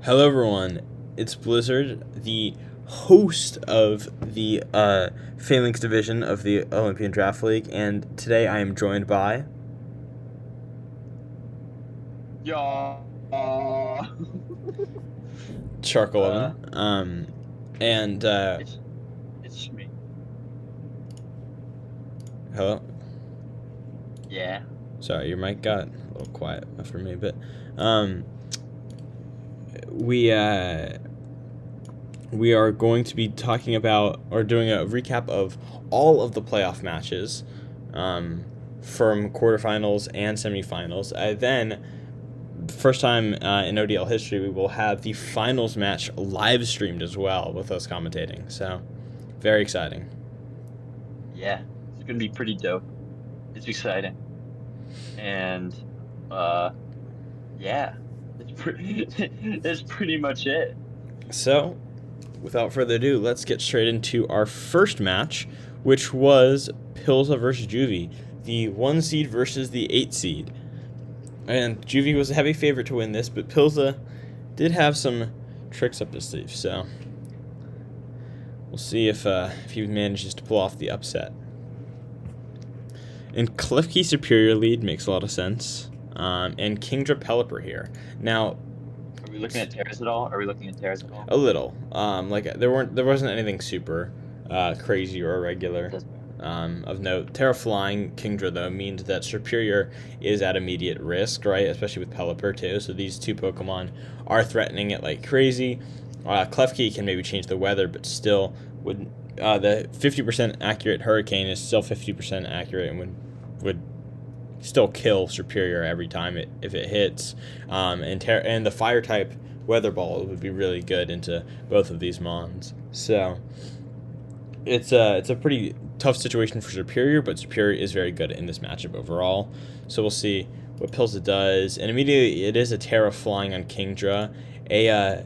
Hello, everyone. It's Blizzard, the host of the Phalanx division of the Olympian Draft League, and today I am joined by. Yeah. Charcoal uh, Oven. And it's me. hello. Yeah. Sorry, your mic got a little quiet for me, but um, we uh, we are going to be talking about or doing a recap of all of the playoff matches from quarterfinals and semifinals. Then, first time in ODL history, we will have the finals match live streamed as well with us commentating. So, very exciting. Yeah. It's gonna be pretty dope. It's exciting. And uh yeah. That's pretty much it. So, without further ado, let's get straight into our first match, which was Pilsa versus Juvie, the 1 seed versus the 8 seed. And Juvie was a heavy favorite to win this, but Pilsa did have some tricks up his sleeve, so we'll see if he manages to pull off the upset. And Klefki Superior lead makes a lot of sense, and Kingdra Pelipper here. Now, Are we looking at tears at all? a little. There wasn't anything super crazy or irregular. Of note, Terra Flying Kingdra, though, means that Superior is at immediate risk, right? Especially with Pelipper, too. So these two Pokemon are threatening it like crazy. Klefki can maybe change the weather, but still, would the 50% accurate Hurricane is still 50% accurate and would still kill Superior every time if it hits. And the Fire type Weather Ball would be really good into both of these Mons. So it's a pretty tough situation for Superior, but Superior is very good in this matchup overall. So we'll see what Pilsa does. And immediately it is a Terra Flying on Kingdra, a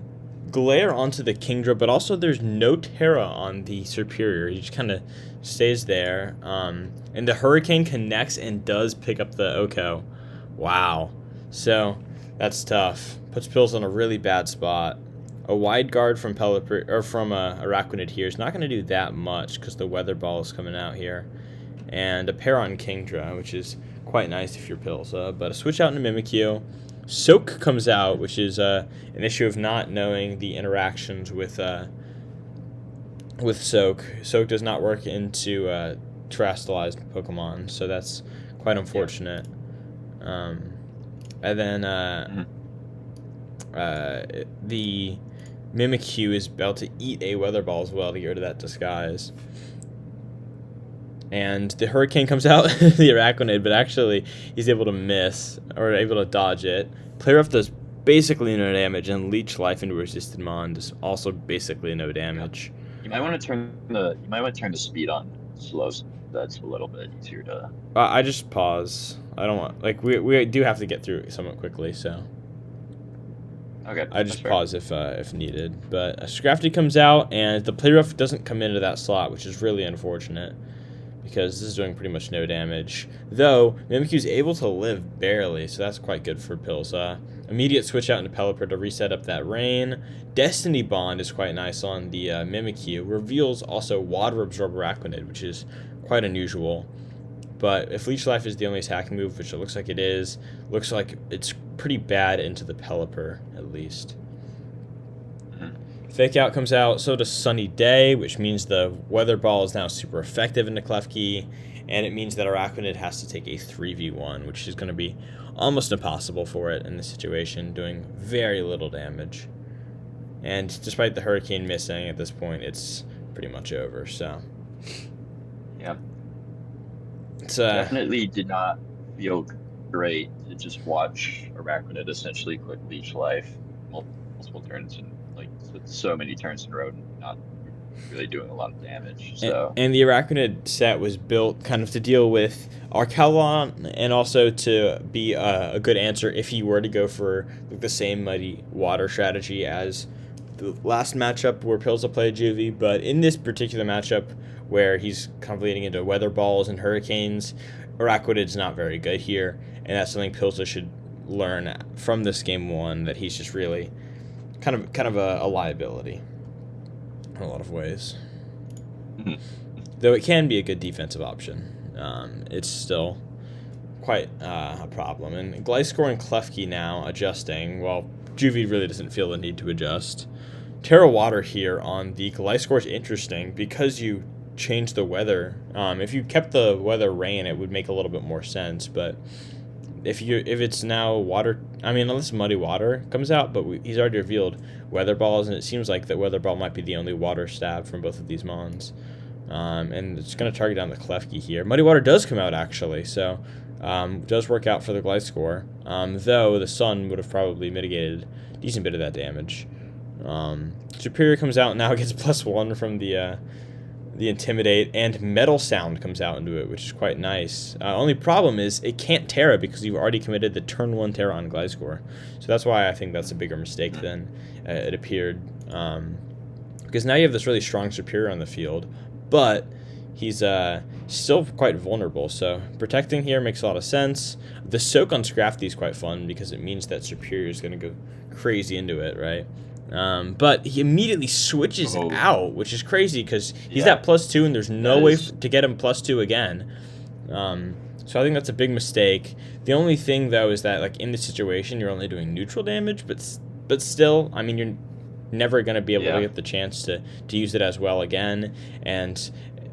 Glare onto the Kingdra, but also there's no Terra on the Superior. He just kind of stays there. And the Hurricane connects and does pick up the Oko. Wow. So that's tough. Puts Pills in a really bad spot. A wide guard from Pelipper or from Araquanid here is not going to do that much because the Weather Ball is coming out here. And a pair on Kingdra, which is quite nice if you're Pilsa. But a switch out into Mimikyu. Soak comes out, which is an issue of not knowing the interactions with Soak. Soak does not work into terrestrialized Pokemon, so that's quite unfortunate. And then the Mimikyu is about to eat a Weather Ball as well to get rid of that disguise. And the Hurricane comes out, the Araquanid, but actually he's able to miss, or able to dodge it. Clear Up does basically no damage, and Leech Life into Resisted Mon does also basically no damage. You might want to turn the speed on slow, so that's a little bit easier to I just pause. I don't want, we do have to get through it somewhat quickly, so Okay. I just pause if needed. But Scrafty comes out, and the Play Rough doesn't come into that slot, which is really unfortunate, because this is doing pretty much no damage. Though, Mimikyu's able to live barely, so that's quite good for Pilsa. Immediate switch out into Pelipper to reset up that Rain. Destiny Bond is quite nice on the Mimikyu. Reveals also Water Absorb Araquanid, which is quite unusual. But if Leech Life is the only attacking move, which it looks like it is, looks like it's pretty bad into the Pelipper, at least. Fake Out comes out, so does Sunny Day, which means the Weather Ball is now super effective into Klefki, and it means that Araquanid has to take a 3v1, which is going to be almost impossible for it in this situation, doing very little damage. And despite the Hurricane missing at this point, it's pretty much over, so. Yeah. It's Definitely did not feel great to just watch Araquanid essentially click Leech Life multiple turns and so many turns in a row and not really doing a lot of damage. So and the Araquanid set was built kind of to deal with Arcalon and also to be a good answer if he were to go for the same Muddy Water strategy as the last matchup where Pilsa played Juvie. But in this particular matchup where he's kind of leading into Weather Balls and Hurricanes, Araquanid's not very good here, and that's something Pilsa should learn from this game one, that he's just really kind of a liability in a lot of ways. Mhm. Though it can be a good defensive option, it's still quite a problem. And Gliscor and Klefki now adjusting. Well, Juvie really doesn't feel the need to adjust. Terra Water here on the Gliscor is interesting because you change the weather. If you kept the weather rain, it would make a little bit more sense. But if it's now water, I mean, unless Muddy Water comes out, but he's already revealed Weather Balls, and it seems like that Weather Ball might be the only water stab from both of these mons. And it's going to target down the Klefki here. Muddy Water does come out, actually, so does work out for the Gliscor, though the Sun would have probably mitigated a decent bit of that damage. Superior comes out, now it gets +1 from the Intimidate, and Metal Sound comes out into it, which is quite nice. Only problem is it can't Terra because you've already committed the turn 1 Terra on Gliscor. So that's why I think that's a bigger mistake than it appeared. Because now you have this really strong Superior on the field, but he's still quite vulnerable, so protecting here makes a lot of sense. The Soak on Scrafty is quite fun because it means that Superior is going to go crazy into it, right? But he immediately switches out, which is crazy because he's at +2 and there's no way to get him +2 again. So I think that's a big mistake. The only thing, though, is that like in this situation, you're only doing neutral damage, but still, I mean, you're never going to be able to get the chance to use it as well again, and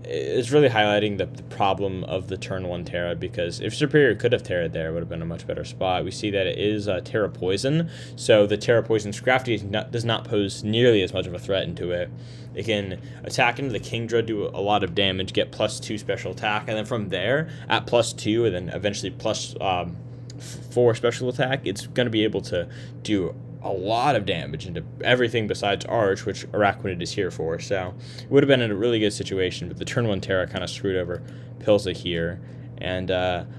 it's really highlighting the problem of the turn 1 Terra, because if Superior could have Terra'd there, it would have been a much better spot. We see that it is Terra Poison, so the Terra Poison Scrafty does not pose nearly as much of a threat into it. It can attack into the Kingdra, do a lot of damage, get +2 special attack, and then from there, at +2, and then eventually +4 special attack, it's going to be able to do a lot of damage into everything besides Arch, which Araquanid is here for. So it would have been in a really good situation, but the turn 1 Terra kind of screwed over Pilza here. And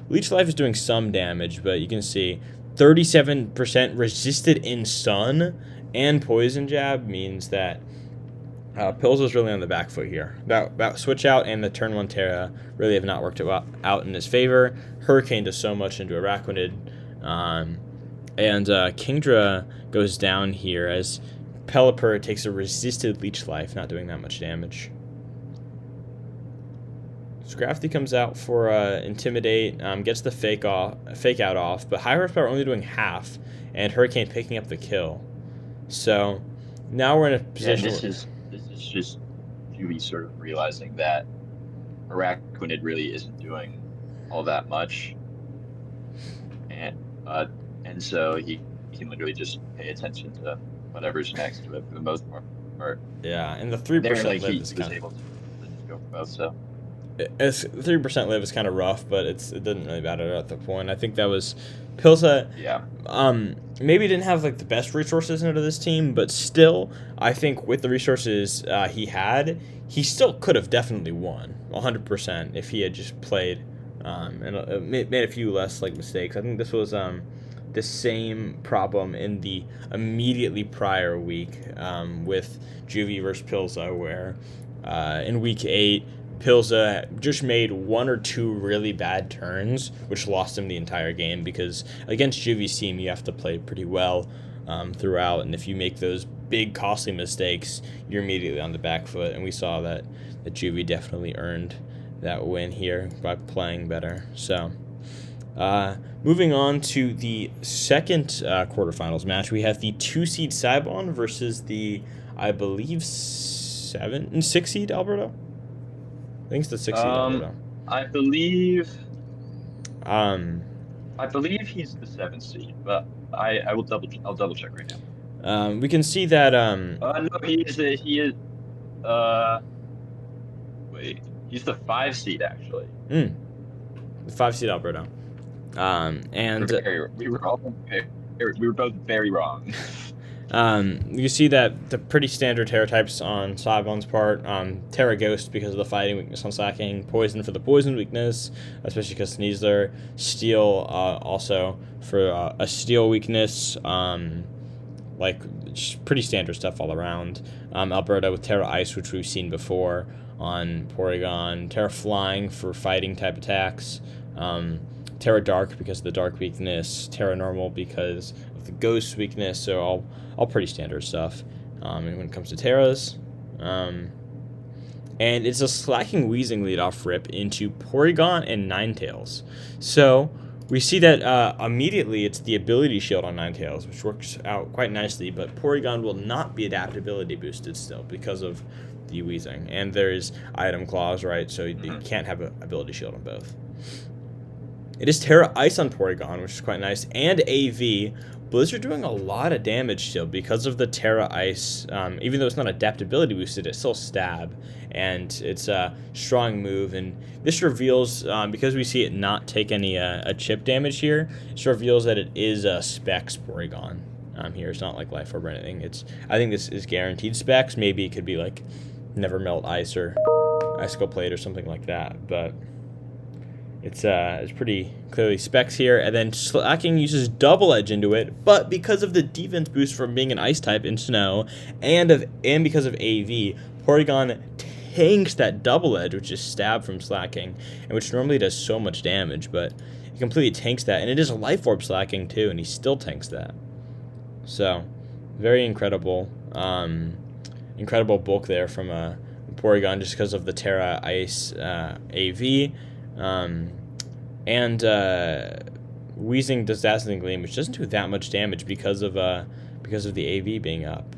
Leech Life is doing some damage, but you can see 37% resisted in Sun and Poison Jab means that Pilza's really on the back foot here. That switch out and the turn 1 Terra really have not worked out in his favor. Hurricane does so much into Araquanid. And Kingdra goes down here as Pelipper takes a resisted Leech Life, not doing that much damage. Scrafty comes out for Intimidate, gets the fake out off, but High Horsepower only doing half, and Hurricane picking up the kill. So now we're in a position. This is just Juvie sort of realizing that Araquanid really isn't doing all that much, and so he can literally just pay attention to whatever's next to it for the most part. Yeah, and the 3% like live he is was kind able to just go for both. So 3% live is kind of rough, but it doesn't really matter at the point. I think that was Pilza. Yeah. Maybe didn't have like the best resources into this team, but still, I think with the resources he had, he still could have definitely won 100% if he had just played and made a few less like mistakes. I think this was the same problem in the immediately prior week with Juvie versus Pilza, where in week 8, Pilza just made 1 or 2 really bad turns, which lost him the entire game, because against Juvie's team, you have to play pretty well throughout, and if you make those big, costly mistakes, you're immediately on the back foot, and we saw that Juvie definitely earned that win here by playing better. So, moving on to the second quarterfinals match, we have the 2-seed Saibon versus the, I believe, 6-seed Alberto? I think it's the 6-seed Alberto. I believe he's the 7th seed, but I'll double check right now. We can see that no, he is wait, he's the 5 seed actually. The 5-seed Alberto. And we were both very wrong. You see that the pretty standard Terra types on Saibon's part, Terra Ghost because of the fighting weakness on Slacking, Poison for the poison weakness, especially because Sneasler, Steel also for a Steel weakness, like pretty standard stuff all around. Alberta with Terra Ice, which we've seen before on Porygon, Terra Flying for fighting type attacks, Terra Dark because of the dark weakness, Terra Normal because of the Ghost weakness, so all pretty standard stuff. And when it comes to Terras, and it's a slacking Wheezing leadoff rip into Porygon and Ninetales. So we see that immediately it's the ability shield on Ninetales, which works out quite nicely, but Porygon will not be adaptability boosted still because of the Wheezing. And there's item clause, right? So you can't have an ability shield on both. It is Terra Ice on Porygon, which is quite nice, and AV. Blizzard doing a lot of damage still because of the Terra Ice. Even though it's not adaptability boosted, it's still stab, and it's a strong move. And this reveals, because we see it not take any a chip damage here, this reveals that it is a Specs Porygon. Here it's not like Life Orb or anything. I think this is guaranteed Specs. Maybe it could be like Never Melt Ice or Icicle Plate or something like that, but it's pretty clearly Specs here. And then Slacking uses Double Edge into it, but because of the defense boost from being an Ice type in Snow, and because of AV, Porygon tanks that Double Edge, which is Stab from Slacking, and which normally does so much damage, but he completely tanks that. And it is a Life Orb Slacking too, and he still tanks that. So, very incredible, incredible bulk there from Porygon just because of the Terra Ice AV. And Wheezing does Dazzling Gleam, which doesn't do that much damage because of the AV being up.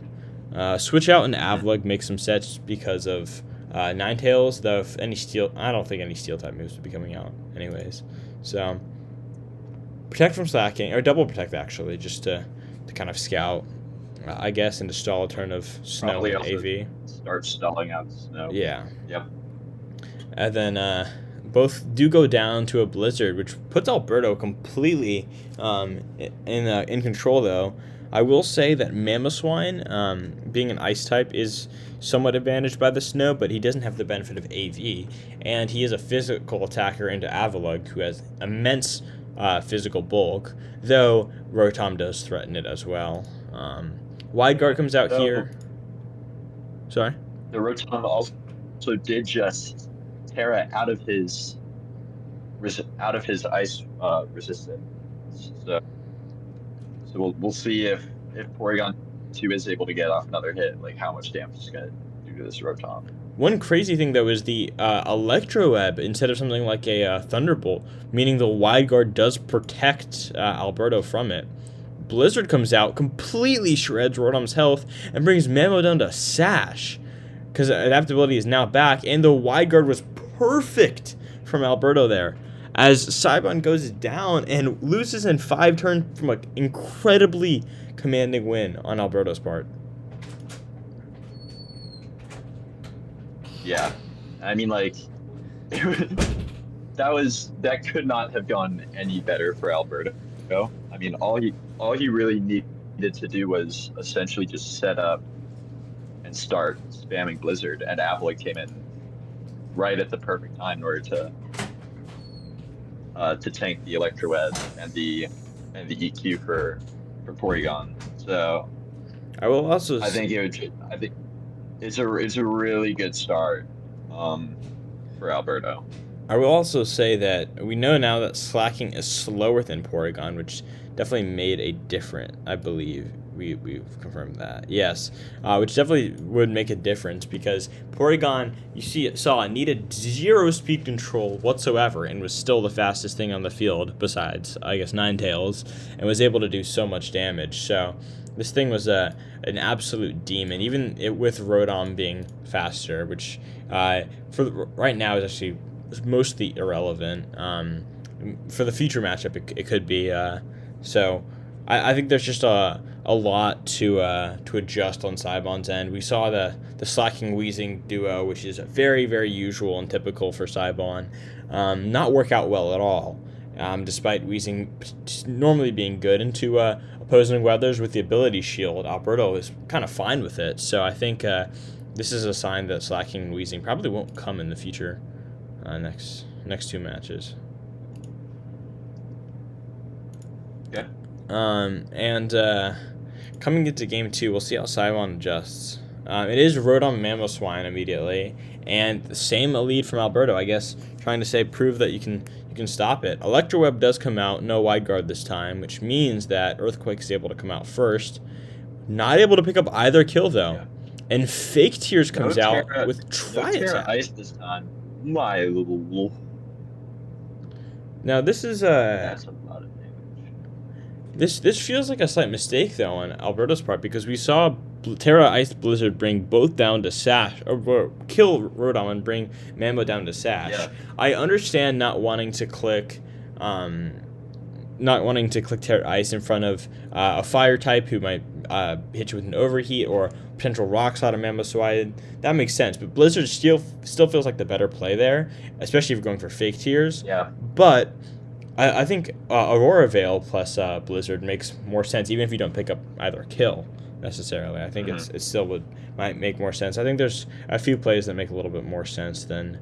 Switch out into Avlug makes some sets because of Ninetales, though if any steel, I don't think any steel type moves would be coming out anyways. So Protect from Slacking, or Double Protect actually, just to kind of scout, I guess, and to stall a turn of Snow Probably and AV. Start stalling out Snow. Yeah. Yep. And then both do go down to a Blizzard, which puts Alberto completely in control, though. I will say that Mamoswine, being an Ice type, is somewhat advantaged by the Snow, but he doesn't have the benefit of AV, and he is a physical attacker into Avalugg, who has immense physical bulk, though Rotom does threaten it as well. Wide Guard comes out here. Sorry? The Rotom also did just Terra out of his ice resistance. So we'll see if Porygon 2 is able to get off another hit, like how much damage it's gonna do to this Rotom. One crazy thing though is the Electro Web instead of something like a Thunderbolt, meaning the Wide Guard does protect Alberto from it. Blizzard comes out, completely shreds Rotom's health, and brings Mamo down to Sash, because adaptability is now back, and the Wide Guard was perfect from Alberto there, as Saibon goes down and loses in 5 turns from an incredibly commanding win on Alberto's part. Yeah, I mean, like, that could not have gone any better for Alberto. I mean, all he really needed to do was essentially just set up and start spamming Blizzard, and Avalugg came in right at the perfect time in order to tank the Electro Web and the EQ for Porygon. So I will also I think it's a really good start for Alberto. I will also say that we know now that Slacking is slower than Porygon, which definitely made a difference. I believe we've confirmed that. Yes, which definitely would make a difference because Porygon, saw it needed 0 speed control whatsoever and was still the fastest thing on the field besides, I guess, Ninetales, and was able to do so much damage. So this thing was an absolute demon, even with Rotom being faster, which right now is actually mostly irrelevant. For the future matchup, it could be. So I think there's just a lot to adjust on Saibon's end. We saw the Slacking Wheezing duo, which is very, very usual and typical for Saibon, not work out well at all. Despite Wheezing normally being good into opposing weathers with the ability shield, Alberto is kind of fine with it. So I think this is a sign that Slacking and Wheezing probably won't come in the future next 2 matches. Yeah. And coming into game 2, we'll see how Saibon adjusts. It is Rotom Mamoswine immediately, and the same lead from Alberto, I guess, trying to say prove that you can stop it. Electroweb does come out, no Wide Guard this time, which means that Earthquake is able to come out first. Not able to pick up either kill though. Yeah. And Fake Tears comes No out Terra, with no Tri Terra Attack. Ice this time. My little. Now this is That's a lot of damage. this feels like a slight mistake though on Alberto's part, because we saw Terra Ice Blizzard bring both down to Sash, or kill Rotom and bring Mambo down to Sash. Yeah. I understand not wanting to click Terra Ice in front of a fire type who might hit you with an overheat or potential rock slide on Mamoswine. That makes sense, but Blizzard still feels like the better play there, especially if you're going for Fake Tears. Yeah. But I think Aurora Veil plus Blizzard makes more sense, even if you don't pick up either kill necessarily. I think it still might make more sense. I think there's a few plays that make a little bit more sense than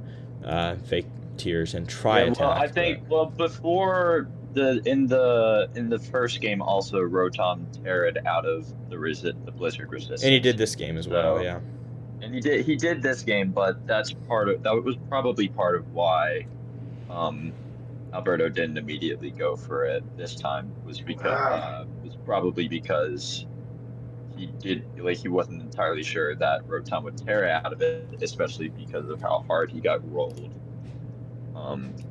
Fake Tears and Tri Attack. Well, I think before in the first game also Rotom Terra'd out of the Blizzard resistance. And he did this game as well, yeah. And he did this game, but that was probably part of why Alberto didn't immediately go for it this time, was probably because he wasn't entirely sure that Rotom would tear out of it, especially because of how hard he got rolled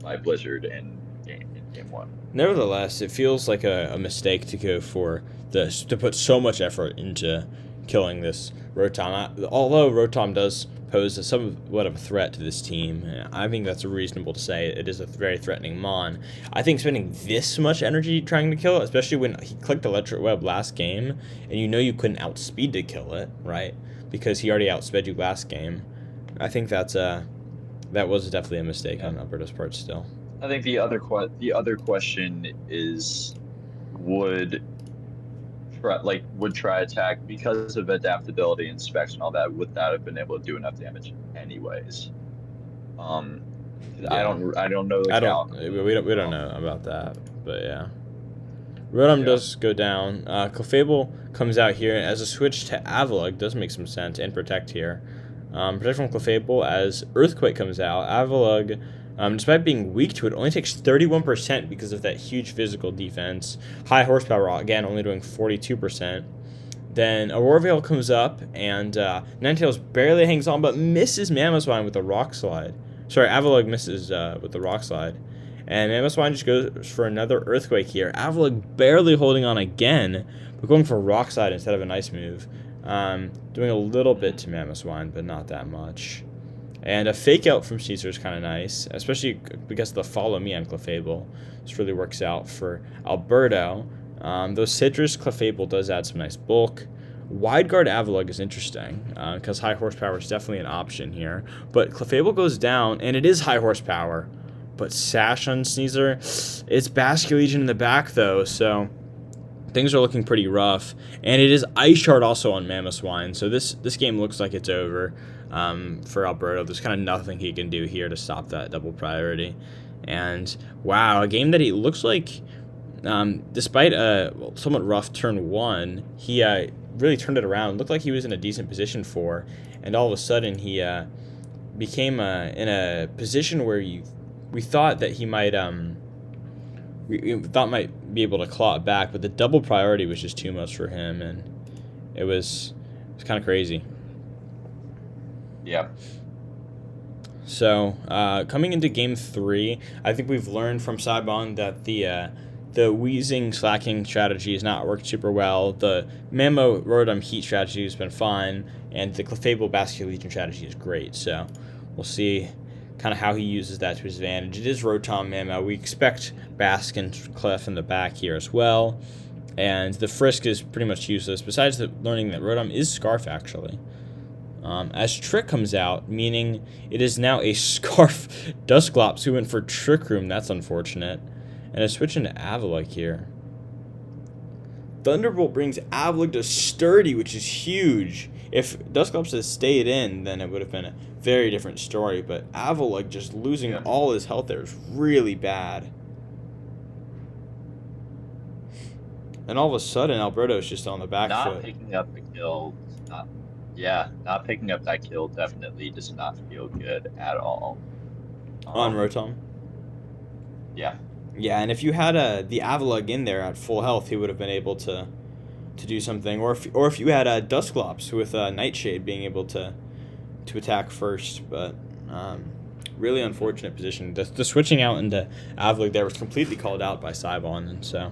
by Blizzard in game 1. Nevertheless, it feels like a mistake to go for this, to put so much effort into killing this Rotom. Although Rotom does pose somewhat of a threat to this team, I think that's reasonable to say. It is a very threatening Mon. I think spending this much energy trying to kill it, especially when he clicked Electric Web last game, and you know you couldn't outspeed to kill it, right? Because he already outsped you last game. I think that was definitely a mistake on Alberto's part still. I think the other question is, would Tri Attack, because of adaptability and specs and all that, would that have been able to do enough damage anyways? I don't know. We don't know about that, but yeah. Rotom does go down. Clefable comes out here as a switch to Avalugg. Does make some sense, and Protect here. Protect from Clefable as Earthquake comes out. Avalugg, despite being weak to it, only takes 31% because of that huge physical defense. High horsepower, again, only doing 42%. Then Aurora Veil comes up, and Ninetales barely hangs on, but misses Mamoswine with a Rock Slide. Sorry, Avalugg misses with the Rock Slide. And Mamoswine just goes for another Earthquake here. Avalugg barely holding on again, but going for Rock Slide instead of a nice move. Doing a little bit to Mamoswine, but not that much. And a Fake Out from Caesar is kind of nice, especially because of the Follow Me on Clefable. This really works out for Alberto. Though Citrus Clefable does add some nice bulk. Wide Guard Avalugg is interesting, because high horsepower is definitely an option here. But Clefable goes down, and it is high horsepower. But Sash on Sneasler, it's Basket Legion in the back, though, so things are looking pretty rough. And it is Ice Shard also on Mamoswine, so this game looks like it's over for Alberto. There's kind of nothing he can do here to stop that double priority. And, wow, a game that he looks like, despite a somewhat rough turn 1, he really turned it around. Looked like he was in a decent position for, and all of a sudden he became in a position where we thought that he might might be able to claw it back, but the double priority was just too much for him, and it was kind of crazy. Yeah. So coming into game 3, I think we've learned from Saibon that the Wheezing Slacking strategy has not worked super well. The Mamo Rotom Heat strategy has been fine, and the Clefable Basket Legion strategy is great. So we'll see kind of how he uses that to his advantage. It is Rotom Mamo. We expect Bask and Clef in the back here as well. And the Frisk is pretty much useless, besides learning that Rotom is Scarf, actually. As Trick comes out, meaning it is now a Scarf Dusclops who went for Trick Room. That's unfortunate. And a switch into Avalugg here. Thunderbolt brings Avalugg to Sturdy, which is huge. If Dusclops had stayed in, then it would have been a very different story. But Avalugg just losing all his health there is really bad. And all of a sudden, Alberto's just on the back foot. Not picking up the kill Yeah, not picking up that kill definitely does not feel good at all. on Um, Rotom. yeah, Yeah, and if you had the Avalugg in there at full health, he would have been able to do something. Or if you had Dusclops with Nightshade being able to attack first, but really unfortunate position. The switching out into Avalugg there was completely called out by Sybon, and so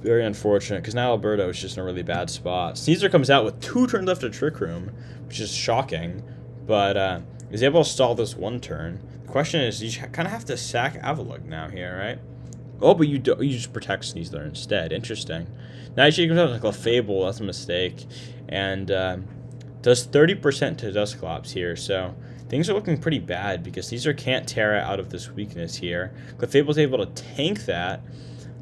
very unfortunate because now Alberto is just in a really bad spot. Caesar comes out with 2 turns left of Trick Room, which is shocking, but is able to stall this 1 turn. The question is, you kind of have to sack Avalugg now here, right? Oh, but you just protect Sneasler instead. Interesting. Nightshade comes out like a Fable. That's a mistake, and does 30% to Dusclops here. So things are looking pretty bad because Caesar can't Terra out of this weakness here. Clefable's able to tank that.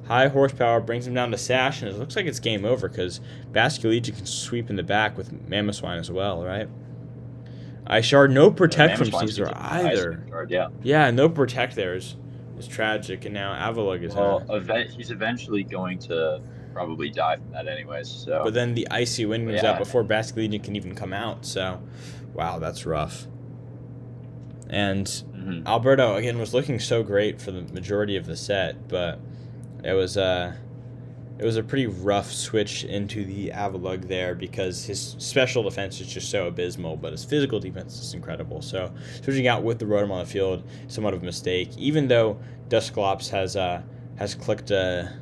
High horsepower brings him down to Sash, and it looks like it's game over because Basculegion can sweep in the back with Mamoswine as well, right? Ishard, no protect from Mamoswine's Caesar getting nice either. guard, yeah. Yeah, no protect there is tragic, and now Avalugg is in Well, a. he's eventually going to probably die from that anyways. But So, then the icy wind but comes out yeah, before Basculegion can even come out, so wow, that's rough. And hmm Alberto again was looking so great for the majority of the set, but it was a pretty rough switch into the Avalugg there because his special defense is just so abysmal, but his physical defense is incredible. So switching out with the Rotom on the field, somewhat of a mistake. Even though Dusclops has clicked a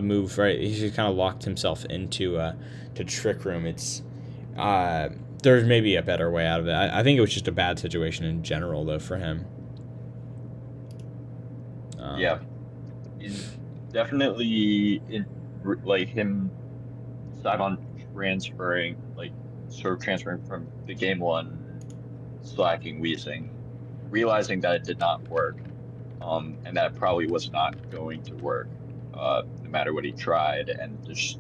move, right? He's just kind of locked himself into to Trick Room. It's there's maybe a better way out of it. I think it was just a bad situation in general, though, for him. yeah, he's definitely in like him Sidon transferring, like sort of transferring from the game one slacking Weezing, realizing that it did not work, and that probably was not going to work, no matter what he tried, and just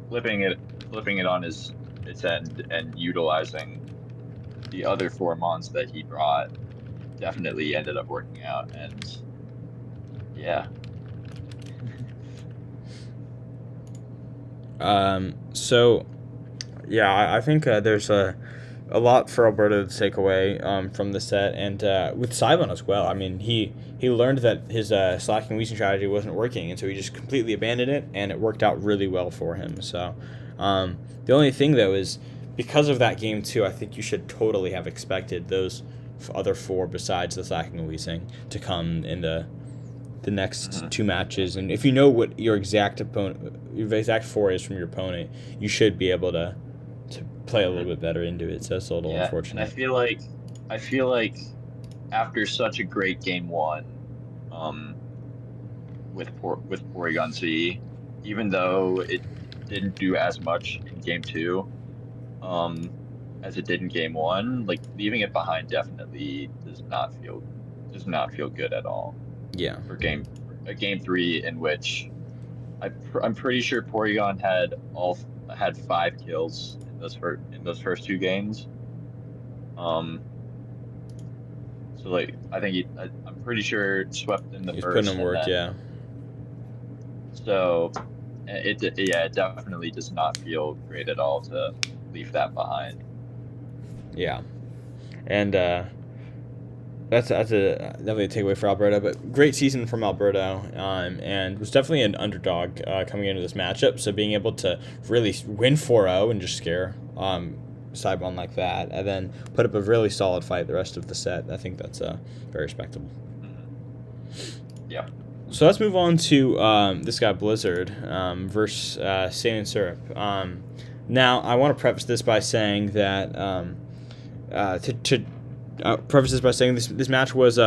flipping it on his its end and utilizing the other 4 mons that he brought definitely ended up working out, and yeah. So yeah, I think there's a lot for Alberto to take away from the set, and with Sybon as well. I mean, he learned that his slacking Weezing strategy wasn't working, and so he just completely abandoned it, and it worked out really well for him. So the only thing, though, is because of that game, too, I think you should totally have expected those other 4 besides the slacking Weezing to come in the next 2 matches, and if you know what your exact 4 is from your opponent, you should be able to play a little bit better into it. So it's a little Yeah, and unfortunate. I feel like after such a great game one, um, with Porygon Z, even though it didn't do as much in game two, um, as it did in game one, like leaving it behind definitely does not feel good at all Yeah. for game three in which I'm pretty sure Porygon had 5 kills in those first 2 games. Um, so like I'm pretty sure it swept in the He's putting first, in and work. then Yeah. so it definitely does not feel great at all to leave that behind. Yeah. And that's a definitely a takeaway for Alberto. But great season from Alberto, and was definitely an underdog coming into this matchup. So being able to really win 4-0 and just scare Sybon like that, and then put up a really solid fight the rest of the set, I think that's very respectable. Yeah. So let's move on to this guy Blizzard versus Saiyan Syrup. Now I want to preface this by saying that this match was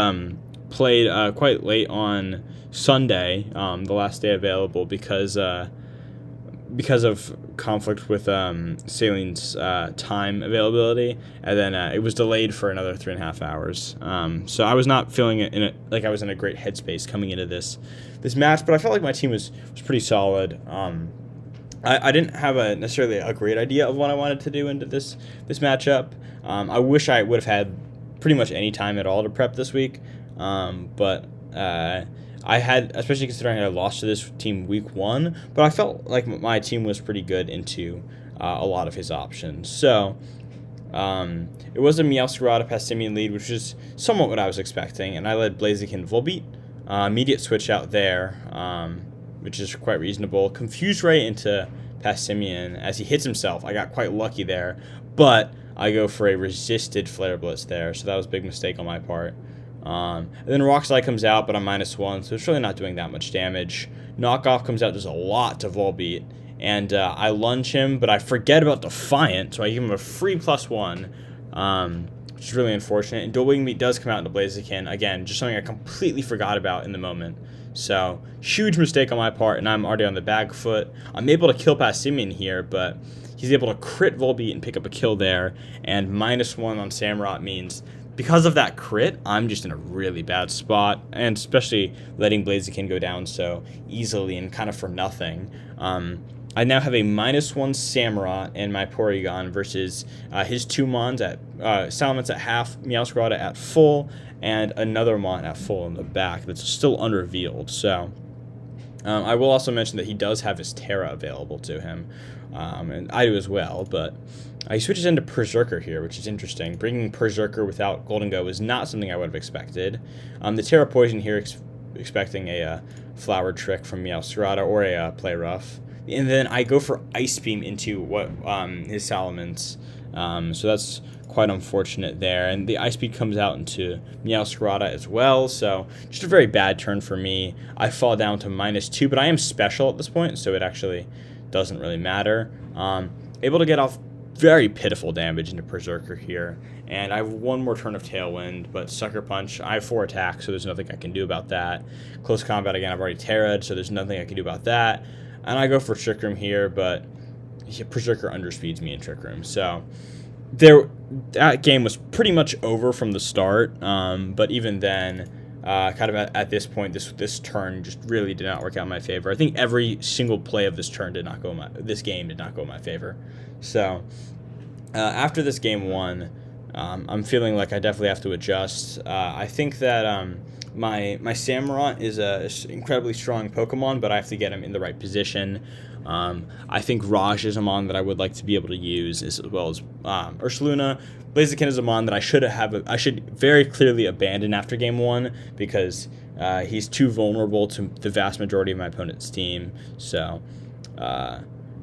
played quite late on Sunday, the last day available, because of conflict with Sailing's time availability, and then it was delayed for another 3.5 hours. So I was not feeling it like I was in a great headspace coming into this match, but I felt like my team was pretty solid. I didn't have necessarily a great idea of what I wanted to do into this matchup. I wish I would have had pretty much any time at all to prep this week, but I had, especially considering I lost to this team week 1, but I felt like my team was pretty good into a lot of his options. So it was a Meowscarada Passimian lead, which is somewhat what I was expecting, and I led Blaziken Volbeat. Immediate switch out there, which is quite reasonable. Confused Ray into Passimian as he hits himself. I got quite lucky there, but I go for a resisted Flare Blitz there, so that was a big mistake on my part. And then Rock Slide comes out, but I'm -1, so it's really not doing that much damage. Knockoff comes out, does a lot to Volbeat, and I lunge him, but I forget about Defiant, so I give him a free +1, which is really unfortunate. And Dual Wing Meat does come out into Blaziken, again, just something I completely forgot about in the moment. So, huge mistake on my part, and I'm already on the back foot. I'm able to kill Passimian here, but he's able to crit Volbeat and pick up a kill there, and -1 on Samurott means because of that crit, I'm just in a really bad spot, and especially letting Blaziken go down so easily and kind of for nothing. I now have a -1 Samurott and my Porygon versus his 2 Mons at Salamence at half, Meowscarada at full, and another Mon at full in the back that's still unrevealed. So I will also mention that he does have his Terra available to him, and I do as well, but he switches into Berserker here, which is interesting. Bringing Berserker without Golden Go is not something I would have expected. The Terra Poison here, expecting a Flower Trick from Meowscarada or a Play Rough. And then I go for Ice Beam into what his Salamence, so that's quite unfortunate there. And the Ice Beam comes out into Meowscarada as well, so just a very bad turn for me. I fall down to -2, but I am special at this point, so it actually doesn't really matter. Able to get off very pitiful damage into Berserker here, and I have one more turn of Tailwind, but Sucker Punch, I have 4 attacks, so there's nothing I can do about that. Close Combat, again, I've already Terra'd, so there's nothing I can do about that. And I go for Trick Room here, but Berserker underspeeds me in Trick Room. So that game was pretty much over from the start. But even then, kind of at this point, this turn just really did not work out in my favor. I think every single play of this turn this game did not go in my favor. So after this game 1, I'm feeling like I definitely have to adjust. I think that my Samurott is an incredibly strong Pokemon, but I have to get him in the right position. I think Raj is a Mon that I would like to be able to use, as well as Ursaluna. Blaziken is a Mon that I should very clearly abandon after game 1 because he's too vulnerable to the vast majority of my opponent's team. So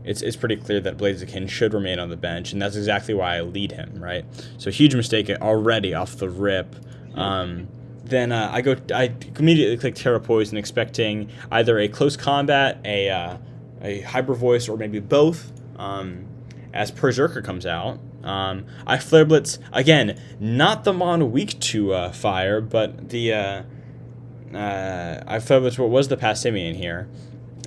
it's pretty clear that Blaziken should remain on the bench, and that's exactly why I lead him, right? So huge mistake already off the rip. Then I immediately click Terra Poison, expecting either a Close Combat, a Hyper Voice, or maybe both. As Berserker comes out, I Flare Blitz again. Not the Mon weak to fire, but the I Flare Blitz what was the Passimian here,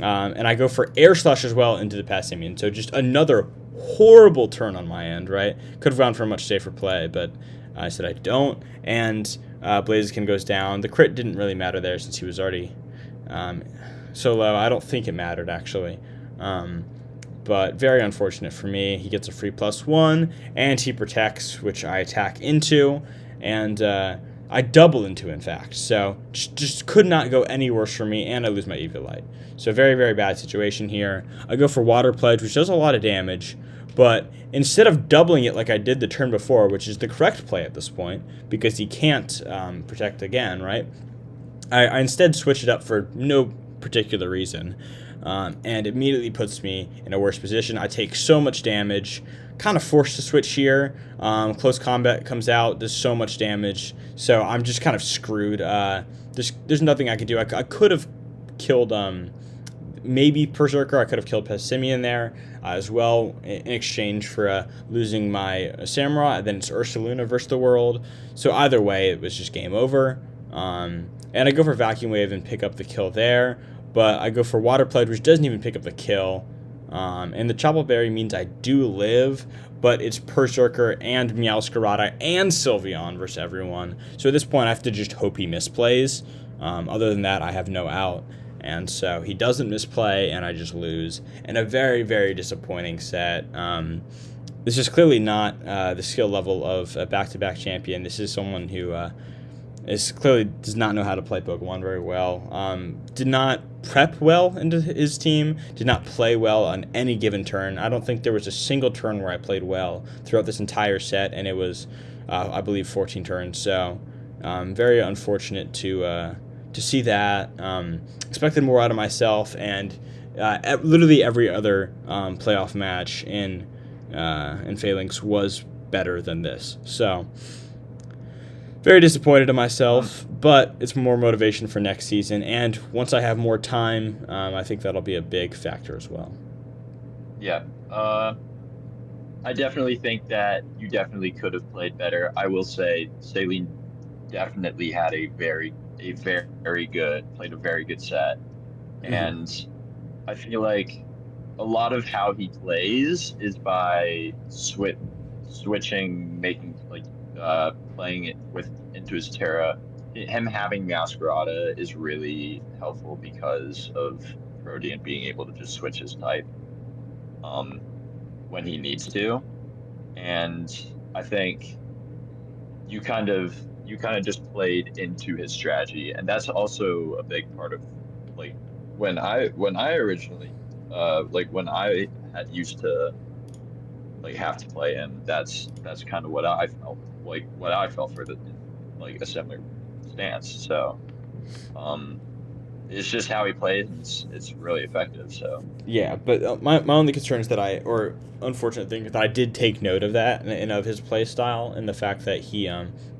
and I go for Air Slash as well into the Passimian. So just another horrible turn on my end, right? Could have gone for a much safer play, but I said I don't, and Blaziken goes down. The crit didn't really matter there since he was already so low. I don't think it mattered, actually. But very unfortunate for me. He gets a free +1, and he protects, which I attack into, and I double into, in fact. So just could not go any worse for me, and I lose my Eviolite. So very, very bad situation here. I go for Water Pledge, which does a lot of damage, but instead of doubling it like I did the turn before, which is the correct play at this point, because he can't protect again, right? I instead switch it up for no particular reason, and immediately puts me in a worse position. I take so much damage, kind of forced to switch here. Close Combat comes out, does so much damage, so I'm just kind of screwed. There's nothing I can do. I could have killed maybe Berserker. I could have killed Passimian there as well in exchange for losing my Samurott. Then it's Ursaluna versus the world. So either way, it was just game over. And I go for Vacuum Wave and pick up the kill there. But I go for Water Pledge, which doesn't even pick up the kill. And the Chople Berry means I do live, but it's Berserker and Meowscarada and Sylveon versus everyone. So at this point, I have to just hope he misplays. Other than that, I have no out. And so he doesn't misplay, and I just lose. And a very, very disappointing set. This is clearly not the skill level of a back-to-back champion. This is someone who clearly does not know how to play Pokemon very well. Did not prep well into his team. Did not play well on any given turn. I don't think there was a single turn where I played well throughout this entire set, and it was, I believe, 14 turns. So, very unfortunate to see that. Expected more out of myself, and literally every other playoff match in Phalanx was better than this. So. Very disappointed in myself, but it's more motivation for next season. And once I have more time, I think that'll be a big factor as well. Yeah. I definitely think that you definitely could have played better. I will say Saline definitely had played a very good set. And I feel like a lot of how he plays is by switching, making playing it with into his Terra. Him having Masquerada is really helpful because of Rodiant being able to just switch his type when he needs to. And I think you kind of just played into his strategy, and that's also a big part of like when I originally when I had used to have to play him. That's kind of what I felt for the a similar stance. So it's just how he plays, and it's really effective. So yeah, but my only concern is that unfortunate thing is that I did take note of that and of his play style, and the fact that he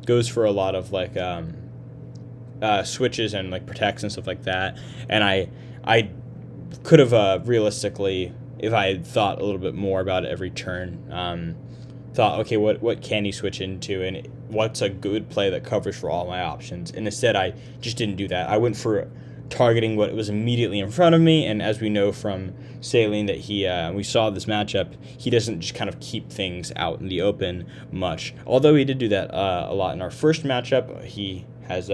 goes for a lot of switches and protects and stuff like that. And I could have realistically, if I had thought a little bit more about it every turn, thought, okay, what can he switch into, and what's a good play that covers for all my options. And instead, I just didn't do that. I went for targeting what was immediately in front of me, and as we know from Saline that we saw this matchup, he doesn't just kind of keep things out in the open much. Although he did do that a lot in our first matchup, he has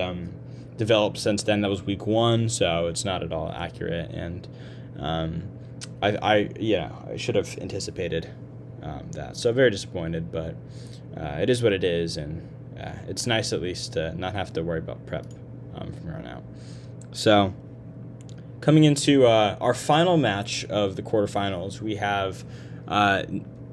developed since then. That was week 1, so it's not at all accurate, and I should have anticipated that. So very disappointed, but it is what it is, and it's nice at least to not have to worry about prep from here on out. So coming into our final match of the quarterfinals, we have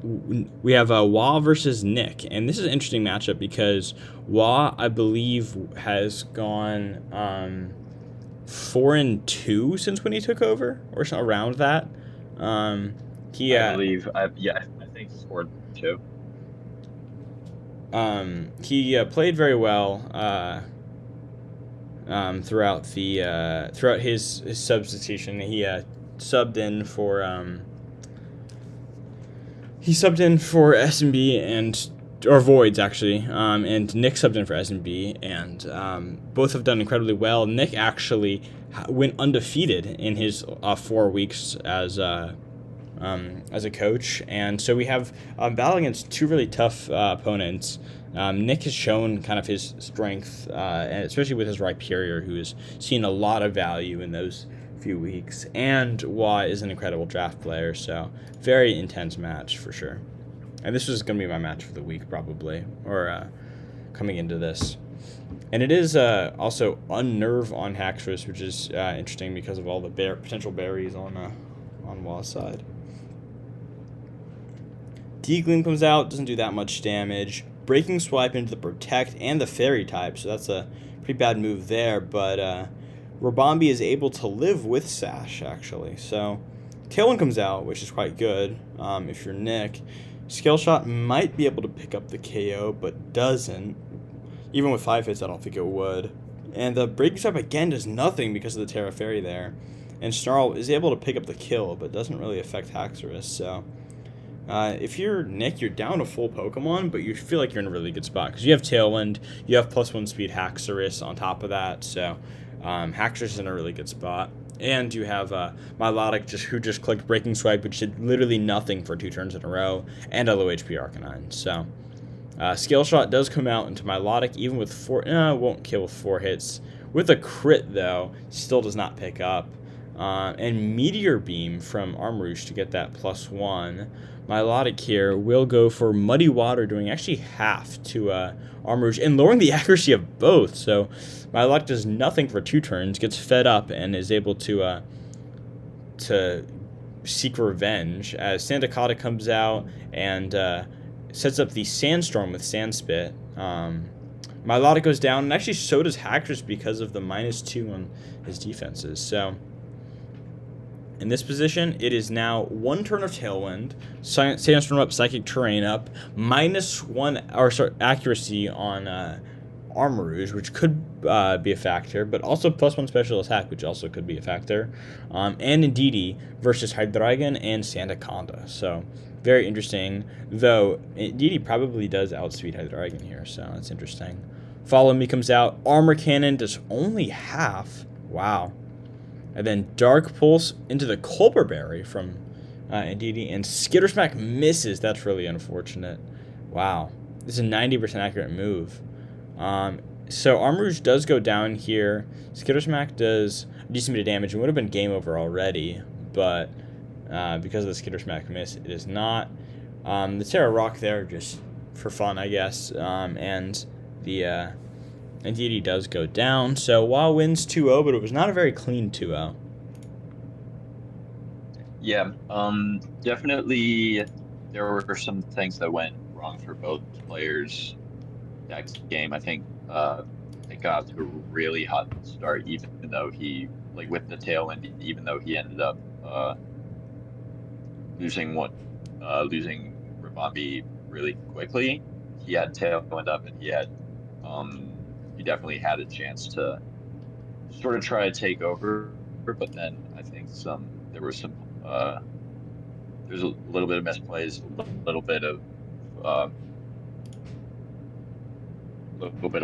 Wah versus Nick, and this is an interesting matchup because Wah, I believe, has gone 4-2 since when he took over, or something around that. I think 4-2. He played very well throughout his substitution. He subbed in for S&B or Voids actually, and Nick subbed in for S&B, and both have done incredibly well. Nick actually went undefeated in his 4 weeks as a coach, and so we have battle against 2 really tough opponents. Nick has shown kind of his strength, and especially with his Rhyperior, who has seen a lot of value in those few weeks, and Wah is an incredible draft player, so very intense match for sure. And this was going to be my match for the week probably, or coming into this. And it is also Unnerve on Haxorus, which is interesting because of all the potential berries on Wah's side. D-Gleam comes out, doesn't do that much damage. Breaking Swipe into the Protect and the Fairy type, so that's a pretty bad move there, but Robombi is able to live with Sash, actually. So Tailwind comes out, which is quite good if you're Nick. Scale Shot might be able to pick up the KO, but doesn't. Even with 5 hits, I don't think it would. And the Breaking Swipe again does nothing because of the Terra Fairy there. And Snarl is able to pick up the kill, but doesn't really affect Haxorus, so... if you're Nick, you're down a full Pokemon, but you feel like you're in a really good spot because you have Tailwind, you have +1 speed Haxorus on top of that, so Haxorus is in a really good spot. And you have Milotic, who just clicked Breaking Swipe, which did literally nothing for 2 turns in a row, and a low HP Arcanine. So Scale Shot does come out into Milotic, even with won't kill with 4 hits. With a crit, though, still does not pick up. and Meteor Beam from Arm Rouge to get that +1. Milotic here will go for Muddy Water, doing actually half to Arm Rouge and lowering the accuracy of both. So Milotic does nothing for 2 turns, gets fed up, and is able to seek revenge as Sandacotta comes out and sets up the Sandstorm with Sandspit. Milotic goes down, and actually so does Hackers because of the -2 on his defenses. So in this position, it is now 1 turn of Tailwind, Sandstorm up, Psychic Terrain up, -1 accuracy on Arm Rouge, which could be a factor, but also +1 special attack, which also could be a factor, and Indeedee versus Hydreigon and Sandaconda. So very interesting, though Indeedee probably does outspeed Hydreigon here, so that's interesting. Follow Me comes out, Armor Cannon does only half, wow. And then Dark Pulse into the Colbur Berry from Indeedee, and Skitter Smack misses. That's really unfortunate. Wow, this is a 90% accurate move. So Arm Rouge does go down here. Skitter Smack does a decent bit of damage. It would have been game over already, but because of the Skitter Smack miss, it is not. The Terra Rock there just for fun, I guess, and the Indeedee does go down. So Wa wins 2-0, but it was not a very clean 2-0. Yeah, definitely there were some things that went wrong for both players that game. I think it got to a really hot start, even though he, like with the Tailwind, even though he ended up losing Rabambi really quickly. He had Tailwind up, and he definitely had a chance to sort of try to take over, but then I think there's a little bit of misplays, a little bit of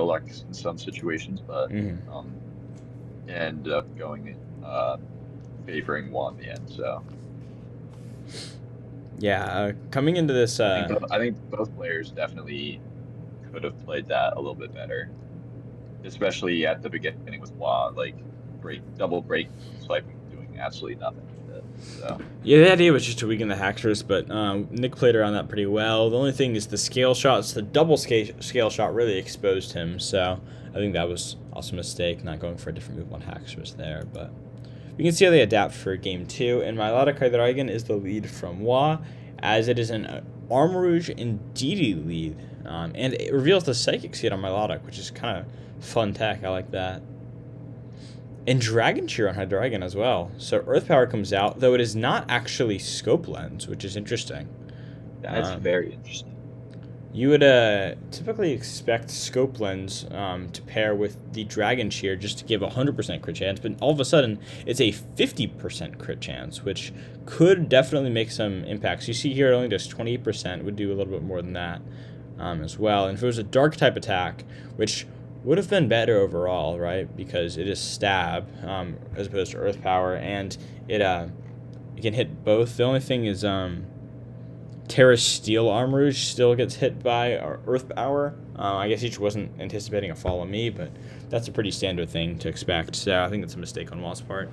luck in some situations, but ended up going favoring Juan in the end. So yeah, coming into this, I think both players definitely could have played that a little bit better, especially at the beginning with Wa, like double break swiping, doing absolutely nothing with it. So yeah, the idea was just to weaken the Hackers, but Nick played around that pretty well. The only thing is the scale shots, the double scale shot really exposed him, so I think that was also a mistake, not going for a different move on Hackers there, but we can see how they adapt for Game 2, and Milotic Hydreigon is the lead from Wa, as it is an Arm Rouge Indeedee lead, and it reveals the Psychic Seed on Milotic, which is kind of fun tech. I like that. And Dragon Cheer on Hydreigon as well. So Earth Power comes out, though it is not actually Scope Lens, which is interesting. that's very interesting. You would typically expect Scope Lens to pair with the Dragon Cheer just to give a 100% crit chance, but all of a sudden it's a 50% crit chance, which could definitely make some impacts. You see here it only does 28%, would do a little bit more than that as well. And if it was a Dark type attack, which would have been better overall, right? Because it is Stab as opposed to Earth Power, and it can hit both. The only thing is Terra Steel Arm Rouge still gets hit by Earth Power. I guess each wasn't anticipating a Follow Me, but that's a pretty standard thing to expect, so I think that's a mistake on Wa's part.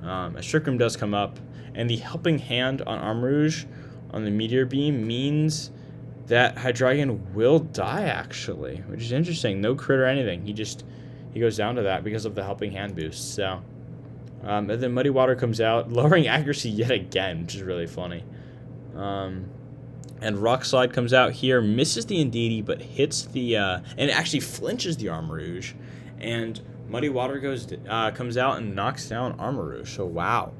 A Trick Room does come up, and the Helping Hand on Arm Rouge on the Meteor Beam means that Hydreigon will die, actually, which is interesting. No crit or anything. He goes down to that because of the Helping Hand boost. So, and then Muddy Water comes out, lowering accuracy yet again, which is really funny. And Rock Slide comes out here, misses the Indeedee, but hits the and actually flinches the Arm Rouge, and Muddy Water comes out and knocks down Arm Rouge. So wow.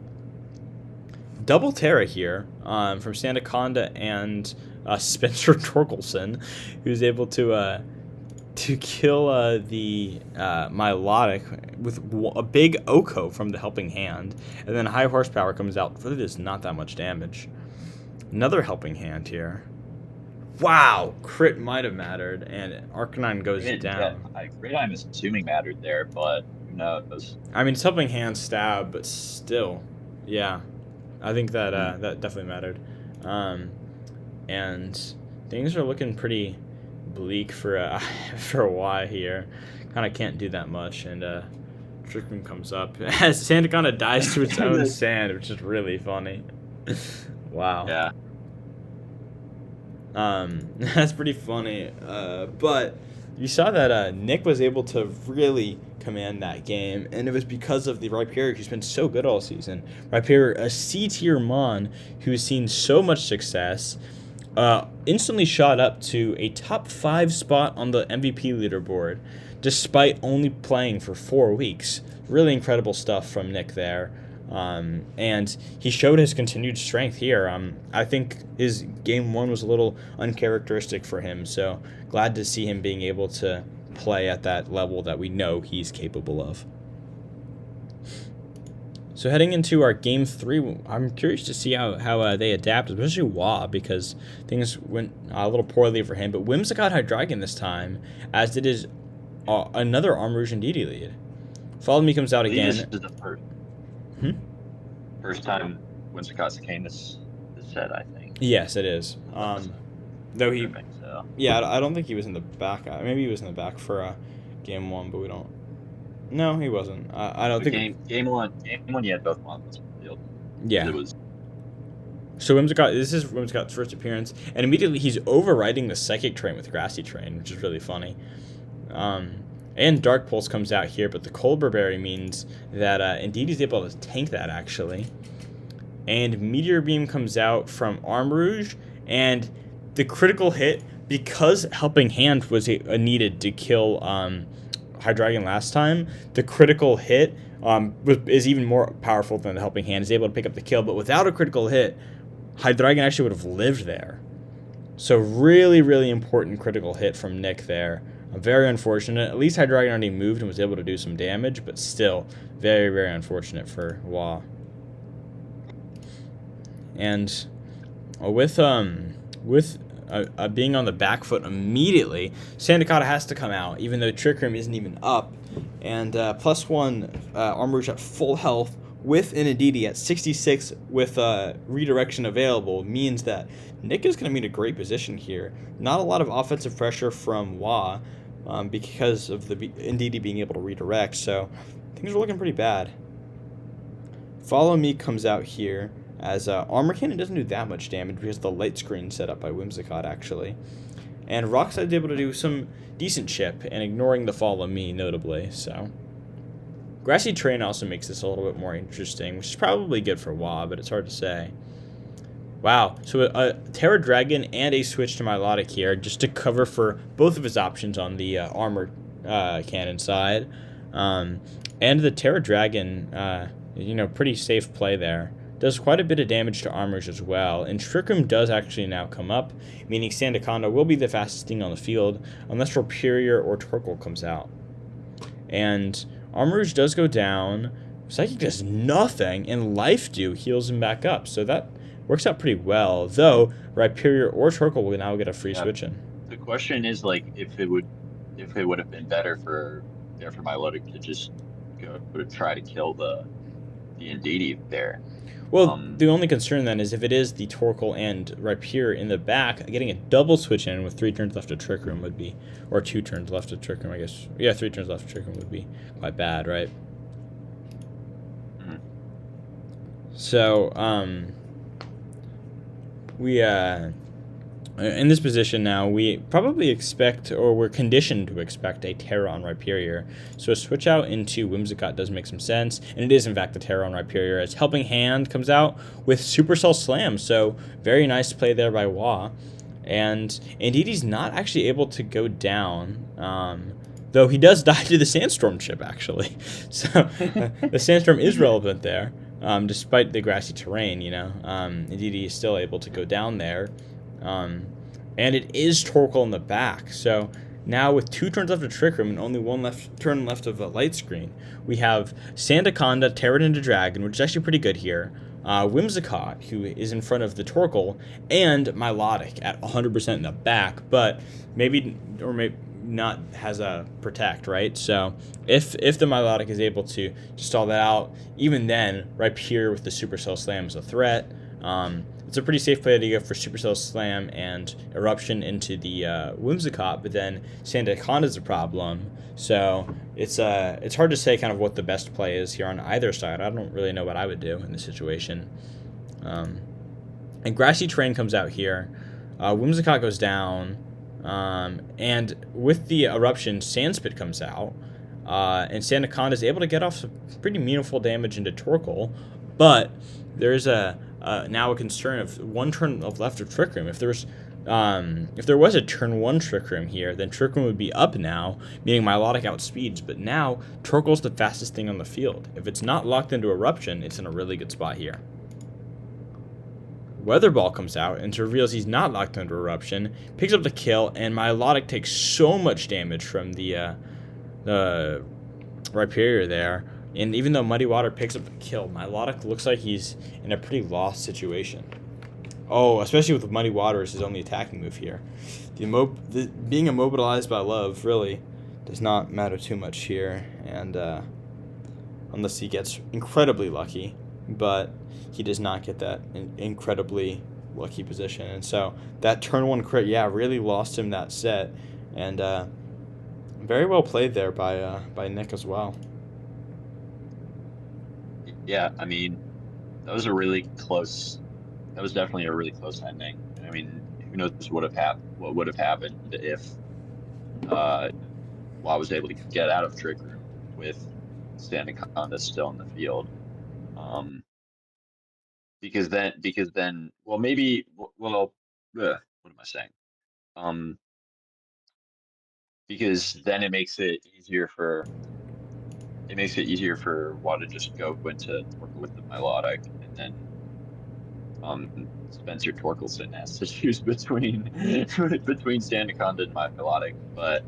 Double Terra here from Sandaconda and Spencer Torkelson, who's able to kill the Milotic with a big Oko from the Helping Hand, and then High Horsepower comes out. Really does not that much damage. Another Helping Hand here. Wow, crit might have mattered, and Arcanine goes down. Yeah, crit I'm assuming mattered there, but who knows? I mean, it's Helping Hand Stab, but still, yeah. I think that that definitely mattered. And things are looking pretty bleak for for a while here. Kind of can't do that much, and Trick Room comes up as Sandaconda dies to its own sand, which is really funny. Wow. Yeah. That's pretty funny. But you saw that Nick was able to really command that game, and it was because of the Rhyperior, who's been so good all season. Rhyperior, a C-tier Mon who's seen so much success, instantly shot up to a top 5 spot on the MVP leaderboard, despite only playing for 4 weeks. Really incredible stuff from Nick there. And he showed his continued strength here. I think his game 1 was a little uncharacteristic for him, so glad to see him being able to play at that level that we know he's capable of. So heading into our game 3, I'm curious to see how they adapt, especially Wah, because things went a little poorly for him. But Whimsicott had Dragon this time, as did his another Arm Rouge and DD lead. Follow Me comes out again. This is the first time Whimsicott's came this set, I think. Yes, it is. Though he, so. Yeah, I don't think he was in the back. Maybe he was in the back for game 1, but we don't. No, he wasn't. I don't think. Game one, he had both Mons on the field. Yeah. It was. So this is Whimsicott's first appearance, and immediately he's overriding the Psychic Train with Grassy Train, which is really funny. And Dark Pulse comes out here, but the Cold Burberry means that indeed he's able to tank that, actually. And Meteor Beam comes out from Arm Rouge, and the critical hit, because Helping Hand was needed to kill Hydreigon last time, the critical hit is even more powerful than the Helping Hand. Is able to pick up the kill, but without a critical hit, Hydreigon actually would have lived there. So really, really important critical hit from Nick there. Very unfortunate. At least Hydreigon already moved and was able to do some damage, but still very, very unfortunate for Wah. And with being on the back foot immediately, Sandaconda has to come out, even though Trick Room isn't even up. And +1 Arm Rouge at full health with an Indeedee at 66 with redirection available means that Nick is going to be in a great position here. Not a lot of offensive pressure from Wah because of the Indeedee being able to redirect, so things are looking pretty bad. Follow Me comes out here, as Armor Cannon doesn't do that much damage because of the light screen set up by Whimsicott, actually. And Rockside's able to do some decent chip, and ignoring the Follow Me, notably, so. Grassy Train also makes this a little bit more interesting, which is probably good for Wah, but it's hard to say. Wow, so a Terra Dragon and a switch to Milotic here, just to cover for both of his options on the Armor Cannon side. And the Terra Dragon, pretty safe play there. Does quite a bit of damage to Arm Rouge as well, and Trick Room does actually now come up, meaning Sandaconda will be the fastest thing on the field, unless Rhyperior or Torkoal comes out. And Arm Rouge does go down, Psychic does nothing, and Life Dew heals him back up, so that works out pretty well, though Rhyperior or Torkoal will now get a free switch in. The question is, if it would have been better for Milotic to just go to try to kill the Indeedee there. Well, the only concern then is if it is the Torkoal and Rhyperior in the back, getting a double switch in with 3 turns left of Trick Room would be, or 2 turns left of Trick Room, I guess. Yeah, 3 turns left of Trick Room would be quite bad, right? Mm-hmm. So, we, in this position now, we probably expect, or we're conditioned to expect, a Terra on Rhyperior. So a switch out into Whimsicott does make some sense, and it is in fact a Terra on Rhyperior, as Helping Hand comes out with Supercell Slam, so very nice play there by Wah. And Indeedee's not actually able to go down, though he does die to the Sandstorm chip, actually. So the Sandstorm is relevant there, despite the grassy terrain, Indeedee is still able to go down there. And it is Torkoal in the back, so now with 2 turns left of Trick Room and only 1 turn left of a Light Screen, we have Sandaconda, Terra into Dragon, which is actually pretty good here, Whimsicott, who is in front of the Torkoal, and Milotic at 100% in the back, but maybe not has a Protect, right? So if the Milotic is able to stall that out, even then, Rhyperior with the Supercell Slam is a threat. It's it's a pretty safe play to go for Supercell Slam and Eruption into the Whimsicott, but then Sandaconda's a problem. So it's hard to say kind of what the best play is here on either side. I don't really know what I would do in this situation. And Grassy Terrain comes out here. Whimsicott goes down. And with the Eruption, Sandspit comes out. And Sandaconda is able to get off some pretty meaningful damage into Torkoal. But there's now a concern of one turn of left of Trick Room. If there was a turn 1 Trick Room here, then Trick Room would be up now, meaning Milotic outspeeds. But now Torkoal's the fastest thing on the field. If it's not locked into Eruption, it's in a really good spot here. Weather Ball comes out and reveals he's not locked under Eruption, picks up the kill, and Milotic takes so much damage from the Rhyperior there. And even though Muddy Water picks up the kill, Milotic looks like he's in a pretty lost situation. Oh, especially with Muddy Water as his only attacking move here. Being immobilized by Love really does not matter too much here, and unless he gets incredibly lucky. But he does not get that incredibly lucky position. And so that turn 1 crit, really lost him that set. And very well played there by Nick as well. Yeah, I mean, that was definitely a really close ending. I mean, who knows what would have happened if Law was able to get out of Trick Room with Sandaconda still in the field. Because then, well, maybe, what am I saying? Because then it makes it easier for Watt to just go into Torkoal with the Milotic, and then Spencer Torkelson has to choose between Sandaconda and Milotic. But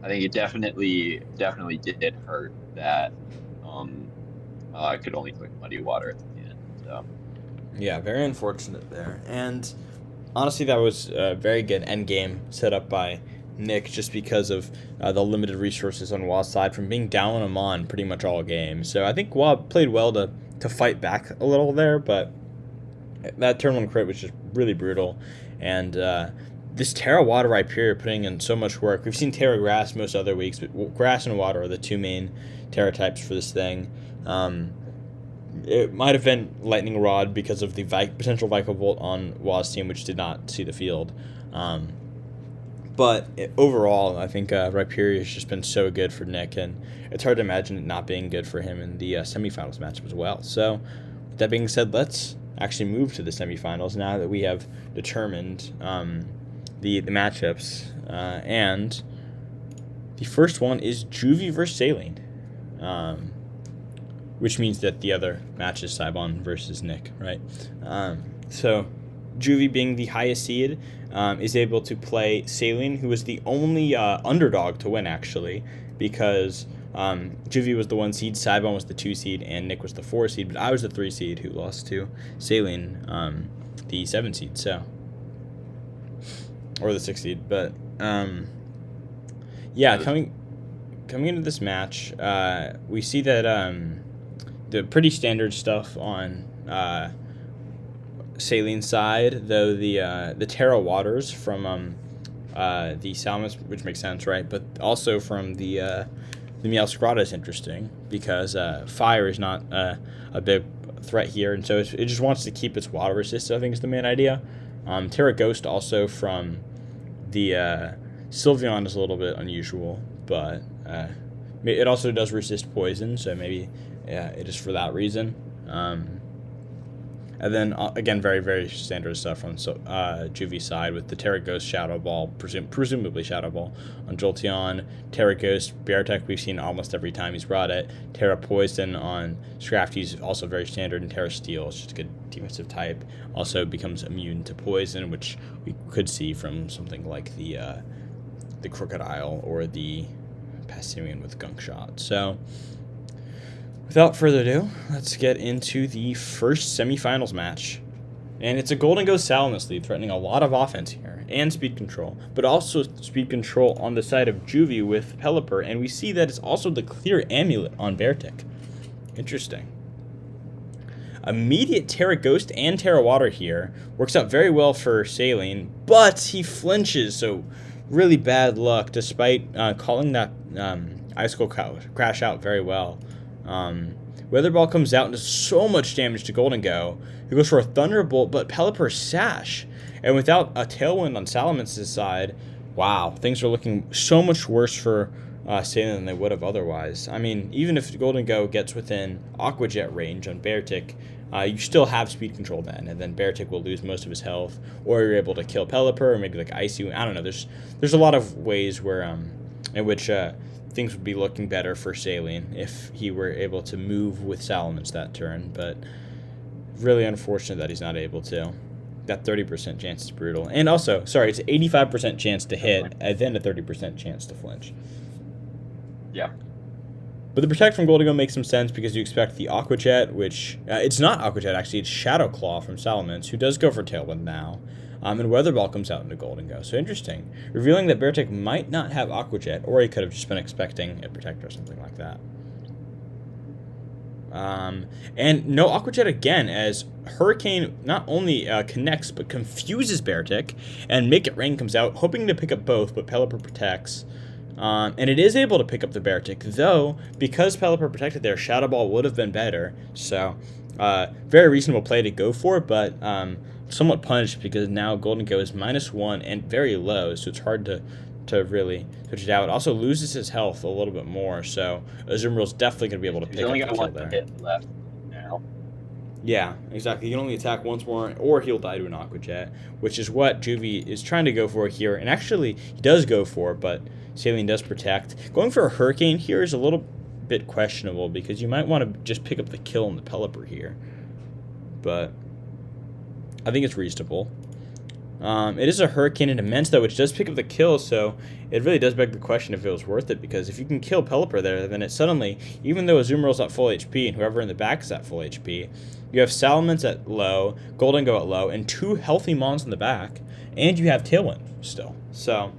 I think it definitely did hurt that I could only click Muddy Water at the end. So. Yeah, very unfortunate there. And honestly, that was a very good endgame set up by Nick just because of the limited resources on Wa's side from being down him on pretty much all game. So I think Wa played well to fight back a little there, but that turn 1 crit was just really brutal. And this Terra Water Rhyperior putting in so much work. We've seen Terra Grass most other weeks, but Grass and Water are the two main Terra types for this thing. It might have been Lightning Rod because of the potential Vikavolt on Wa's team, which did not see the field. But overall, I think Rhyperior has just been so good for Nick, and it's hard to imagine it not being good for him in the semifinals matchup as well. So, with that being said, let's actually move to the semifinals now that we have determined the matchups. And the first one is Juvie versus Saline. Which means that the other match is Saibon versus Nick, right? So Juvie, being the highest seed, is able to play Saline, who was the only underdog to win, actually, because Juvie was the 1 seed, Saibon was the 2 seed, and Nick was the 4 seed, but I was the 3 seed who lost to Saline, the 7 seed, so... Or the 6 seed, but... coming into this match, we see that... the pretty standard stuff on Saline's side, though the Terra Waters from the Salmus, which makes sense, right? But also from the Meowscarada is interesting because fire is not a big threat here, and so it just wants to keep its water resist, I think is the main idea. Terra Ghost also from the Sylveon is a little bit unusual, but it also does resist poison, so maybe it is for that reason. And then, again, very, very standard stuff on Juvie's side with the Terra Ghost Shadow Ball, presumably Shadow Ball, on Jolteon. Terra Ghost, Beartech, we've seen almost every time he's brought it. Terra Poison on Scrafty's also very standard, and Terra Steel is just a good defensive type. Also becomes immune to poison, which we could see from something like the Crocodile or the Passimian with Gunk Shot. So, without further ado, let's get into the first semifinals match. And it's a Golden Ghost Sal in this lead, threatening a lot of offense here, and speed control, but also speed control on the side of Juvie with Pelipper, and we see that it's also the clear amulet on Beartech. Interesting. Immediate Terra Ghost and Terra Water here. Works out very well for Saline, but he flinches, so really bad luck, despite calling that Icicle Crash out very well. Weatherball comes out and does so much damage to Golden Go. He goes for a Thunderbolt, but Pelipper Sash. And without a Tailwind on Salamance's side, wow, things are looking so much worse for Saline than they would have otherwise. I mean, even if Golden Go gets within Aqua Jet range on Beartic, you still have speed control then, and then Beartic will lose most of his health, or you're able to kill Pelipper, or maybe like Icy. I don't know. There's a lot of ways where in which things would be looking better for Saline if he were able to move with Salamence that turn, but really unfortunate that he's not able to. That 30% chance is brutal. And also, sorry, it's an 85% chance to hit, and then a 30% chance to flinch. Yeah. But the Protect from Golden Go makes some sense because you expect the Aqua Jet, which... it's not Aqua Jet, actually. It's Shadow Claw from Salamence, who does go for Tailwind now. And Weatherball comes out into Golden Go. So interesting. Revealing that Beartic might not have Aqua Jet, or he could have just been expecting a Protector or something like that. And no Aqua Jet again, as Hurricane not only connects, but confuses Beartic, and Make It Rain comes out, hoping to pick up both, but Pelipper protects. And it is able to pick up the Beartic, though, because Pelipper protected there, Shadow Ball would have been better. So, very reasonable play to go for, but somewhat punished because now Golden Go is -1 and very low, so it's hard to really switch it out. It also loses his health a little bit more, so Azumarill's definitely going to be able to pick up the kill there. He's only got 1 hit left now. Yeah, exactly. He can only attack once more, or he'll die to an Aqua Jet, which is what Juvie is trying to go for here. And actually, he does go for it, but Saline does protect. Going for a Hurricane here is a little bit questionable, because you might want to just pick up the kill on the Pelipper here. But I think it's reasonable. It is a Hurricane and Immense, though, which does pick up the kill, so it really does beg the question if it was worth it, because if you can kill Pelipper there, then it suddenly, even though Azumarill's at full HP, and whoever in the back is at full HP, you have Salamence at low, Golden Go at low, and 2 healthy Mons in the back, and you have Tailwind still. So,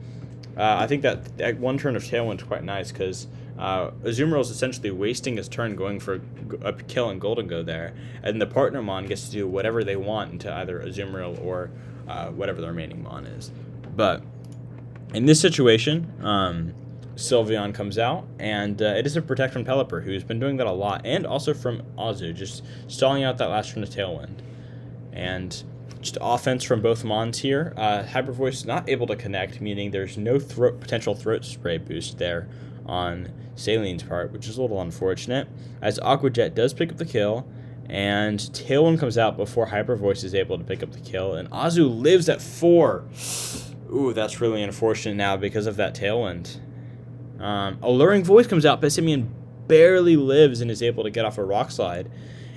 I think that 1 turn of Tailwind is quite nice, because Azumarill's essentially wasting his turn going for a kill and Golden Go there, and the partner Mon gets to do whatever they want into either Azumarill or whatever the remaining Mon is. But in this situation, Sylveon comes out, and it is a Protect from Pelipper, who's been doing that a lot, and also from Azu, just stalling out that last turn of Tailwind. And just offense from both Mons here. Hyper Voice not able to connect, meaning there's no potential throat spray boost there on Saline's part, which is a little unfortunate, as Aqua Jet does pick up the kill, and Tailwind comes out before Hyper Voice is able to pick up the kill, and Azu lives at 4. Ooh, that's really unfortunate now because of that Tailwind. Alluring Voice comes out, but Simeon barely lives and is able to get off a Rock Slide,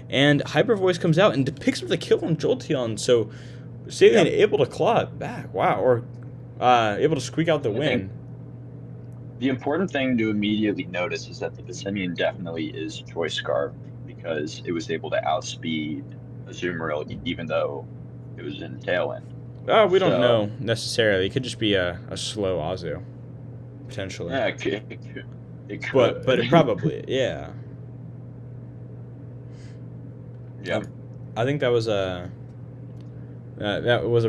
and Hyper Voice comes out and picks up the kill on Jolteon, so Saline able to claw it back, wow, or able to squeak out the win. The important thing to immediately notice is that the Simeon definitely is Choice Scarf, because it was able to outspeed Azumarill even though it was in Tailwind. Oh, we don't know necessarily. It could just be a slow Azu, potentially. Yeah, it could. But it probably, yeah. Yeah. I think that was a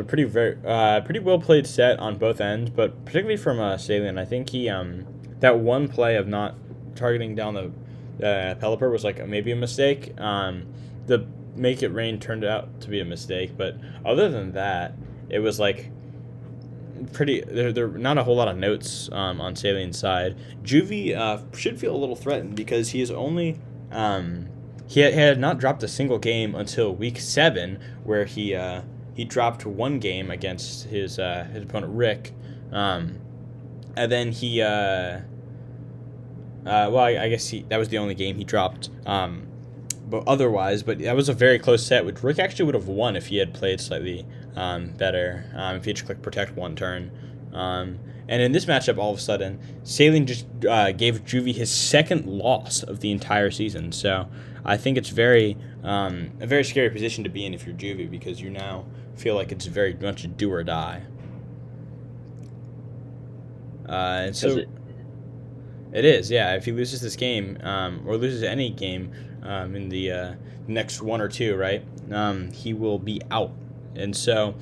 pretty well played set on both ends, but particularly from Saline. I think he that one play of not targeting down the Pelipper was like maybe a mistake. The Make It Rain turned out to be a mistake, but other than that, it was like pretty. There not a whole lot of notes on Saline's side. Juvie should feel a little threatened because he is only he had not dropped a single game until week 7, where he dropped 1 game against his opponent Rick, and then he I guess that was the only game he dropped. But that was a very close set, which Rick actually would have won if he had played slightly better. If he had just clicked Protect 1 turn. And in this matchup, all of a sudden, Saline just gave Juvie his 2nd loss of the entire season. So I think it's a very scary position to be in if you're Juvie, because you now feel like it's very much a do or die. And so, It is, yeah. If he loses this game, or loses any game in the next one or two, right, he will be out. And so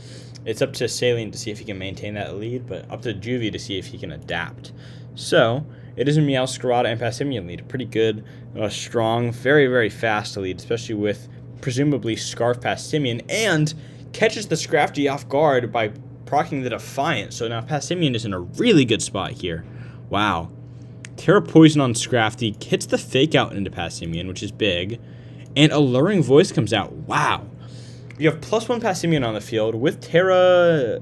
it's up to Salient to see if he can maintain that lead, but up to Juvie to see if he can adapt. So it is a Meowscarada and Passimian lead. A pretty good, strong, very, very fast lead, especially with presumably Scarf Passimian, and catches the Scrafty off guard by proccing the Defiant. So now Passimian is in a really good spot here. Wow. Terra Poison on Scrafty hits the Fake Out into Passimian, which is big. And Alluring Voice comes out. Wow. You have +1 Passimian on the field with Terra...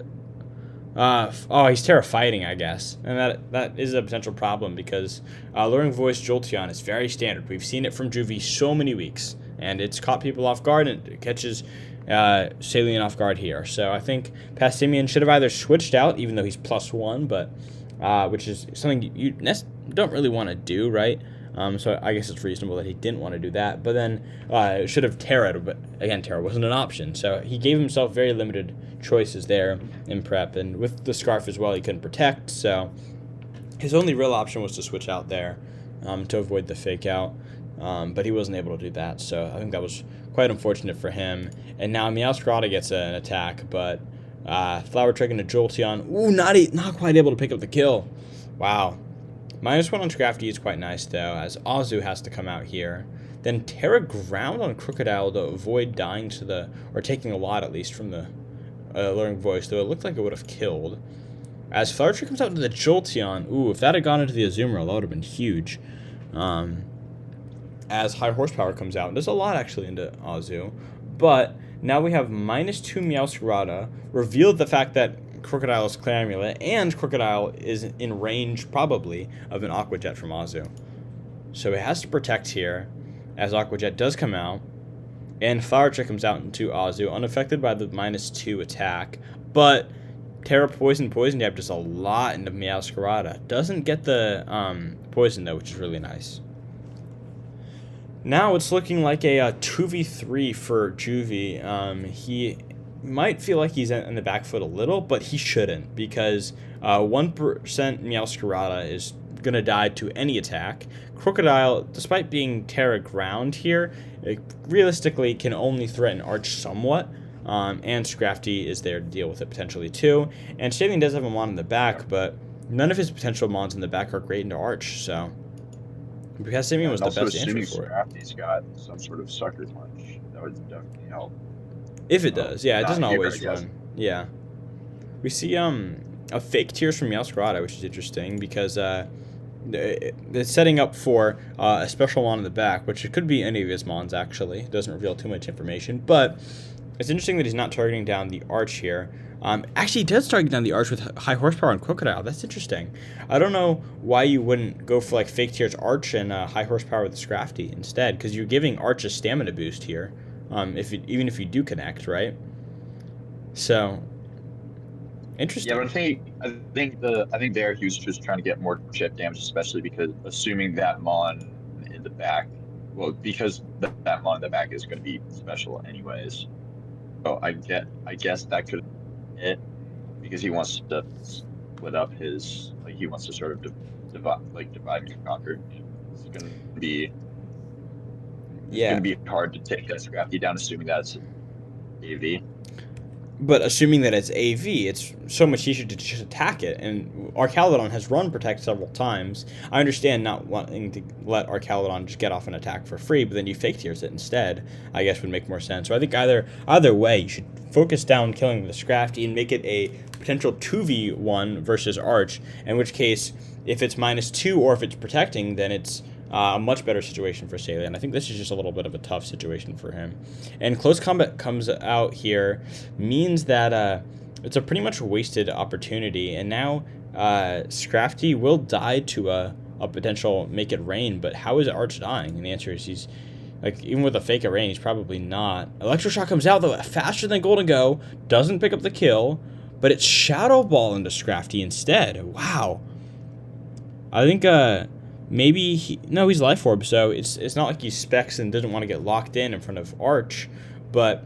he's Terra Fighting, I guess. And that is a potential problem because Alluring Voice Jolteon is very standard. We've seen it from Juvie so many weeks. And it's caught people off guard and it catches Salient off guard here. So I think Passimian should have either switched out, even though he's +1, but... which is something you don't really want to do, right? So I guess it's reasonable that he didn't want to do that. But then should have Terra, but again, Terra wasn't an option. So he gave himself very limited choices there in prep. And with the Scarf as well, he couldn't protect. So his only real option was to switch out there to avoid the Fake Out. But he wasn't able to do that. So I think that was quite unfortunate for him. And now Meowscarada gets an attack, but... Flower Trick into Jolteon. Ooh, not quite able to pick up the kill. Wow. -1 on Scrafty is quite nice, though, as Azu has to come out here. Then Terra Ground on Crocodile to avoid dying to the... or taking a lot, at least, from the Alluring Voice, though it looked like it would have killed. As Flower Trick comes out into the Jolteon. Ooh, if that had gone into the Azumarill, that would have been huge. As High Horsepower comes out. There's a lot, actually, into Azu. But... now we have -2 Meowscarada, revealed the fact that Crocodile is Clear Amulet, and Crocodile is in range, probably, of an Aqua Jet from Azu. So he has to protect here, as Aqua Jet does come out, and Flower Trick comes out into Azu, unaffected by the -2 attack, but Terra Poison Jab does a lot into Meowscarada. Doesn't get the poison, though, which is really nice. Now it's looking like a 2v3 for Juvie. He might feel like he's in the back foot a little, but he shouldn't, because 1% Meowscarada is going to die to any attack. Crocodile, despite being Terra Ground here, it realistically can only threaten Arch somewhat, and Scrafty is there to deal with it potentially too. And Shayleen does have a Mon in the back, but none of his potential Mons in the back are great into Arch, so... because Simeon was the best answer for it. Scrafty's got some sort of Sucker Punch, that would definitely help. If it does, yeah, it doesn't always run. Yeah. We see a fake Tears from Meowscarada, which is interesting, because it's setting up for a special Mon in the back, which it could be any of his Mons, actually. It doesn't reveal too much information, but it's interesting that he's not targeting down the Arch here. Actually, he does target down the Arch with High Horsepower and Crocodile. That's interesting. I don't know why you wouldn't go for like Fake Tears Arch and High Horsepower with the Scrafty instead, because you're giving Arch a stamina boost here, even if you do connect, right? So, interesting. Yeah, but I think there he was just trying to get more chip damage, especially because assuming that Mon in the back, well, because that Mon in the back is going to be special anyways. So I guess that could it, because he wants to split up his, like, he wants to sort of divide and conquer. It's going to be hard to take that Scrafty down, assuming that it's AV. But assuming that it's AV, it's so much easier to just attack it. And Archaludon has run Protect several times. I understand not wanting to let Archaludon just get off an attack for free, but then you Fake Tears it instead, I guess would make more sense. So I think either way, you should focus down killing the Scrafty and make it a potential 2v1 versus Arch, in which case, if it's -2 or if it's protecting, then it's a much better situation for Salient. I think this is just a little bit of a tough situation for him. And Close Combat comes out here, means that it's a pretty much wasted opportunity. And now Scrafty will die to a potential Make It Rain, but how is Arch dying? And the answer is he's, like, even with a Fake It Rain, he's probably not. Electroshock comes out, though, faster than Golden Go, doesn't pick up the kill, but it's Shadow Ball into Scrafty instead. Wow. I think, maybe he's Life Orb, so it's not like he specs and doesn't want to get locked in front of Arch, but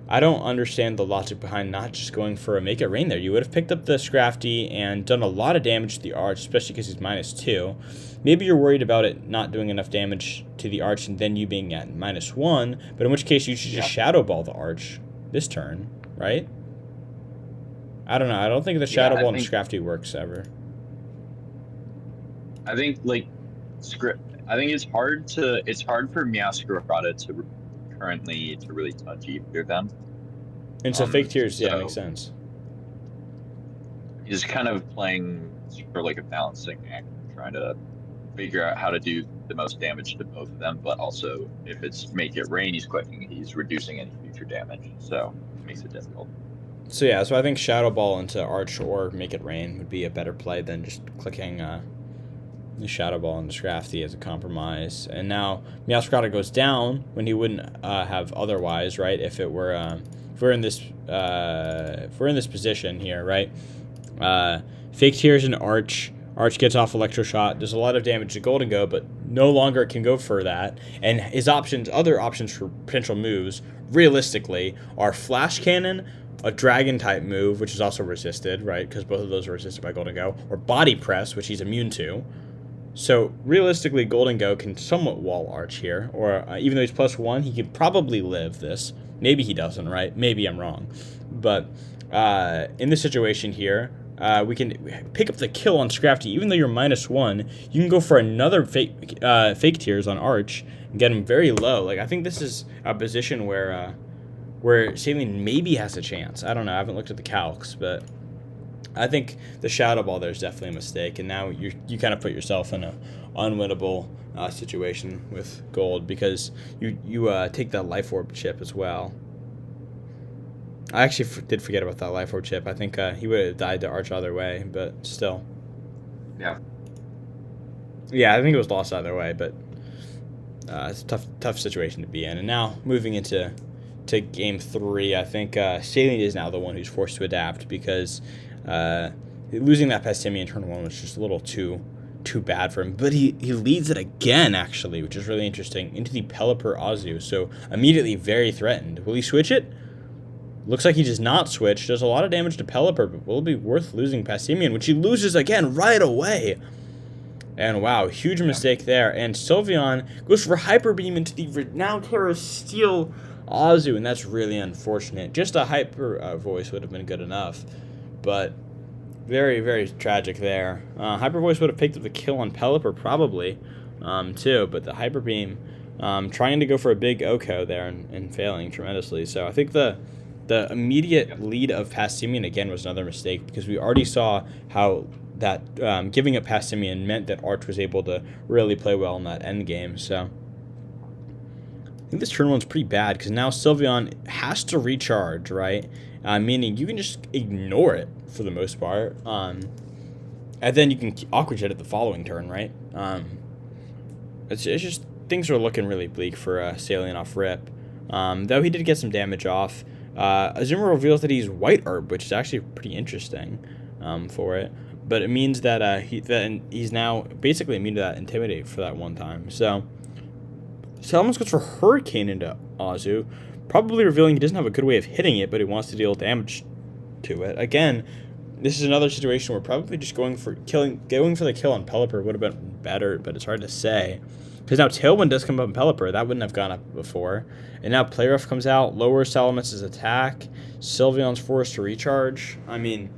I don't understand the logic behind not just going for a Make It Rain there. You would have picked up the Scrafty and done a lot of damage to the Arch, especially because he's -2. Maybe you're worried about it not doing enough damage to the Arch and then you being at -1, but in which case you should just Shadow Ball the Arch this turn, right? I don't know. I don't think the Shadow Ball and Scrafty works ever. I think like I think it's hard for Meowscarada to currently to really touch either of them. And so Fake Tears, yeah, makes sense. He's kind of playing for like a balancing act, trying to figure out how to do the most damage to both of them, but also if it's Make It Rain, he's reducing any future damage, so it makes it difficult. So yeah, so I think Shadow Ball into Arch or Make It Rain would be a better play than just clicking the Shadow Ball into Scrafty as a compromise. And now Meowscarada goes down when he wouldn't have otherwise, right? If we're in this position here, right? Fake Tears and Arch. Arch gets off Electroshot. There's a lot of damage to Golden Go, but no longer can go for that. And his other options for potential moves, realistically, are Flash Cannon, a Dragon type move, which is also resisted, right? Because both of those are resisted by Golden Go, or Body Press, which he's immune to. So realistically, Golden Go can somewhat wall Arch here, or even though he's +1, he could probably live this. Maybe he doesn't, right? Maybe I'm wrong. But in this situation here, we can pick up the kill on Scrafty. Even though you're -1, you can go for another Fake Tears on Arch and get him very low. Like, I think this is a position where Saline maybe has a chance. I don't know. I haven't looked at the calcs, but I think the Shadow Ball there is definitely a mistake. And now you kind of put yourself in an unwinnable situation with Gold because you take that Life Orb chip as well. I actually did forget about that Life Orb chip. I think he would have died to Arch either way, but still. Yeah. Yeah, I think it was lost either way, but it's a tough situation to be in. And now moving into Game 3, I think Saline is now the one who's forced to adapt because losing that Pastimian in turn 1 was just a little too bad for him. But he leads it again, actually, which is really interesting, into the Pelipper Azu. So immediately very threatened. Will he switch it? Looks like he does not switch. Does a lot of damage to Pelipper, but will it be worth losing Pastimian, which he loses again right away. And wow, huge mistake there. And Sylveon goes for Hyper Beam into the renowned Terra Steel Azu, and that's really unfortunate. Just a Hyper Voice would have been good enough, but very, very tragic there. Hyper Voice would have picked up the kill on Pelipper probably, too, but the Hyper Beam trying to go for a big OHKO there and failing tremendously. So I think the immediate lead of Pastimian again was another mistake because we already saw how that giving up Pastimian meant that Arch was able to really play well in that end game. So I think this turn 1's pretty bad because now Sylveon has to recharge, right? Meaning you can just ignore it for the most part. And then you can Aqua Jet it the following turn, right? It's just things are looking really bleak for Saline off rip. Though he did get some damage off. Azumarill reveals that he's White Herb, which is actually pretty interesting for it. But it means that he's now basically immune to that Intimidate for that one time. So Salamence goes for Hurricane into Azu, probably revealing he doesn't have a good way of hitting it, but he wants to deal damage to it. Again, this is another situation where probably just going for the kill on Pelipper would have been better, but it's hard to say. Because now Tailwind does come up in Pelipper. That wouldn't have gone up before. And now Play Rough comes out, lowers Salamence's attack. Sylveon's forced to recharge. I mean,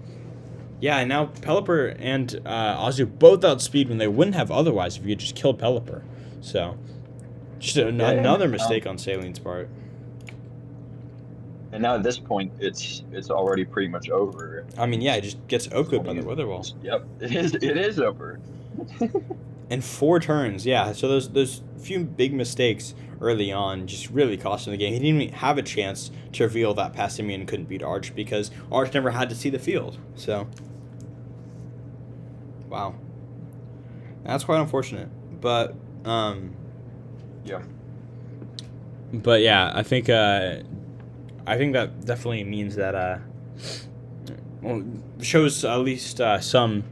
yeah, and now Pelipper and Azu both outspeed when they wouldn't have otherwise if you had just killed Pelipper. So, just another mistake on Saline's part. And now at this point, it's already pretty much over. I mean, yeah, it just gets OHKO'd by the Wither Wall. Yep, it is over. And 4 turns, yeah. So those few big mistakes early on just really cost him the game. He didn't even have a chance to reveal that Pastimian couldn't beat Arch because Arch never had to see the field. So, wow, that's quite unfortunate. But yeah. But yeah, I think that definitely means that shows at least some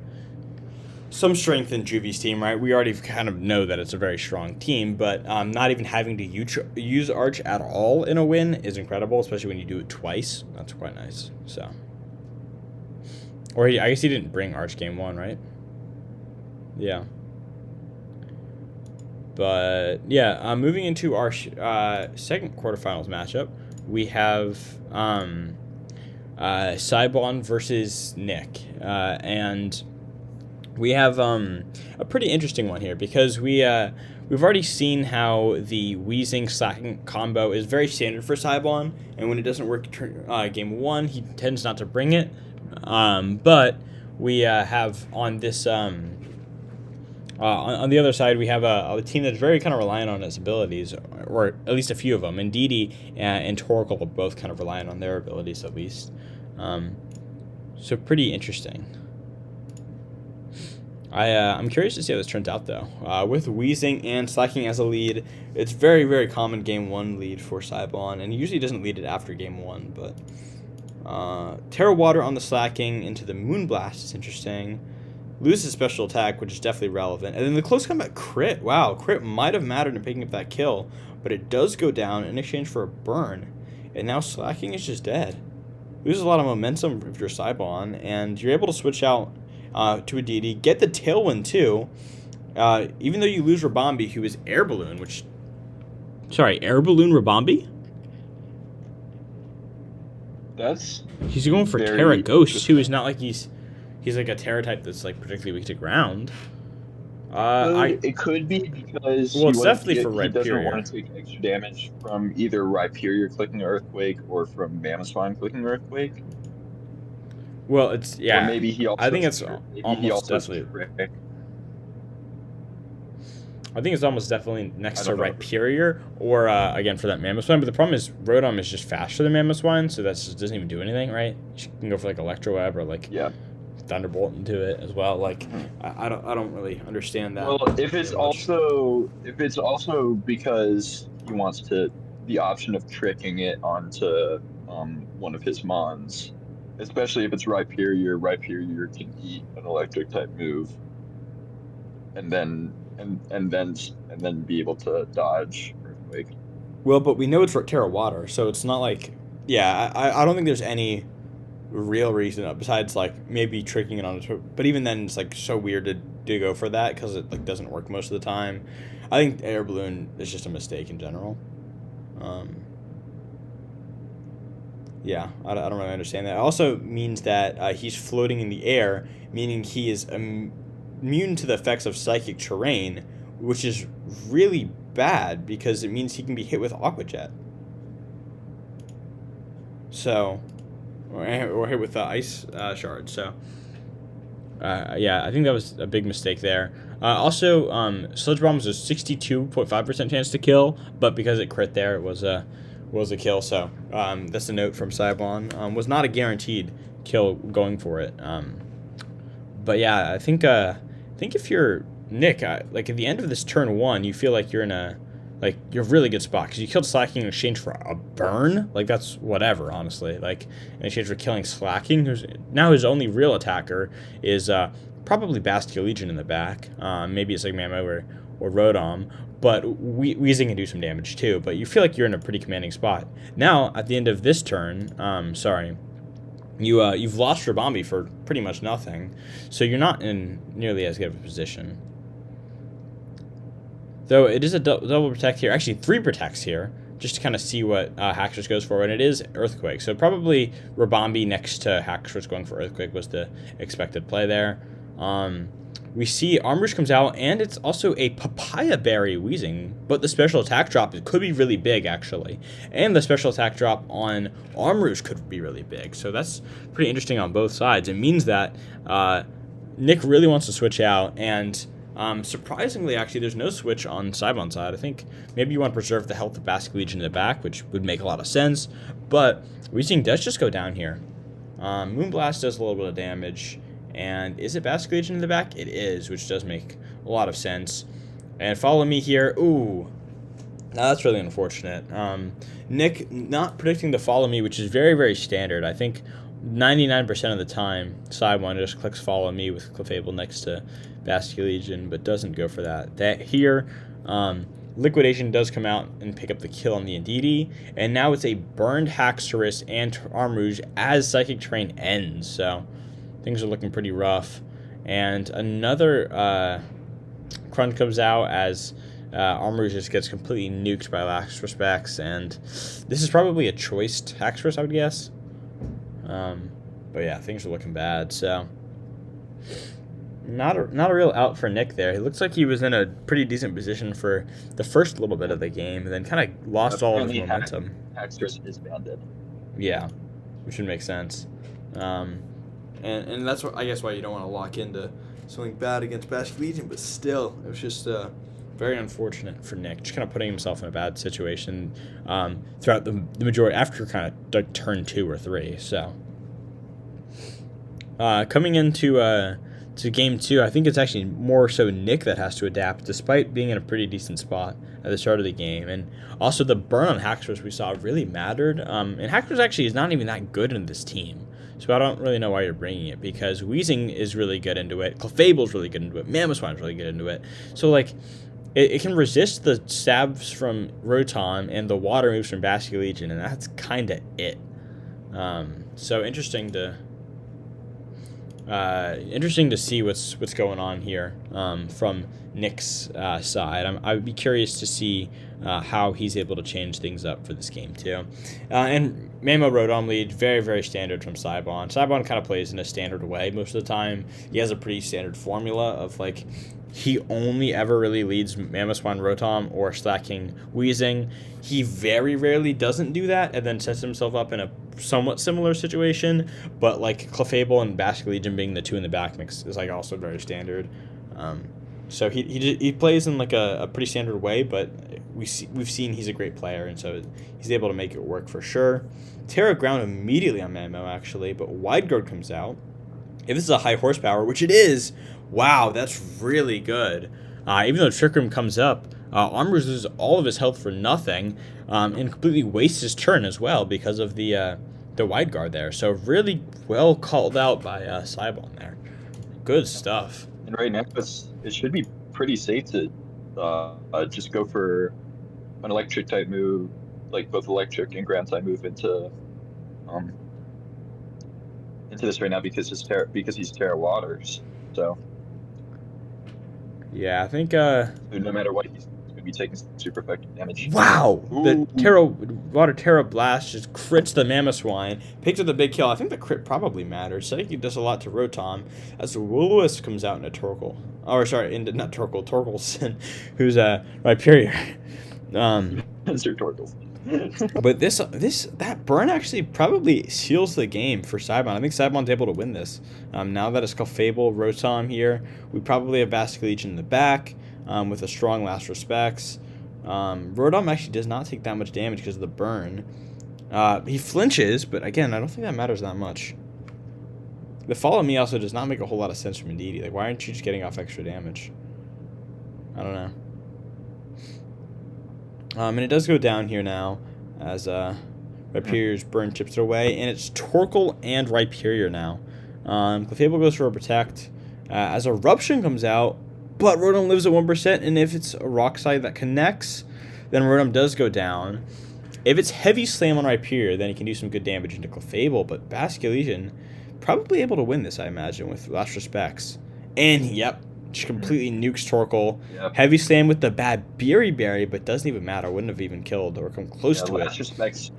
some strength in Juvy's team, right? We already kind of know that it's a very strong team, but not even having to use Arch at all in a win is incredible, especially when you do it twice. That's quite nice. So, or I guess he didn't bring Arch game 1, right? Yeah. But yeah, moving into our second quarterfinals matchup, we have Cybon versus Nick, and we have a pretty interesting one here because we've already seen how the Wheezing slacking combo is very standard for Cybon, and when it doesn't work game 1, he tends not to bring it. But we have on this on the other side, we have a team that's very kind of reliant on its abilities, or at least a few of them. And Didi and Torkoal are both kind of reliant on their abilities, at least. So pretty interesting. I'm curious to see how this turns out, though. With Wheezing and Slacking as a lead, it's very, very common game 1 lead for Cybon, and he usually doesn't lead it after game 1, but Terra Water on the Slacking into the Moonblast is interesting. Loses special attack, which is definitely relevant. And then the close combat crit. Wow, crit might have mattered in picking up that kill, but it does go down in exchange for a burn. And now Slacking is just dead. Loses a lot of momentum if you're Cybon, and you're able to switch out to a DD, get the Tailwind too, even though you lose Rabambi, who is Air Balloon, which... Sorry, Air Balloon Rabambi? He's going for Terra Ghost, too. It's not like he's like a Terra type that's like particularly weak to ground. It could be because it's definitely for he doesn't Rhyperior. want to take extra damage from either Rhyperior clicking Earthquake or from Mammothswine clicking Earthquake. Well, it's Or maybe he also. I think it's almost definitely. I think it's almost definitely next to Rhyperior, or again for that Mammothswine. But the problem is Rotom is just faster than Mammothswine, so that just doesn't even do anything, right? You can go for like Electro Web or like Thunderbolt into it as well. Like I don't really understand that. Well, if it's also because he wants the option of tricking it onto one of his mons, especially if it's Rhyperior can eat an electric type move, and then be able to dodge Earthquake. Well, but we know it's for Terra Water, so it's not like I don't think there's any real reason besides like maybe tricking it on it, but even then it's like so weird to go for that because it like doesn't work most of the time. I think Air Balloon is just a mistake in general. I don't really understand that. It also means that he's floating in the air, meaning he is immune to the effects of psychic terrain, which is really bad because it means he can be hit with Aqua Jet. So or hit with the ice shard. So, I think that was a big mistake there. Also, Sludge Bomb was a 62.5% chance to kill, but because it crit there, it was a kill. So, that's a note from Cybon. Was not a guaranteed kill going for it. But yeah, I think if you're Nick, like at the end of this turn 1, you feel like you're in a really good spot because you killed Slacking in exchange for a burn. Like that's whatever, honestly. Like in exchange for killing Slacking, who's now his only real attacker is probably Bastia Legion in the back. Maybe it's like Mamo or Rotom, but Wheezing can do some damage too. But you feel like you're in a pretty commanding spot. Now at the end of this turn, you've lost Rabambi for pretty much nothing, so you're not in nearly as good of a position. Though it is a double protect here, actually 3 protects here, just to kind of see what Hackstress goes for, and it is Earthquake. So probably Rabambi next to Hackstress going for Earthquake was the expected play there. We see Armrouge comes out, and it's also a Papaya Berry Wheezing, but the special attack drop could be really big, actually. And the special attack drop on Armrouge could be really big, so that's pretty interesting on both sides. It means that Nick really wants to switch out, and surprisingly, actually, there's no switch on Cybon's side. I think maybe you want to preserve the health of Basket Legion in the back, which would make a lot of sense, but Wheezing does just go down here. Moonblast does a little bit of damage, and is it Basket Legion in the back? It is, which does make a lot of sense. And follow me here. Ooh, now that's really unfortunate. Nick not predicting the follow me, which is very, very standard. I think 99% of the time, Sidewand just clicks follow me with Clefable next to Bastion Legion, but doesn't go for that. That here, Liquidation does come out and pick up the kill on the Indeedee, and now it's a burned Haxorus and Arm Rouge as Psychic Terrain ends, so things are looking pretty rough. And another crunch comes out as Arm Rouge just gets completely nuked by Last Respects, and this is probably a choiced Haxorus, I would guess. But yeah, things are looking bad, so not a real out for Nick there. He looks like he was in a pretty decent position for the first little bit of the game, and then kind of lost all of his momentum. Haxorus is banded. Yeah, which would make sense. And that's what, I guess, why you don't want to lock into something bad against Bastion Legion, but still, it was just very unfortunate for Nick, just kind of putting himself in a bad situation throughout the majority, after kind of like turn 2 or 3. So coming into to game 2, I think it's actually more so Nick that has to adapt, despite being in a pretty decent spot at the start of the game. And also the burn on Haxorus we saw really mattered. And Haxorus actually is not even that good in this team. So I don't really know why you're bringing it, because Weezing is really good into it, Clefable's really good into it, Mamoswine's really good into it. So like, it can resist the stabs from Rotom and the water moves from Bastion Legion, and that's kind of it. So interesting to see what's going on here from Nick's side. I would be curious to see how he's able to change things up for this game too. And Mamo Rotom lead, very, very standard from Sidewand. Sidewand kind of plays in a standard way most of the time. He has a pretty standard formula of like, he only ever really leads Mamoswine Rotom or stacking Weezing. He very rarely doesn't do that and then sets himself up in a somewhat similar situation, but like Clefable and Bastion Legion being the 2 in the back mix is like also very standard. So he plays in like a pretty standard way, but we've seen he's a great player, and so he's able to make it work for sure. Terra Ground immediately on Mamo actually, but Wide Guard comes out. If this is a high horsepower, which it is, wow, that's really good. Even though Trick Room comes up, Arm Rouge loses all of his health for nothing, and completely wastes his turn as well because of the Wide Guard there. So really well called out by Sidewand there. Good stuff. And right now, it should be pretty safe to just go for an electric type move, like both electric and ground type move into this right now, because he's Terra Waters. So yeah, I think no matter what, he's going to be taking super effective damage. Wow! Ooh. The Terra Blast just crits the Mamoswine, picks up the big kill. I think the crit probably matters. Psychic does a lot to Rotom, as Woolowith comes out into Torkoal. Or sorry, not Torkoal, Torkelson, who's Rhyperior. Mr. Torkoal. But that burn actually probably seals the game for Sidewand. I think Sidewand's able to win this. Now that it's Clefable, Rotom here, we probably have Bastion Legion in the back with a strong Last Respects. Rotom actually does not take that much damage because of the burn. He flinches, but again, I don't think that matters that much. The follow me also does not make a whole lot of sense from Indeedee. Like, why aren't you just getting off extra damage? I don't know. And it does go down here now as Rhyperior's burn chips it away, and it's Torkoal and Rhyperior now. Clefable goes for a Protect as Eruption comes out, but Rotom lives at 1%, and if it's a Rock Slide that connects, then Rotom does go down. If it's Heavy Slam on Rhyperior, then he can do some good damage into Clefable, but Bastion Legion probably able to win this, I imagine, with Last Respects. And, yep, just completely nukes Torkoal. Yep. Heavy Slam with the bad Berry, but doesn't even matter. Wouldn't have even killed or come close to Last it.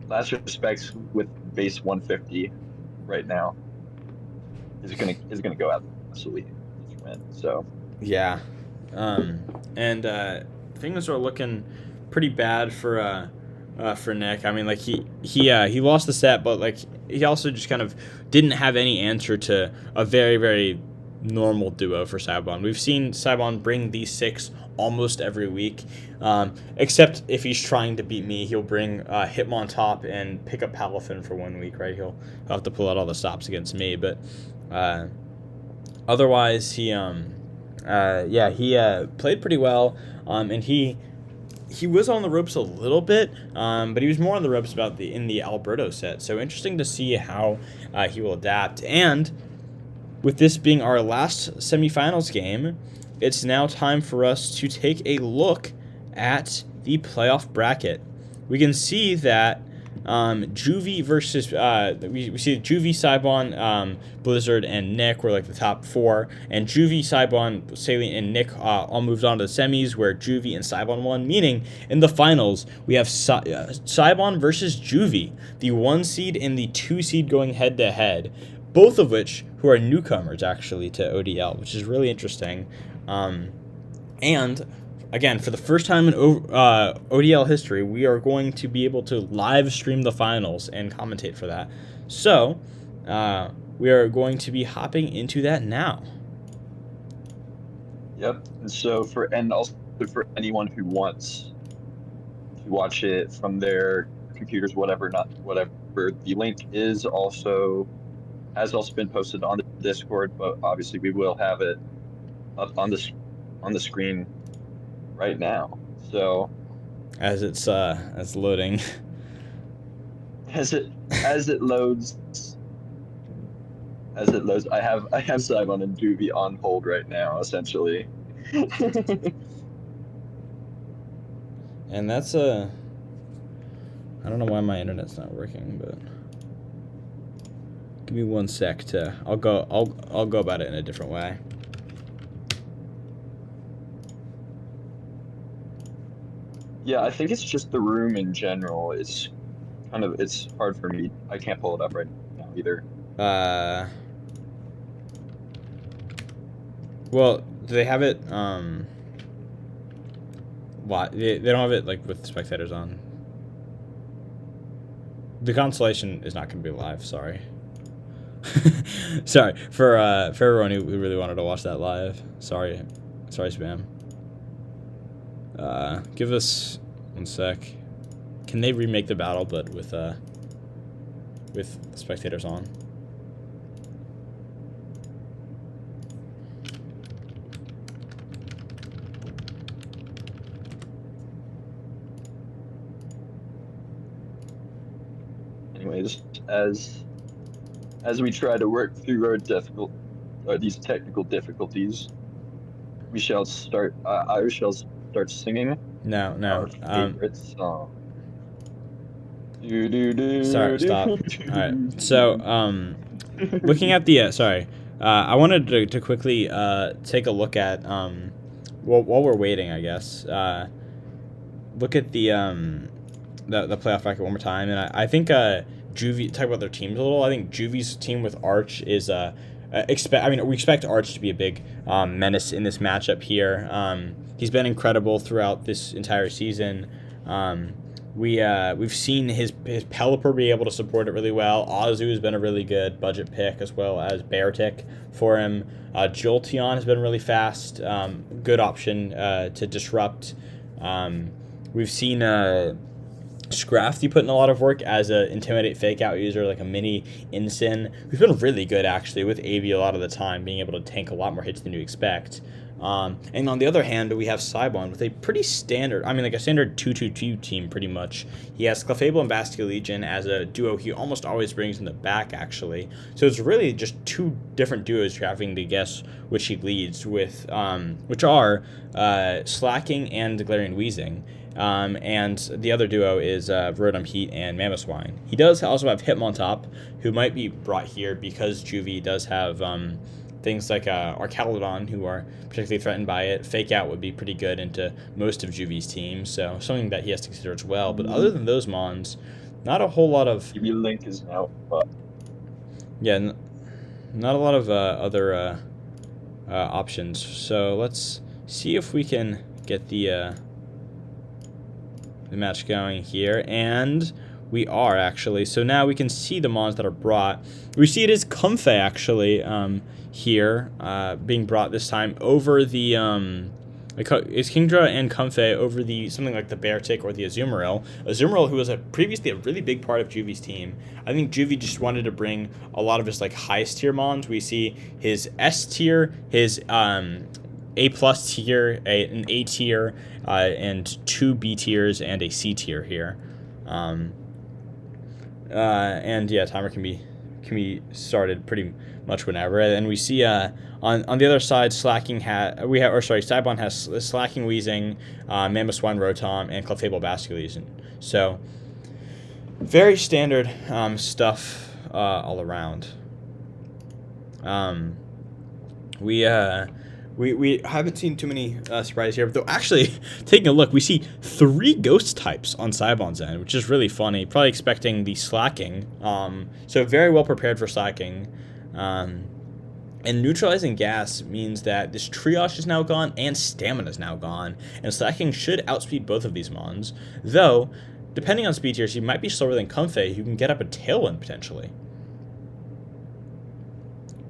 Last Respects with base 150 right now is gonna go out absolutely win. So yeah, and things are looking pretty bad for Nick. I mean, like he lost the set, but like he also just kind of didn't have any answer to a very, very normal duo for Sidewand. We've seen Sidewand bring these 6 almost every week, except if he's trying to beat me, he'll bring Hitmontop and pick up Palafin for 1 week, right? He'll have to pull out all the stops against me, but otherwise he played pretty well, and he he was on the ropes a little bit, but he was more on the ropes in the Alberto set. So interesting to see how he will adapt. And with this being our last semifinals game, it's now time for us to take a look at the playoff bracket. We can see that Juvie versus we see Juvie, Saibon, Blizzard, and Nick were like the top four, and Juvie, Saibon, Salient, and Nick all moved on to the semis, where Juvie and Saibon won. Meaning in the finals we have Saibon versus Juvie, the 1 seed and the 2 seed going head to head, both of which who are newcomers actually to ODL, which is really interesting. And again, for the first time in ODL history, we are going to be able to live stream the finals and commentate for that. So, we are going to be hopping into that now. Yep. And so also for anyone who wants to watch it from their computers, whatever, the link has also been posted on the Discord, but obviously we will have it up on the screen right now. So as it's loading. As it loads, I have Simon and Juvie on hold right now, essentially. And that's I don't know why my internet's not working, but give me 1 sec to I'll go about it in a different way. Yeah, I think it's just the room in general. It's hard for me. I can't pull it up right now either. Well, do they have it what they don't have it like with spectators on? The constellation is not going to be live, sorry. Sorry for everyone who really wanted to watch that live. Sorry spam. Give us 1 sec. Can they remake the battle but with spectators on? Anyways, as we try to work through these technical difficulties, we shall start. I shall start singing. No. Our favorite song. Sorry, stop. All right. So, looking at the I wanted to quickly take a look at while we're waiting, I guess. Look at the playoff bracket one more time, and I think Juvie, talk about their teams a little. I think Juvie's team with Arch is we expect Arch to be a big menace in this matchup here. He's been incredible throughout this entire season. We've seen his Pelipper be able to support it really well. Azu has been a really good budget pick, as well as Beartic for him. Jolteon has been really fast, good option to disrupt. We've seen Scrafty put in a lot of work as a intimidate fake out user, like a mini Ensign, who's been really good actually with AV a lot of the time, being able to tank a lot more hits than you expect. And on the other hand, we have Saibon with a pretty standard, like a standard 2-2-2 team pretty much. He has Clefable and Bastille Legion as a duo he almost always brings in the back actually. So it's really just 2 different duos you're having to guess which he leads with, which are Slacking and Galarian Wheezing. And the other duo is Rotom Heat and Mamoswine. He does also have Hitmontop, who might be brought here because Juvie does have things like Arcaludon, who are particularly threatened by it. Fake Out would be pretty good into most of Juvie's teams, so something that he has to consider as well. But other than those mons, not a whole lot of... Juvie Link is now up. Yeah, not a lot of other options. So let's see if we can get the match going here, and we are actually. So now we can see the mons that are brought. We see it is Comfey actually here being brought this time over the it's Kingdra and Comfey over the something like the Beartic or the Azumarill. Azumarill, who was previously a really big part of Juvie's team. I think Juvie just wanted to bring a lot of his like highest tier mons. We see his S tier, his A plus tier, an A tier, and 2 B tiers and a C tier here. And yeah, timer can be started pretty much whenever. And we see on the other side, Cybon has Slacking, Wheezing, Mammoth Swine, Rotom, and Clefable, Basculegion. So very standard stuff all around. We haven't seen too many surprises here, though. Actually, taking a look, we see 3 ghost types on Cybon's end, which is really funny. Probably expecting the Slacking, so very well prepared for Slacking. And Neutralizing Gas means that this Triage is now gone and Stamina is now gone, and Slacking should outspeed both of these mons. Though, depending on speed tiers, he might be slower than Comfey, who can get up a Tailwind potentially,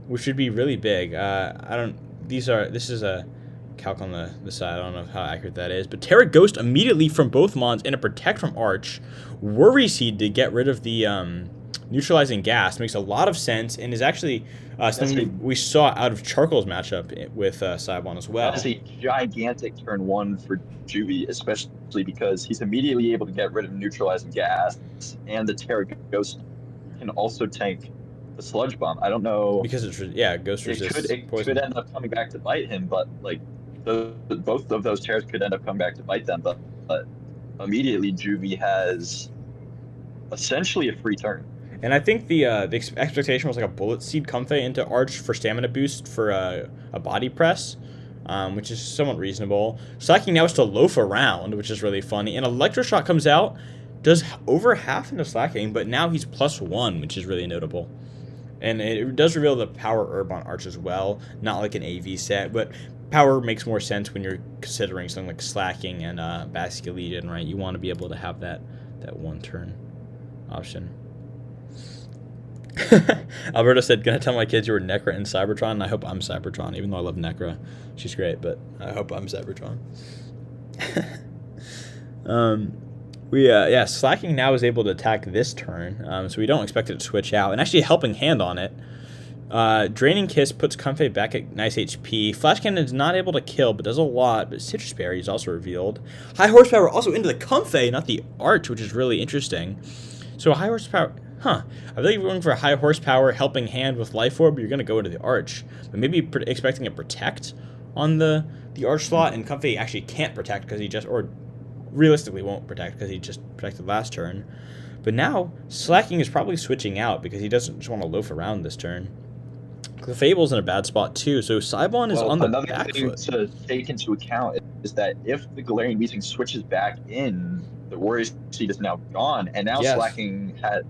which would be really big. This is a calc on the side. I don't know how accurate that is. But Terra Ghost immediately from both mons and a Protect from Arch. Worry Seed to get rid of the Neutralizing Gas makes a lot of sense, and is actually something we saw out of Charcoal's matchup with Cybon as well. That's a gigantic turn 1 for Juvie, especially because he's immediately able to get rid of Neutralizing Gas, and the Terra Ghost can also tank the Sludge Bomb. I don't know, because it's ghost resist. It could end up coming back to bite him, but like both of those Terras could end up coming back to bite them. But immediately Juvie has essentially a free turn. And I think the expectation was like a Bullet Seed Comfey into Arch for stamina boost for a body press, which is somewhat reasonable. Slacking now is to loaf around, which is really funny. And Electroshock comes out, does over half into Slacking, but now he's +1, which is really notable. And it does reveal the Power Herb on Arch as well, not like an AV set, but Power makes more sense when you're considering something like Slacking and Basculegion, right? You want to be able to have that one turn option. Alberto said, "Gonna tell my kids you were Necra and Cybertron, and I hope I'm Cybertron, even though I love Necra. She's great, but I hope I'm Cybertron." Slacking now is able to attack this turn, so we don't expect it to switch out. And actually, Helping Hand on it. Draining Kiss puts Comfey back at nice HP. Flash Cannon is not able to kill, but does a lot. But Citrus Berry is also revealed. High Horsepower also into the Comfey, not the Arch, which is really interesting. So High Horsepower... I think if you're going for a High Horsepower Helping Hand with Life Orb, you're going to go into the Arch. But maybe expecting a Protect on the Arch slot, and Comfey actually can't Protect because he just... or realistically won't Protect because he just protected last turn. But now, Slacking is probably switching out because he doesn't just want to loaf around this turn. Clefable's in a bad spot too, so Cybon is on the back foot. Another thing to take into account is that if the Galarian Weezing switches back in, the Worry Seed is now gone, and now Slacking had...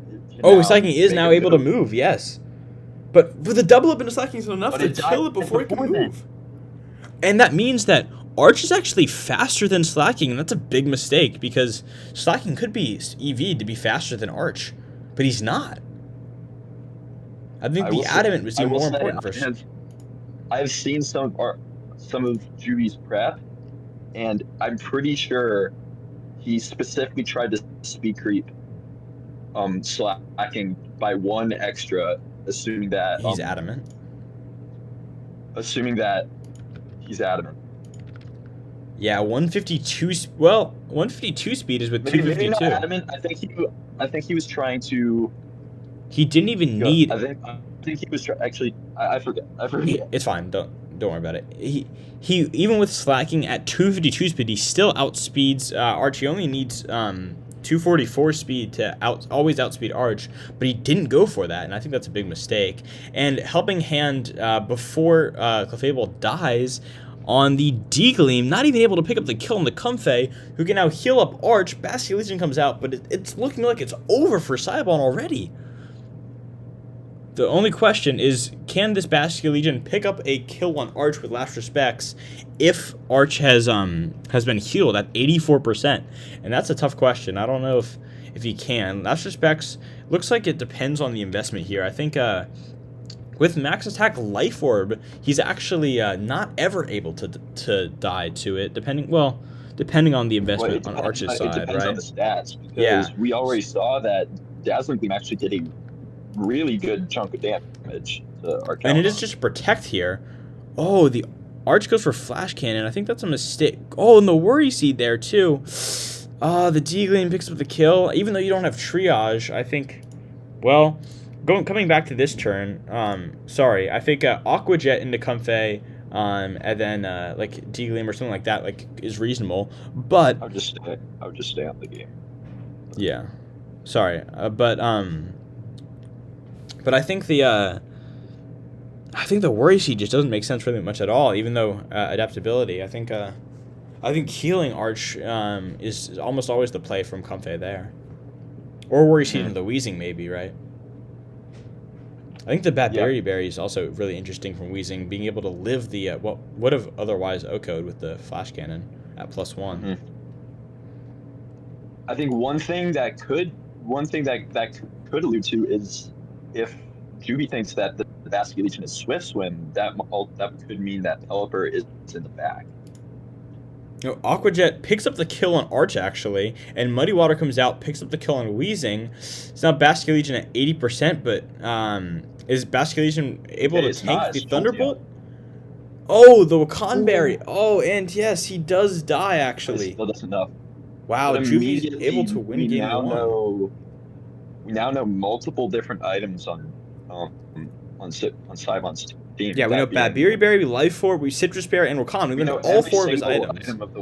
Slacking is now able to move, yes. But the double up into Slacking is enough to kill it before it can move. And that means that Arch is actually faster than Slacking, and that's a big mistake, because Slacking could be EV'd to be faster than Arch, but he's not. I think the Adamant was even more important for... I've seen some of Juvie's prep, and I'm pretty sure he specifically tried to speed creep Slacking by 1 extra, assuming that... he's Adamant. Assuming that he's Adamant. Yeah, 152... Well, 152 speed is with 252. Maybe not Adamant. I think he was trying to... He didn't even need... I think he was actually... I forget. It's fine. Don't worry about it. He even with Slacking at 252 speed, he still outspeeds Arch. He only needs 244 speed to always outspeed Arch, but he didn't go for that, and I think that's a big mistake. And Helping Hand before Clefable dies on the D-Gleam, not even able to pick up the kill on the Comfey, who can now heal up Arch. Basculegion comes out, but it's looking like it's over for Cybon already. The only question is, can this Basculegion pick up a kill on Arch with Last Respects if Arch has been healed at 84%? And that's a tough question. I don't know if he can. Last Respects looks like it depends on the investment here. I think with Max Attack Life Orb, he's actually not ever able to die to it, depending on the investment on Arch's side, right? It depends on the stats, because we already saw that Dazzling Gleam actually did a really good chunk of damage to Arch. And it is just Protect here. Oh, the Arch goes for Flash Cannon. I think that's a mistake. Oh, and the Worry Seed there, too. The D-Gleam picks up the kill. Even though you don't have Triage, I think... Well, coming back to this turn, sorry, I think Aqua Jet into Comfey, and then like D-Gleam or something like that, like, is reasonable. But I would just stay on the game. Yeah, sorry, but I think the Worry Seed just doesn't make sense really much at all. Even though adaptability, I think healing Arch is almost always the play from Comfey there, or Worry Seed into the Wheezing maybe, right? I think the Bad Berry Berry is also really interesting from Wheezing, being able to live the what would have otherwise O-code with the Flash Cannon at +1. Mm-hmm. I think one thing that could allude to is if Juvie thinks that the Basket Legion is Swift Swim, that could mean that Pelipper is in the back. You know, Aqua Jet picks up the kill on Arch, actually, and Muddy Water comes out, picks up the kill on Wheezing. It's now Basket Legion at 80%, but is Basket Legion able to tank the Thunderbolt? Oh, the Wakan Berry. Oh, and yes, he does die, actually. Still doesn't know. Wow, Juvie's able to win game 1. We now know multiple different items on Saibon's team. Yeah, we know Bad Berry Berry, Life Orb, Citrus Bear, and Wakan. We learned all 4 of his items. Item of the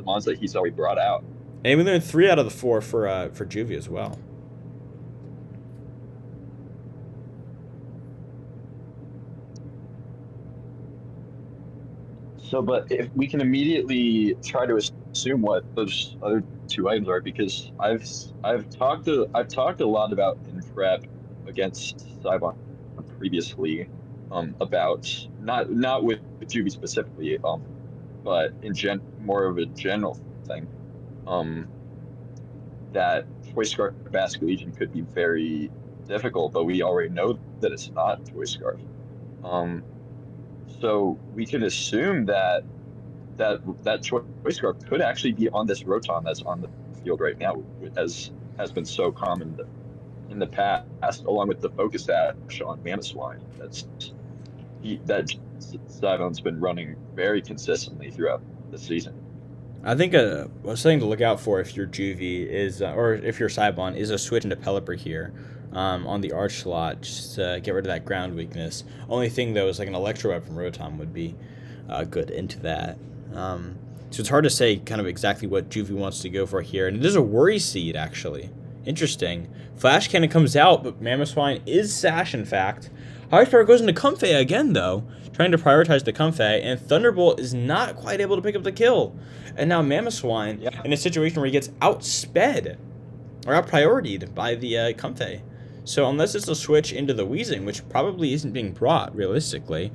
ones that he's already brought out. And we learned 3 out of the 4 for Juvie as well. So, but if we can immediately try to assume what those other 2 items are, because I've talked a lot about in prep against Saibon previously, about not with Juvie specifically, but in more of a general thing, that Toy Scarf Basket Legion could be very difficult, but we already know that it's not Toy Scarf. So we can assume that Toy Scarf could actually be on this Rotom that's on the field right now, as has been so common in the past, along with the Focus Dash on Mamoswine. That Saibon's been running very consistently throughout the season. I think something to look out for if you're Juvie is, or if you're Saibon, is a switch into Pelipper here on the Arch slot, just to get rid of that ground weakness. Only thing, though, is like an Electro Web from Rotom would be good into that. So it's hard to say kind of exactly what Juvie wants to go for here. And it is a Worry Seed, actually. Interesting. Flash Cannon comes out, but Mamoswine is Sash, in fact. Highest Power goes into Comfey again, though, trying to prioritize the Comfey, and Thunderbolt is not quite able to pick up the kill. And now Mamoswine in a situation where he gets outsped, or out-prioritied by the Comfey. So unless it's a switch into the Wheezing, which probably isn't being brought, realistically,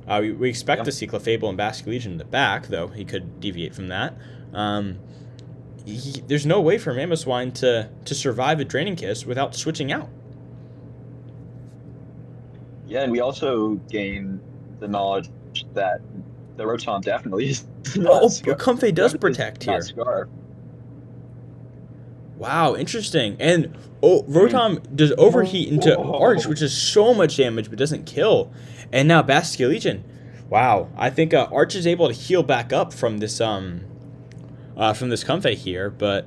we expect to see Clefable and Basket Legion in the back, though he could deviate from that. There's no way for Mamoswine to survive a Draining Kiss without switching out. Yeah, and we also gain the knowledge that the Rotom definitely is not Comfey does protect here. Scarf. Wow, interesting. And Rotom does overheat into Arch, which is so much damage but doesn't kill. And now Basket Legion. Wow, I think Arch is able to heal back up from this Comfey here, but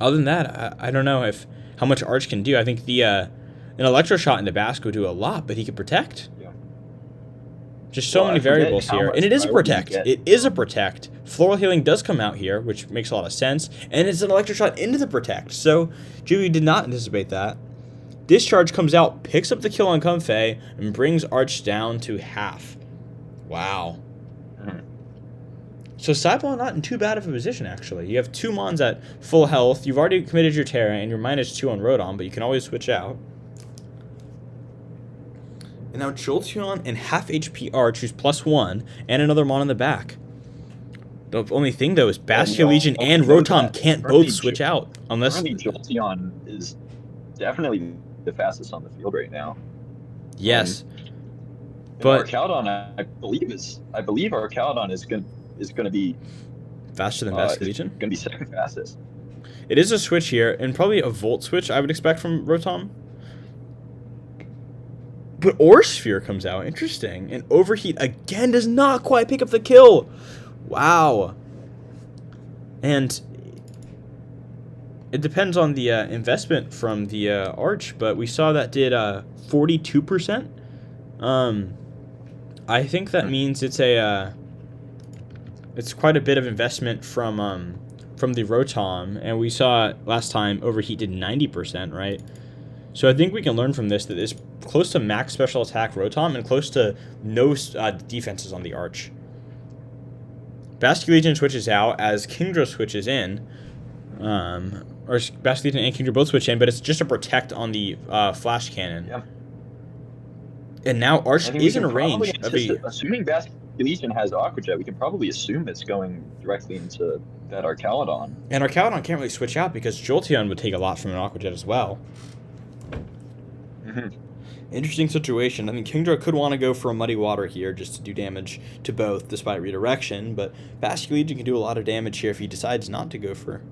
other than that, I don't know how much Arch can do. I think an Electro Shot into Basque would do a lot, but he could protect. Yeah. Just so many variables here. And it is a protect. It is a protect. Floral Healing does come out here, which makes a lot of sense. And it's an Electro Shot into the protect. So Juvie did not anticipate that. Discharge comes out, picks up the kill on Comfey, and brings Arch down to half. Wow. So Saibon not in too bad of a position, actually. You have 2 Mons at full health. You've already committed your Terra, and you're -2 on Rotom, but you can always switch out. And now Jolteon and half HP Arch, who's +1, and another Mon in the back. The only thing, though, is Bastion Legion and Rotom can't both switch out. Unless Jolteon is definitely the fastest on the field right now. Yes. But Arcaludon, I believe Arcaludon is going to be faster than Bastion Legion? Going to be second fastest. It is a switch here, and probably a Volt switch I would expect from Rotom. But Ore Sphere comes out. Interesting. And Overheat again does not quite pick up the kill. Wow. And it depends on the investment from the Arch, but we saw that did 42%. I think that means it's quite a bit of investment from the Rotom, and we saw last time Overheat did 90%, right? So I think we can learn from this that it's close to max special attack Rotom and close to no defenses on the Arch. Basculegion switches out as Kingdra switches in, or Basculegion and Kingdra both switch in, but it's just a protect on the Flash Cannon. Yeah. And now Arch is in range of a... Assuming Basculegion has Aqua Jet, we can probably assume it's going directly into that Arcaludon. And Arcaludon can't really switch out because Jolteon would take a lot from an Aqua Jet as well. Interesting situation. I mean, Kingdra could want to go for a Muddy Water here just to do damage to both despite redirection, but Basculegion can do a lot of damage here if he decides not to go for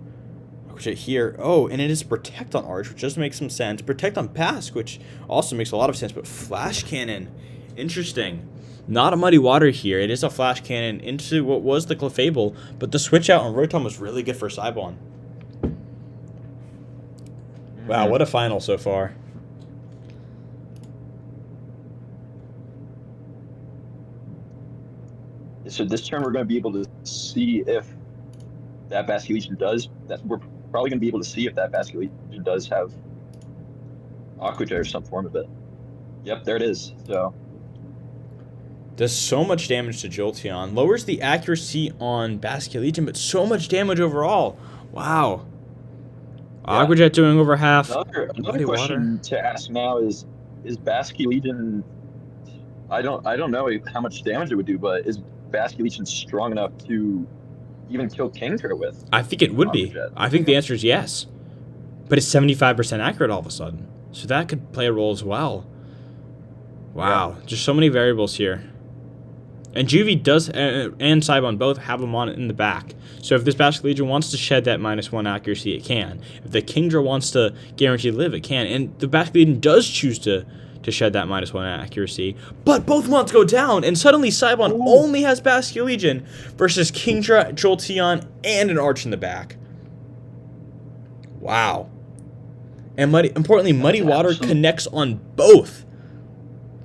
Aqua Jet here. Oh, and it is Protect on Arch, which does make some sense. Protect on Bask, which also makes a lot of sense, but Flash Cannon. Interesting. Not a Muddy Water here. It is a Flash Cannon into what was the Clefable, but the switch out on Rotom was really good for Saibon. Wow, what a final so far. So this turn we're going to be able to see if that Basculegion does. We're probably going to be able to see if that Basculegion does have Aqua Jet or some form of it. Yep, there it is. So does so much damage to Jolteon. Lowers the accuracy on Basculegion, but so much damage overall. Wow. Yeah. Aqua Jet doing over half. Another question to ask now is Basculegion... I don't know how much damage it would do, but is Basculegion strong enough to even kill Kingdra with? I think it would be. I think the answer is yes. But it's 75% accurate all of a sudden. So that could play a role as well. Wow. Yeah. Just so many variables here. And Juvie does, and Saibon both have them on in the back. So if this Basculegion wants to shed that -1 accuracy, it can. If the Kingdra wants to guarantee live, it can. And the Basculegion does choose to shed that -1 accuracy. But both mons go down, and suddenly Saibon only has Basculegion versus Kingdra, Jolteon, and an Arch in the back. Wow. And importantly, Muddy Water connects on both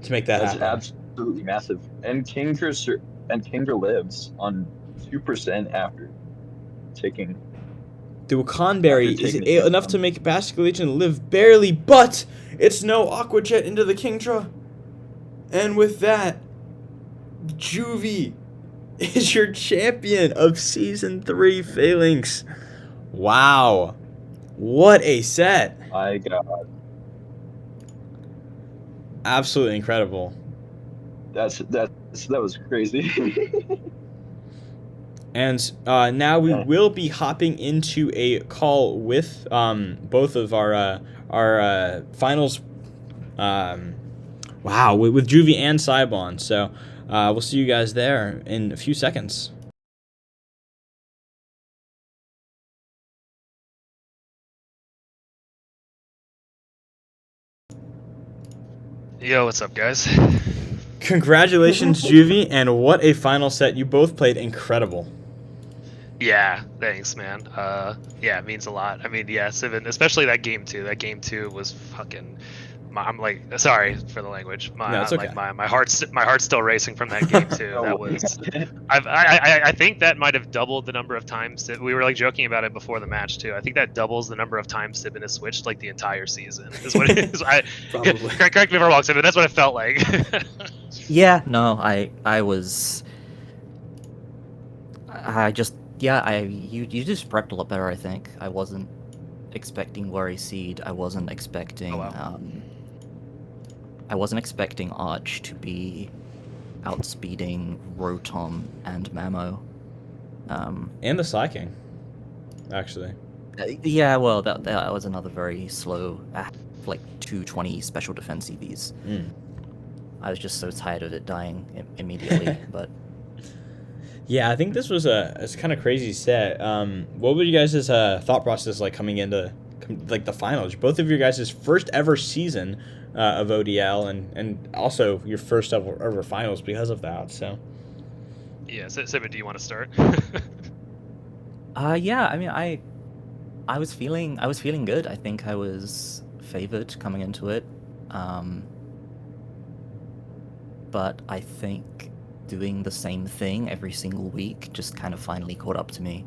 to make that happen. That's absolutely massive. And Kingdra lives on 2% after taking... The Wakan Berry is enough to make Basculegion live barely, but it's no Aqua Jet into the Kingdra. And with that, Juvie is your champion of Season 3 Phalanx. Wow. What a set. My God. Absolutely incredible. That was crazy. And now we will be hopping into a call with both of our finals. Wow, with Juvie and Saibon. So we'll see you guys there in a few seconds. Yo, what's up, guys? Congratulations, Juvie, and what a final set. You both played incredible. Yeah, thanks, man. Yeah, it means a lot. I mean, yeah, Sivin, especially that game 2. That game 2 was fucking... I'm like, sorry for the language. No, it's okay. My heart's still racing from that game 2. That was... I think that might have doubled the number of times that we were like joking about it before the match too. I think that doubles the number of times Sibin has switched like the entire season. Is what it is. Correct me if I'm wrong, Sibin. That's what it felt like. Yeah, no, you just prepped a lot better, I think. I wasn't expecting Worry Seed. I wasn't expecting I wasn't expecting Arch to be outspeeding Rotom and Mamo. And the Psyking, actually. Yeah, well, that was another very slow, like 220 special defense EVs. I was just so tired of it dying immediately, but... Yeah, I think this was a kind of crazy set. What were you guys' thought process like coming into like the finals. Both of your guys' first ever season of ODL, and also your first ever finals because of that. So Yeah, Sibin, do you want to start? Yeah, I mean, I was feeling good. I think I was favored coming into it. But I think doing the same thing every single week just kind of finally caught up to me.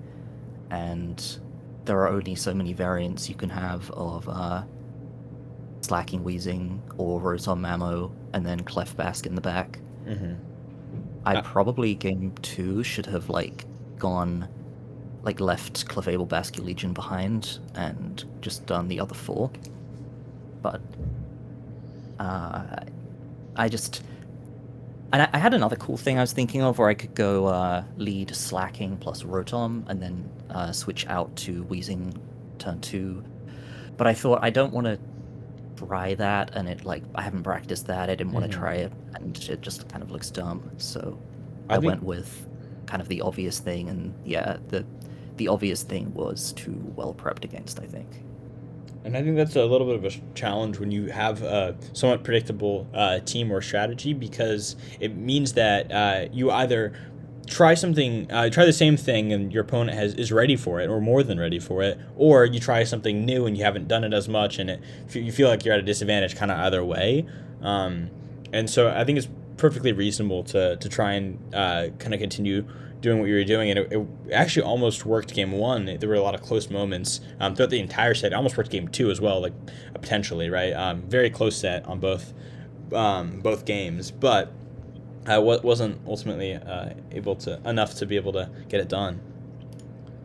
And there are only so many variants you can have of Slacking Wheezing or Rotom Mamo and then Clef Bask in the back. mm-hmm. I probably game 2 should have gone left Clefable Bascule Legion behind and just done the other 4. But and I had another cool thing I was thinking of where I could go lead Slacking plus Rotom and then switch out to Wheezing turn 2. But I thought I don't want to try that, and I haven't practiced that. I didn't want to try it, and it just kind of looks dumb. So I went with kind of the obvious thing, and yeah, the obvious thing was too well prepped against, I think. And I think that's a little bit of a challenge when you have a somewhat predictable team or strategy, because it means that you either try the same thing and your opponent is ready for it or more than ready for it, or you try something new and you haven't done it as much and you feel like you're at a disadvantage kind of either way. And so I think it's perfectly reasonable to try and kind of continue doing what you were doing, and it actually almost worked game 1. There were a lot of close moments throughout the entire set. It almost worked game 2 as well, potentially, right? Very close set on both games, but I wasn't ultimately enough to be able to get it done.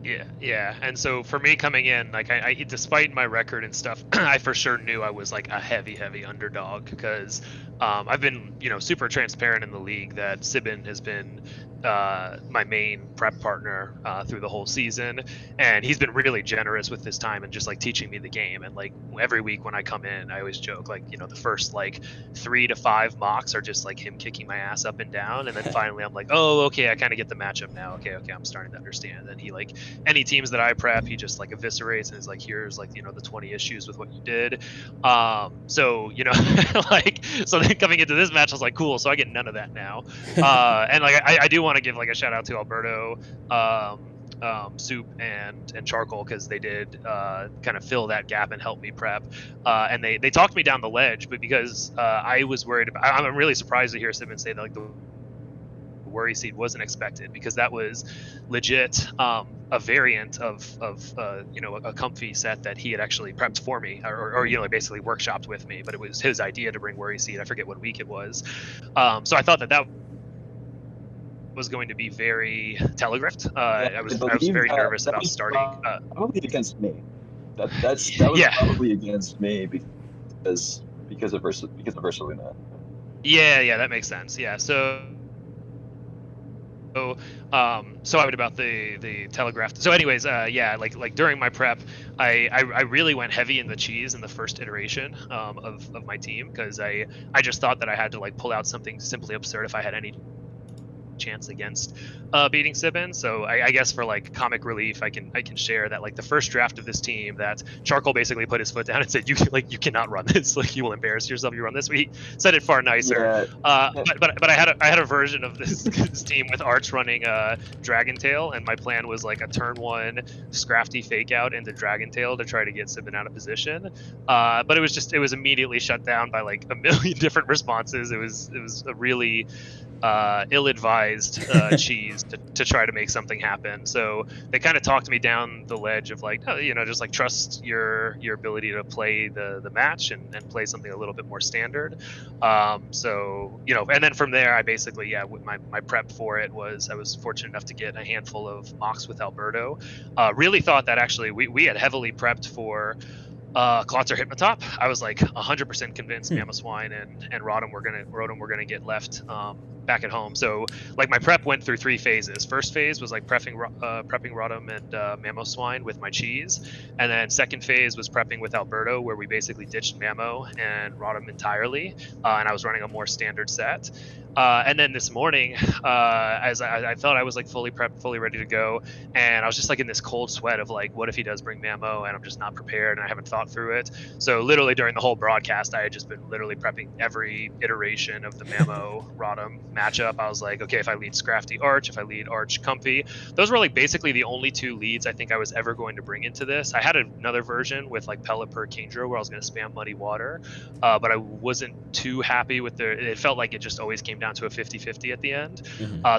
Yeah, and so for me coming in, I despite my record and stuff, I for sure knew I was a heavy underdog, because I've been super transparent in the league that Sibin has been my main prep partner through the whole season, and he's been really generous with his time and just teaching me the game. And every week when I come in, I always joke the first 3 to 5 mocks are just him kicking my ass up and down, and then finally I'm oh, okay, I kind of get the matchup now. Okay, I'm starting to understand. And he any teams that I prep, he just eviscerates and is here's the 20 issues with what you did. So so then coming into this match, I was cool, so I get none of that now. And I do want to give a shout out to Alberto, Soup and Charcoal, because they did kind of fill that gap and help me prep, and they talked me down the ledge. But because I was worried about, I'm really surprised to hear Simon say that the Worry Seed wasn't expected, because that was legit a variant of a comfy set that he had actually prepped for me, or basically workshopped with me. But it was his idea to bring Worry Seed. I forget what week it was. So I thought that was going to be very telegraphed. I was very nervous about starting. Probably against me. That was probably against me because of Versaluna. Yeah, that makes sense. Yeah, so I would about the telegraph. So anyways, during my prep, I really went heavy in the cheese in the first iteration of my team, because I just thought that I had to pull out something simply absurd if I had any chance against beating Sibin. So I guess for comic relief, I can share that the first draft of this team, that Charcoal basically put his foot down and said, you cannot run this, you will embarrass yourself if you run this. He said it far nicer. Yeah. But I had a version of this team with Arch running Dragon Tail, and my plan was a turn 1 Scrafty fake out into Dragon Tail to try to get Sibin out of position. But it was immediately shut down by a million different responses. It was a really ill-advised cheese to try to make something happen. So they kind of talked me down the ledge of just trust your ability to play the match and play something a little bit more standard. So and then from there I basically my prep for it was, I was fortunate enough to get a handful of mocks with Alberto. Really thought that actually we had heavily prepped for Klotzer Hypnotop. I was 100% convinced Mamoswine and Rotom were gonna get left back at home. So like my prep went through 3 phases. First phase was like prepping Rotom and Mamoswine with my cheese, and then second phase was prepping with Alberto, where we basically ditched Mamo and Rotom entirely, and I was running a more standard set. And then this morning, as I felt I was like fully prepped, fully ready to go, and I was just like in this cold sweat of like, what if he does bring Mamo and I'm just not prepared and I haven't thought through it. So literally during the whole broadcast, I had just been literally prepping every iteration of the Mamo Rotom matchup. I was like, okay, if I lead Scrafty Arch, if I lead Arch Comfy, those were like basically the only 2 leads I think I was ever going to bring into this. I had another version with like Pelipper Kingdra where I was going to spam Muddy Water, but I wasn't too happy with it felt like it just always came down to a 50-50 at the end.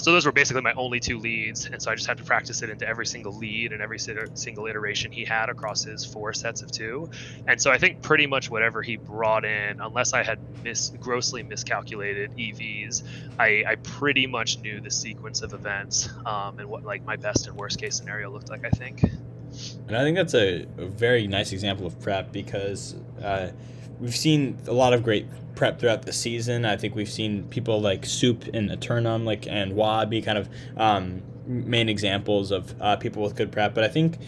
So those were basically my only 2 leads, and so I just had to practice it into every single lead and every single iteration he had across his 4 sets of 2. And so I think pretty much whatever he brought in, unless I had grossly miscalculated EVs, I pretty much knew the sequence of events and what like my best and worst case scenario looked like, I think. And I think that's a very nice example of prep, because we've seen a lot of great prep throughout the season. I think we've seen people like Soup and Eternum and Wa be kind of main examples of people with good prep. But I think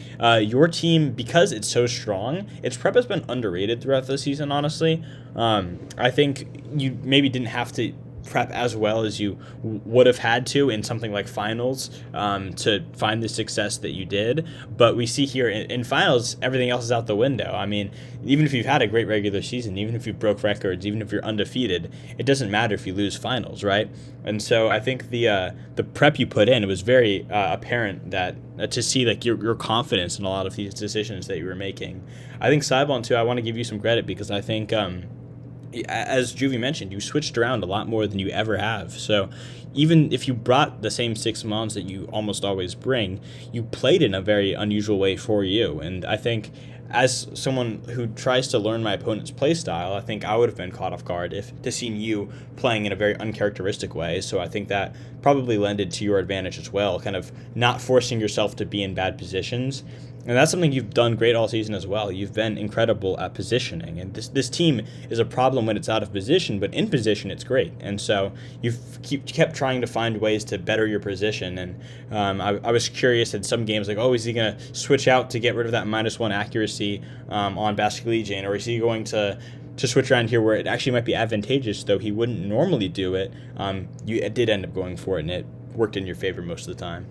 your team, because it's so strong, its prep has been underrated throughout the season, honestly. I think you maybe didn't have to prep as well as you would have had to in something like finals to find the success that you did. But we see here in finals, everything else is out the window. I mean, even if you've had a great regular season, even if you broke records, even if you're undefeated, it doesn't matter if you lose finals, right? And so I think the prep you put in, it was very apparent that to see like your confidence in a lot of these decisions that you were making. I think Cybon too, I want to give you some credit, because I think as Juvie mentioned, you switched around a lot more than you ever have. So even if you brought the same 6 mons that you almost always bring, you played in a very unusual way for you. And I think as someone who tries to learn my opponent's playstyle, I think I would have been caught off guard if to seeing you playing in a very uncharacteristic way. So I think that probably lended to your advantage as well, kind of not forcing yourself to be in bad positions. And that's something you've done great all season as well. You've been incredible at positioning. And this team is a problem when it's out of position, but in position it's great. And so you've kept trying to find ways to better your position. And I was curious in some games, like, oh, is he going to switch out to get rid of that -1 accuracy on Bastic Legion? Or is he going to switch around here where it actually might be advantageous, though he wouldn't normally do it? You did end up going for it, and it worked in your favor most of the time.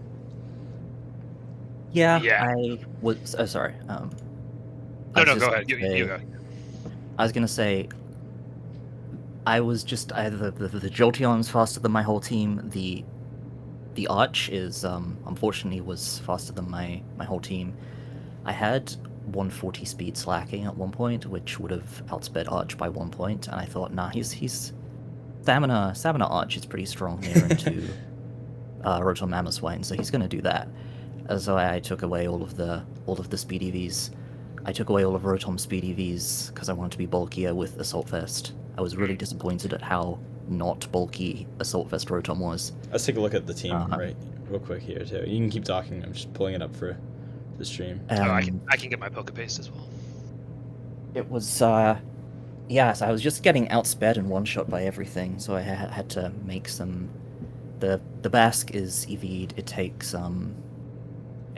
Yeah. Yeah. I was. Oh, sorry. No, go ahead. You go. I was gonna say. The Jolteon's faster than my whole team. The Arch is unfortunately was faster than my whole team. I had 140 speed slacking at one point, which would have outsped Arch by 1 point, and I thought, nah, he's stamina Arch is pretty strong here into Rotom Mamoswine, so he's gonna do that. So I took away all of the speed EVs. I took away all of Rotom's speed EVs because I wanted to be bulkier with Assault Vest. I was really disappointed at how not bulky Assault Vest Rotom was. Let's take a look at the team right real quick here too. You can keep talking. I'm just pulling it up for the stream. I can get my Pokepaste as well. It was so I was just getting outsped and one-shot by everything, so I had to make some. The Basque is EV'd. It takes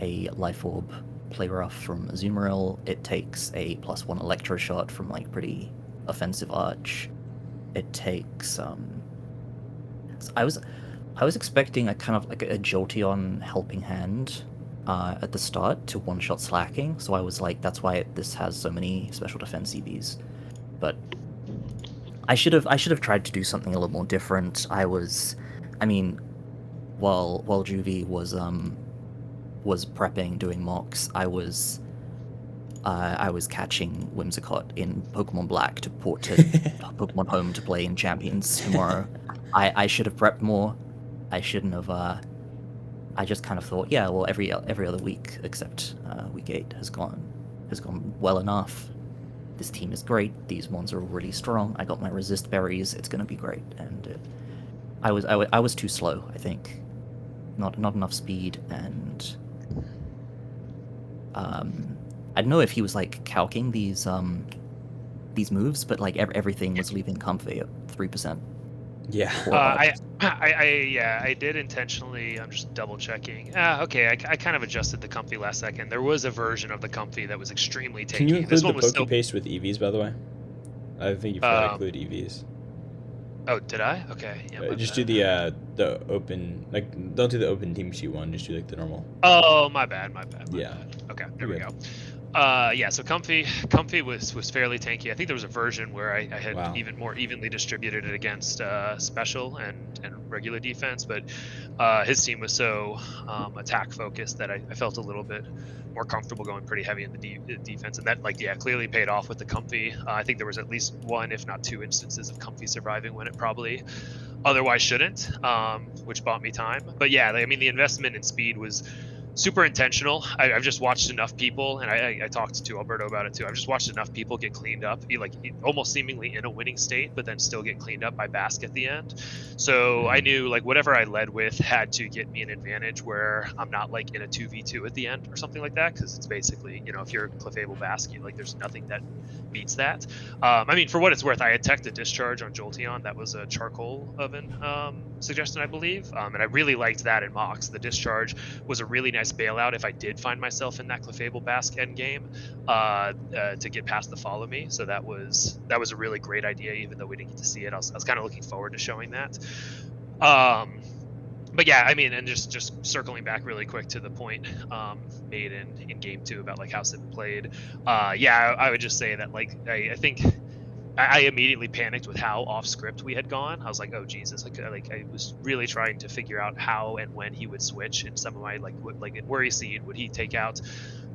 a Life Orb Play Rough from Azumarill. It takes a +1 Electro Shot from like pretty offensive Arch. It takes I was expecting a kind of like a Jolteon helping hand at the start to one-shot slacking, so I was like, that's why this has so many special defense EVs. But I should have tried to do something a little more different. While Juvie was prepping, doing mocks, I was catching Whimsicott in Pokemon Black to port to Pokemon Home to play in Champions tomorrow. I should have prepped more. I shouldn't have. I just kind of thought, yeah, well, every other week except week 8 has gone well enough. This team is great. These ones are really strong. I got my resist berries. It's gonna be great. And I was too slow, I think. Not enough speed, and I don't know if he was like calcing these moves, but like everything was leaving Comfy at 3%. Yeah. I did intentionally. I'm just double checking. Okay, I kind of adjusted the comfy last second. There was a version of the comfy that was extremely tanky. Can you This include one the was Poke still. Paste with EVs, by the way? I think you forgot to Um, include EVs. oh, did I? Okay, yeah. My Just bad. do the open, like, don't do the open team sheet one. Just do like the normal. Oh, my bad. My Yeah. bad. Okay, there You're we good. go. Yeah, so comfy was fairly tanky. I think there was a version where I had Wow. even more evenly distributed it against special and regular defense, but his team was so attack focused that I felt a little bit more comfortable going pretty heavy in the defense, and that clearly paid off with the comfy. I think there was at least one, if not two, instances of comfy surviving when it probably otherwise shouldn't, which bought me time. But yeah, I mean the investment in speed was super intentional. I've just watched enough people, and I talked to Alberto about it too. I've just watched enough people get cleaned up, almost seemingly in a winning state, but then still get cleaned up by Basque at the end. So I knew like whatever I led with had to get me an advantage where I'm not like in a 2v2 at the end or something like that, because it's basically, if you're Clefable Basque, like there's nothing that beats that. I mean, for what it's worth, I had teched a discharge on Jolteon. That was a charcoal oven suggestion, I believe, and I really liked that in Mox. The discharge was a really nice bailout if I did find myself in that Clefable Basque endgame to get past the follow me. So that was a really great idea, even though we didn't get to see it. I was kind of looking forward to showing that. But yeah, I mean, and just circling back really quick to the point made in game 2 about like how Sip played. Yeah, I would just say that like I think I immediately panicked with how off script we had gone. I was like, oh Jesus! Like I was really trying to figure out how and when he would switch in some of my like in Worry Seed. Would he take out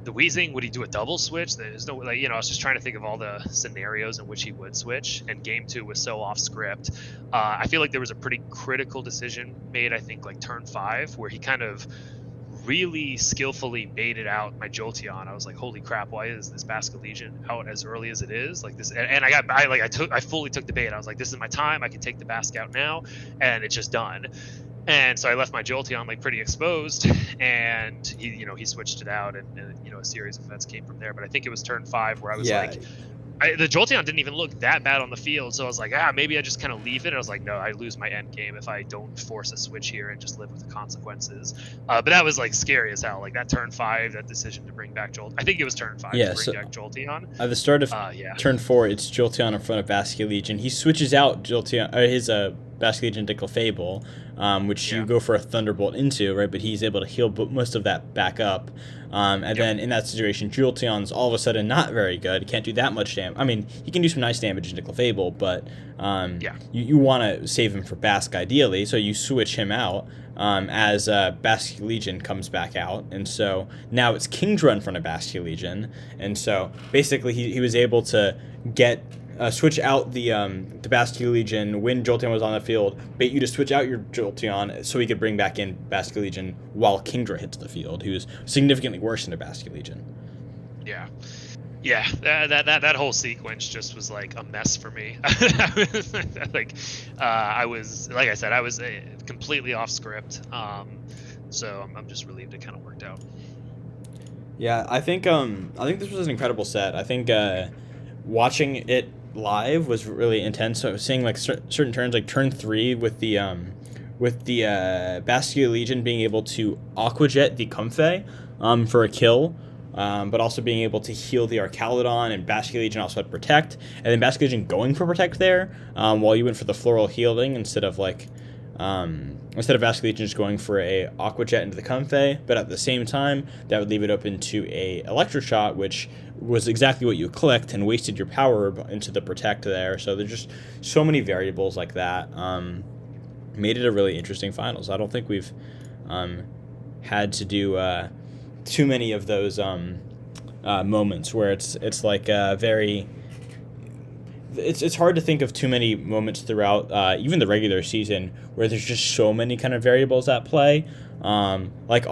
the Wheezing? Would he do a double switch? There's no I was just trying to think of all the scenarios in which he would switch. And game 2 was so off script. I feel like there was a pretty critical decision made. I think like turn 5 where he kind of really skillfully baited out my Jolteon. I was like, holy crap, why is this Basque Legion out as early as it is? Like this, and I fully took the bait. I was like, this is my time. I can take the Basque out now, and it's just done. And so I left my Jolteon like pretty exposed, and he switched it out, and a series of events came from there. But I think it was turn 5 where I was like, the Jolteon didn't even look that bad on the field, so I was like, maybe I just kind of leave it. I was like, no, I lose my end game if I don't force a switch here and just live with the consequences. But that was like scary as hell. Like that turn 5, that decision to bring back I think it was turn 5 to bring back Jolteon. At the start of turn 4, it's Jolteon in front of Basque Legion. He switches out Jolteon, his Basque Legion to Clefable, which you go for a Thunderbolt into, right? But he's able to heal most of that back up. And then in that situation, Jolteon's all of a sudden not very good. He can't do that much damage. I mean, he can do some nice damage into Clefable, but you want to save him for Basque ideally, so you switch him out as Basque Legion comes back out. And so now it's Kingdra in front of Basque Legion. And so basically he was able to get switch out the Basque Legion when Jolteon was on the field, bait you to switch out your Jolteon so he could bring back in Basque Legion while Kingdra hits the field, who's significantly worse than a Basque Legion. Yeah. Yeah, that whole sequence just was like a mess for me. I was like I said, I was completely off script. So I'm just relieved it kind of worked out. Yeah, I think this was an incredible set. I think watching it live was really intense. So seeing like certain turns, like turn 3 with the Basque Legion being able to Aqua Jet the Comfey for a kill, but also being able to heal the Archaludon, and Basque Legion also had Protect, and then Basque Legion going for Protect there, while you went for the Floral Healing instead of Basque Legion just going for a Aqua Jet into the Comfey. But at the same time, that would leave it open to a Electroshot, which was exactly what you clicked and wasted your power into the Protect there. So there's just so many variables like that. Made it a really interesting finals. I don't think we've had to do too many of those moments where it's like very. It's hard to think of too many moments throughout even the regular season where there's just so many kind of variables at play. Like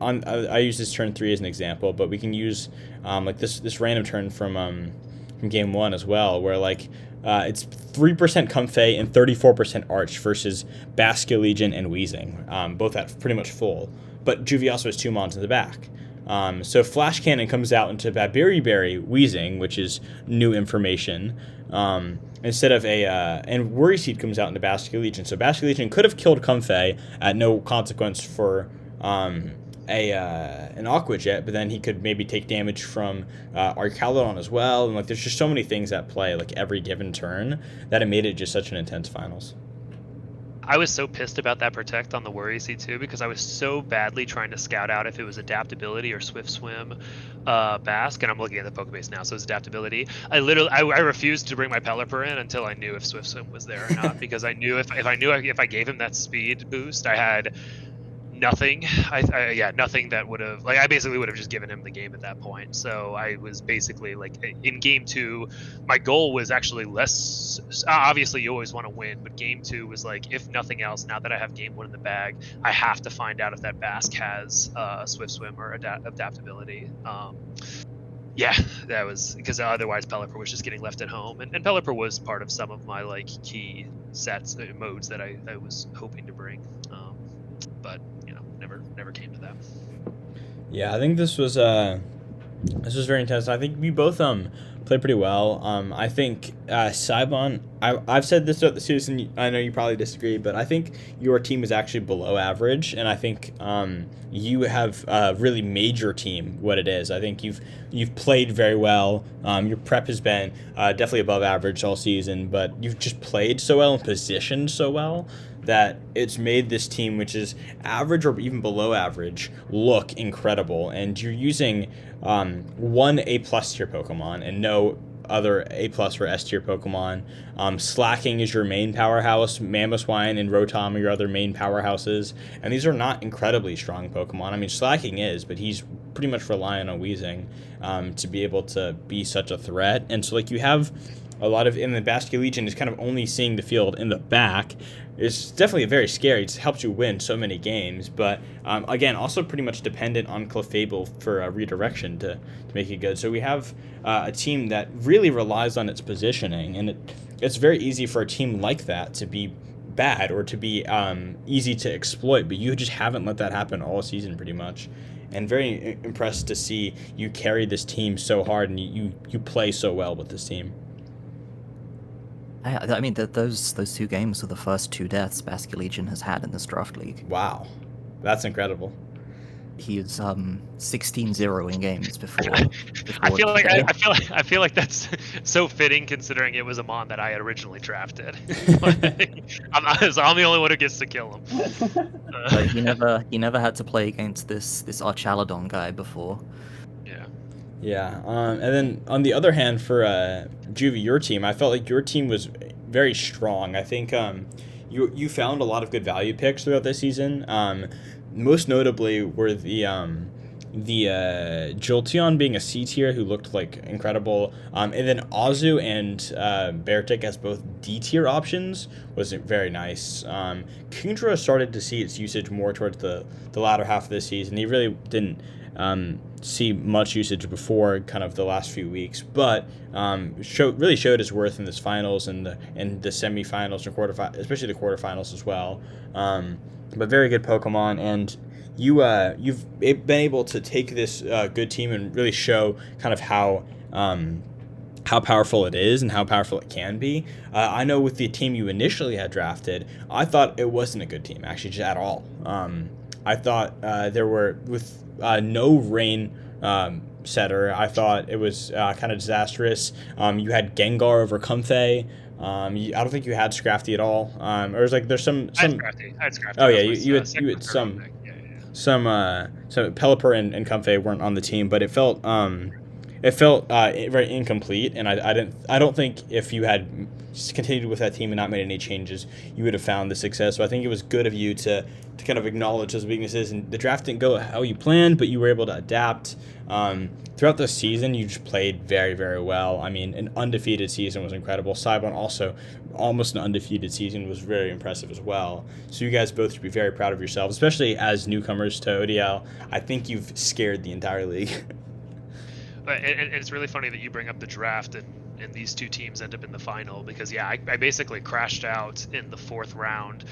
I use this turn 3 as an example, but we can use like this random turn from game 1 as well, where like it's 3% Comfey and 34% Arch versus Basque Legion and Wheezing, both at pretty much full. But Juvie also has 2 Mons in the back. So Flash Cannon comes out into Babiri Berry Wheezing, which is new information. instead of a and Worry Seed comes out into Basket Legion. So Basket Legion could have killed Comfey at no consequence for an Aqua Jet, but then he could maybe take damage from Arcalodon as well. And like, there's just so many things at play, like every given turn, that it made it just such an intense finals. I was so pissed about that Protect on the Worry Seed too, because I was so badly trying to scout out if it was Adaptability or Swift Swim Basque, and I'm looking at the Pokebase now, so it's Adaptability. I refused to bring my Pelipper in until I knew if Swift Swim was there or not, because I knew if I gave him that speed boost, I had nothing. Nothing that would have, like, I basically would have just given him the game at that point. So I was basically like, in game 2, my goal was actually less. Obviously, you always want to win, but game 2 was like, if nothing else, now that I have game 1 in the bag, I have to find out if that Basque has Swift Swim or Adaptability. Yeah, that was because otherwise Pelipper was just getting left at home, and Pelipper was part of some of my like key sets modes that I was hoping to bring, but never came to that. Yeah, I think this was very intense. I think we both played pretty well. I think Saibon, I've said this throughout the season. I know you probably disagree, but I think your team is actually below average, and I think you have really made your team what it is. I think you've played very well. Your prep has been definitely above average all season, but you've just played so well and positioned so well that it's made this team, which is average or even below average, look incredible. And you're using one A+ tier Pokemon and no other A+ or S tier Pokemon. Slacking is your main powerhouse. Mamoswine and Rotom are your other main powerhouses. And these are not incredibly strong Pokemon. I mean, Slacking is, but he's pretty much relying on Weezing to be able to be such a threat. And so, like, you have a lot of, in the Basket Legion is kind of only seeing the field in the back. It's definitely very scary. It helps you win so many games, but again, also pretty much dependent on Clefable for redirection to make it good. So we have a team that really relies on its positioning, and it's very easy for a team like that to be bad or to be easy to exploit, but you just haven't let that happen all season pretty much. And very impressed to see you carry this team so hard, and you play so well with this team. I mean, those 2 games were the first 2 deaths Basket Legion has had in this draft league. Wow, that's incredible. He is 16-0 in games before. I feel like that's so fitting, considering it was a Mon that I had originally drafted. I'm the only one who gets to kill him. But he never had to play against this Archaludon guy before. Yeah, and then on the other hand, for Juvie, your team, I felt like your team was very strong. I think you found a lot of good value picks throughout this season. Most notably were the Jolteon being a C tier who looked like incredible, and then Azu and Beartic as both D tier options was very nice. Kingdra started to see its usage more towards the latter half of this season. He really didn't see much usage before kind of the last few weeks, but really showed his worth in this finals and the semifinals and especially the quarterfinals as well. But very good Pokemon, and you've been able to take this good team and really show kind of how powerful it is and how powerful it can be. I know with the team you initially had drafted, I thought it wasn't a good team, actually, just at all. I thought there were, with no rain setter, I thought it was kind of disastrous. You had Gengar over Comfey. I don't think you had Scrafty at all. Or it was like there's some. I had Scrafty. Oh yeah, you had some. Some Pelipper and Comfey weren't on the team, but it felt very incomplete, and I don't think if you had continued with that team and not made any changes, you would have found the success. So I think it was good of you to kind of acknowledge those weaknesses, and the draft didn't go how you planned, but you were able to adapt. Throughout the season, you just played very, very well. I mean, an undefeated season was incredible. Saibon also, almost an undefeated season, was very impressive as well. So you guys both should be very proud of yourselves, especially as newcomers to ODL. I think you've scared the entire league. And it's really funny that you bring up the draft and these 2 teams end up in the final, because I basically crashed out in the 4th round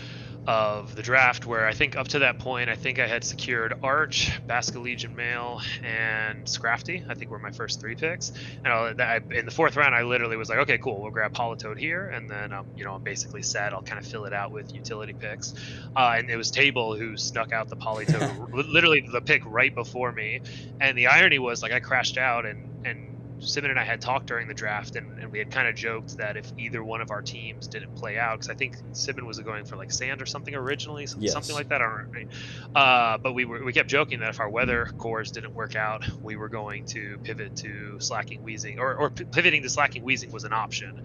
of the draft, where I think up to that point, I think I had secured Arch, Basca Legion Male, and Scrafty. I think were my first 3 picks. And in the 4th round, I literally was like, okay, cool, we'll grab Politoed here, and then I'm basically set. I'll kind of fill it out with utility picks. And it was Table who snuck out the Politoed, literally the pick right before me. And the irony was, like, I crashed out, and Simon and I had talked during the draft, and we had kind of joked that if either one of our teams didn't play out, because I think Simon was going for like sand or something originally, something like that. I don't know. But we kept joking that if our weather cores didn't work out, we were going to pivot to slacking wheezing, or pivoting to slacking wheezing was an option.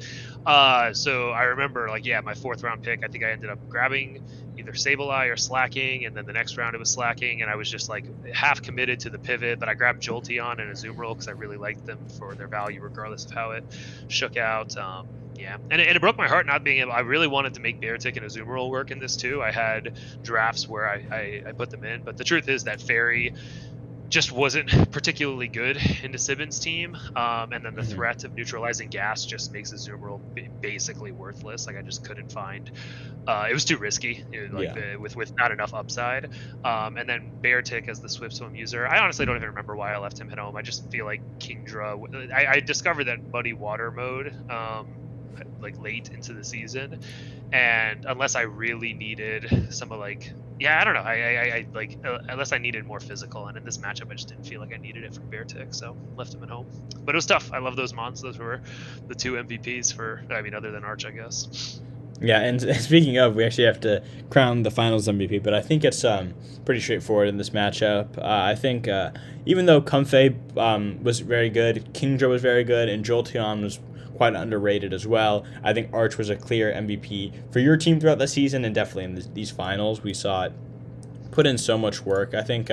So I remember, like, my 4th round pick, I think I ended up grabbing either Sableye or slacking, and then the next round it was slacking, and I was just like half committed to the pivot, but I grabbed Jolteon and Azumarill because I really liked them for their value regardless of how it shook out. And it broke my heart not being able. I really wanted to make Beartic and Azumarill work in this too. I had drafts where I put them in, but the truth is that Fairy just wasn't particularly good into Sibin's team, and then the threat of neutralizing gas just makes Azumarill basically worthless. Like, I just couldn't find. It was too risky, with not enough upside. And then Beartic as the Swift Swim user, I honestly don't even remember why I left him at home. I just feel like Kingdra. I discovered that Muddy Water mode like late into the season, and unless I really needed some of I don't know. I unless I needed more physical, and in this matchup, I just didn't feel like I needed it from Beartic, so left him at home. But it was tough. I love those mons. Those were the 2 MVPs other than Arch, I guess. Yeah, and speaking of, we actually have to crown the finals MVP, but I think it's pretty straightforward in this matchup. I think even though Comfey was very good, Kingdra was very good, and Jolteon was quite underrated as well, I think Arch was a clear MVP for your team throughout the season, and definitely in these finals we saw it put in so much work. I think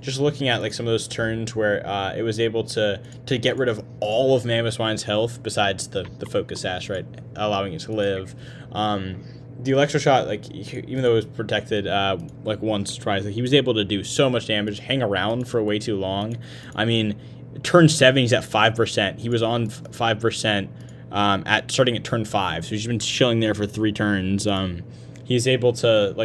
just looking at some of those turns where it was able to get rid of all of Mamoswine's health besides the focus sash, right, allowing it to live. The Electroshot, even though it was protected once or twice, he was able to do so much damage, hang around for way too long. I mean, turn 7, he's at 5%. He was on 5% starting at turn 5, so he's been chilling there for 3 turns. He's able to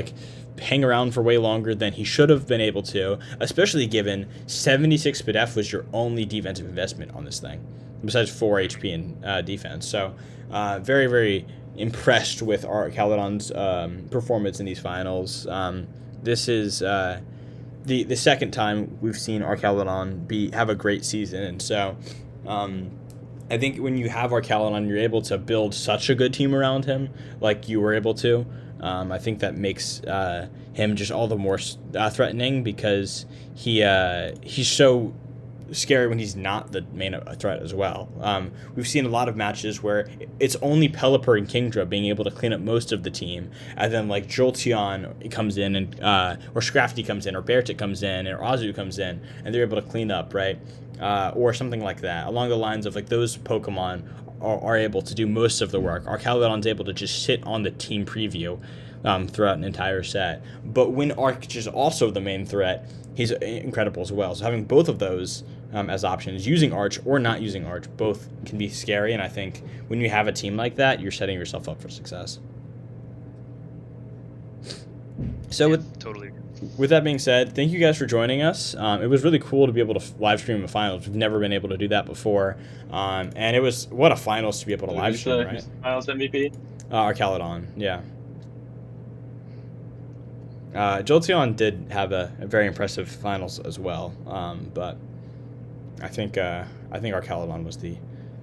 hang around for way longer than he should have been able to, especially given 76 SPDF was your only defensive investment on this thing, besides 4 HP in defense. So very, very impressed with Caledon's performance in these finals. This is the second time we've seen Arcaladon have a great season, and so I think when you have Arcaladon, you're able to build such a good team around him, like you were able to. I think that makes him just all the more threatening, because he's so scary when he's not the main threat as well. We've seen a lot of matches where it's only Pelipper and Kingdra being able to clean up most of the team, and then Jolteon comes in, and or Scrafty comes in, or Beartic comes in, or Azu comes in, and they're able to clean up, right? Or something like that, along the lines of those Pokemon are able to do most of the work. Arcaladon's able to just sit on the team preview throughout an entire set. But when Arch is also the main threat, he's incredible as well. So having both of those as options, using Arch or not using Arch, both can be scary. And I think when you have a team like that, you're setting yourself up for success. So Totally. With that being said, thank you guys for joining us. It was really cool to be able to live stream the finals. We've never been able to do that before. And it was, what a finals to be able to live stream, right? Finals MVP? Arcaladon, yeah. Jolteon did have a very impressive finals as well. But I think Arcaladon was the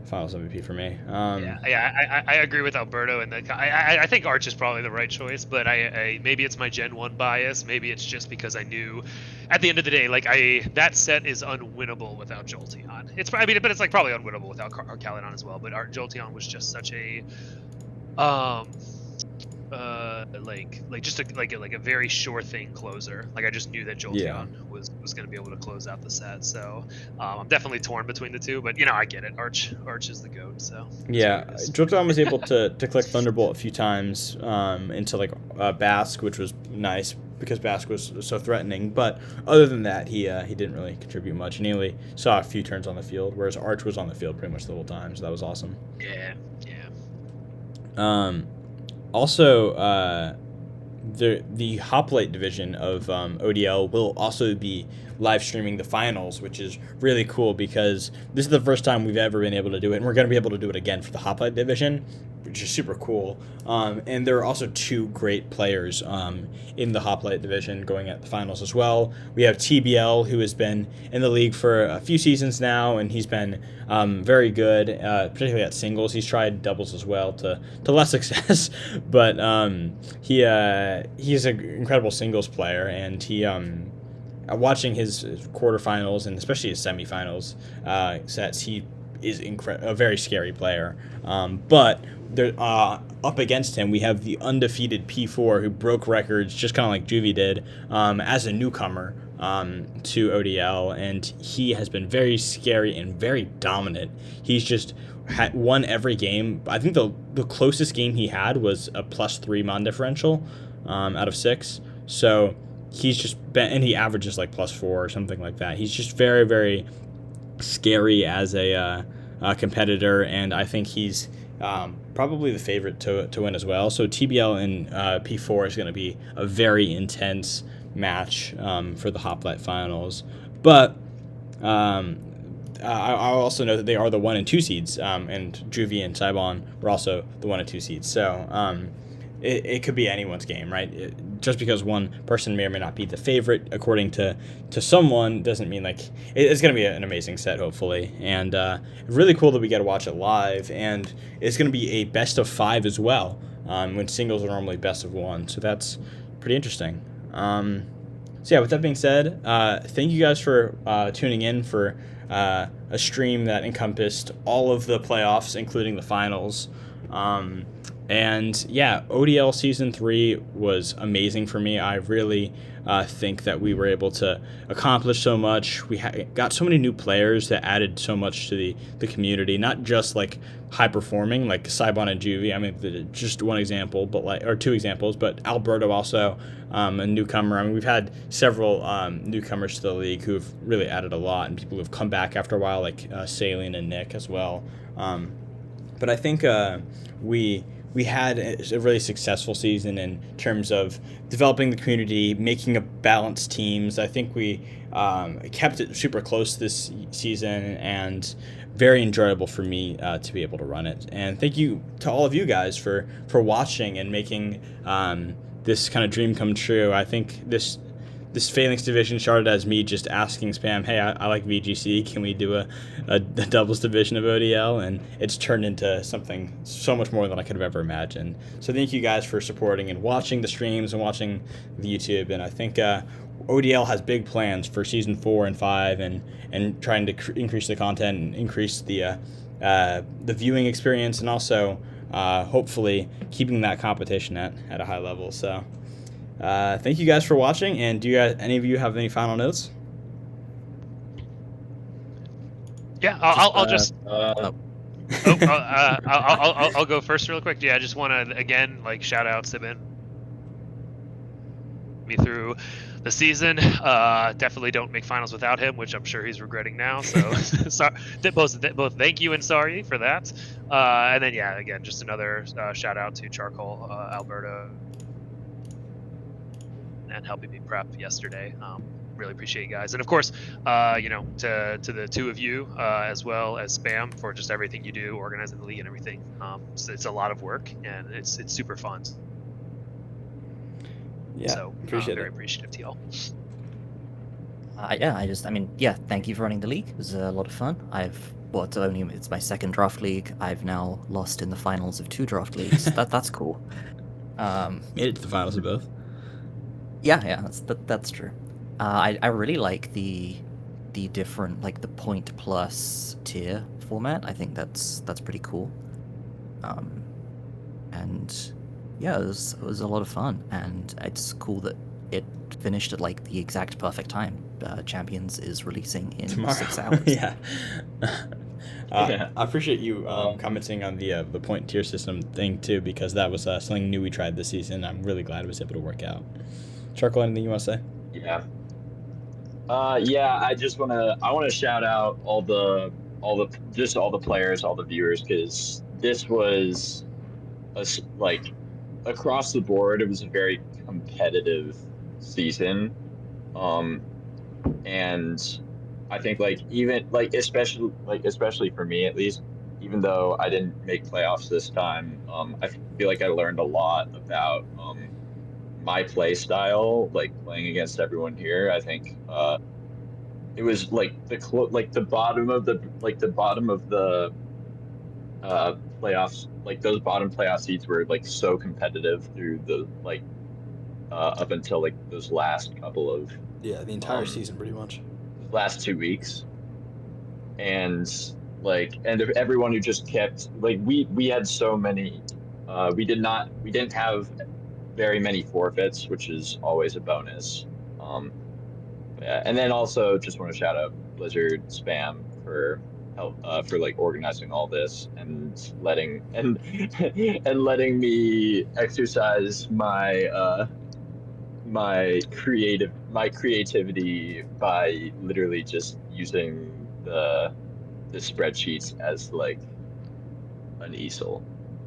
finals MVP for me. I agree with Alberto, and I think Arch is probably the right choice, but I maybe it's my Gen 1 bias, maybe it's just because I knew at the end of the day, that set is unwinnable without Jolteon. But it's probably unwinnable without Arcaladon as well, but Jolteon was just such a just a very sure thing closer. I just knew that Jolteon was going to be able to close out the set. So I'm definitely torn between the two, but I get it. Arch is the GOAT. So yeah, Jolteon was able to click Thunderbolt a few times into Basque, which was nice because Basque was so threatening. But other than that, he didn't really contribute much, and he only saw a few turns on the field, whereas Arch was on the field pretty much the whole time. So that was awesome. Yeah. Also, the Hoplite division of ODL will also be live streaming the finals, which is really cool because this is the first time we've ever been able to do it, and we're going to be able to do it again for the Hoplite division, which is super cool. And there are also 2 great players in the Hoplite division going at the finals as well. We have TBL, who has been in the league for a few seasons now, and he's been very good, particularly at singles. He's tried doubles as well to less success, but he's an incredible singles player, and he watching his quarterfinals and especially his semifinals sets, he is a very scary player. But there, up against him, we have the undefeated P4 who broke records just kind of like Juvie did as a newcomer to ODL, and he has been very scary and very dominant. He's just won every game. I think the closest game he had was a +3 mon differential out of 6. So he's just been, and he averages like +4 or something like that. He's just very, very scary as a competitor, and I think he's probably the favorite to win as well. So TBL and P4 is going to be a very intense match for the Hoplite finals. But I also know that they are the 1 and 2 seeds, and Juvie and Saibon were also the 1 and 2 seeds. So it could be anyone's game, right? Just because one person may or may not be the favorite according to someone doesn't mean like it's going to be an amazing set, hopefully. And really cool that we get to watch it live, and it's going to be a best of 5 as well, when singles are normally best of 1. So that's pretty interesting. So yeah, with that being said, thank you guys for tuning in for a stream that encompassed all of the playoffs, including the finals. And yeah, ODL Season 3 was amazing for me. I really think that we were able to accomplish so much. We got so many new players that added so much to the community, not just like high performing like Saibon and Juvie. I mean, just one example, but like, or 2 examples, but Alberto also a newcomer. I mean, we've had several newcomers to the league who've really added a lot, and people who've come back after a while, like Saline and Nick as well. But I think we had a really successful season in terms of developing the community, making a balanced teams. I think we kept it super close this season, and very enjoyable for me to be able to run it. And thank you to all of you guys for watching and making this kind of dream come true. I think this Phalanx division started as me just asking Spam, hey, I like VGC, can we do a doubles division of ODL? And it's turned into something so much more than I could have ever imagined. So thank you guys for supporting and watching the streams and watching the YouTube. And I think ODL has big plans for Season 4 and 5 and trying to increase the content and increase the viewing experience, and also hopefully keeping that competition at a high level. So thank you guys for watching, and do any of you have any final notes? Yeah, I'll go first real quick. Yeah, I just want to again shout out Sibin me through the season. Definitely don't make finals without him, which I'm sure he's regretting now. So sorry, both thank you and sorry for that. And then yeah, again, just another shout out to Charcoal, Alberta, and helping me prep yesterday. Really appreciate you guys, and of course, to the 2 of you, as well as Spam, for just everything you do, organizing the league and everything. It's a lot of work, and it's super fun. Yeah, so appreciate very it. appreciative to y'all. Thank you for running the league. It was a lot of fun. It's my 2nd draft league. I've now lost in the finals of 2 draft leagues. That's cool. Made it to the finals of both. Yeah, that's true. I really like the different, like the point plus tier format. I think that's pretty cool. And yeah, it was a lot of fun, and it's cool that it finished at like the exact perfect time. Champions is releasing in Tomorrow. 6 hours. Yeah. Yeah. I appreciate you commenting on the point tier system thing too, because that was something new we tried this season. I'm really glad it was able to work out. Charcoal, anything you want to say? Yeah. I just want to shout out all the players, all the viewers, because this was across the board, it was a very competitive season. And I think like even like especially for me at least, even though I didn't make playoffs this time, I feel like I learned a lot about my play style, like playing against everyone here. I think it was like the bottom of the playoffs, like those bottom playoff seats were like so competitive through the like up until like those last couple of Yeah, the entire season pretty much. last 2 weeks. And like and everyone who just kept like we had so many we didn't have very many forfeits, which is always a bonus. Yeah, and then also just want to shout out Blizzard Spam for help for like organizing all this and letting me exercise my creativity by literally just using the spreadsheets as like an easel.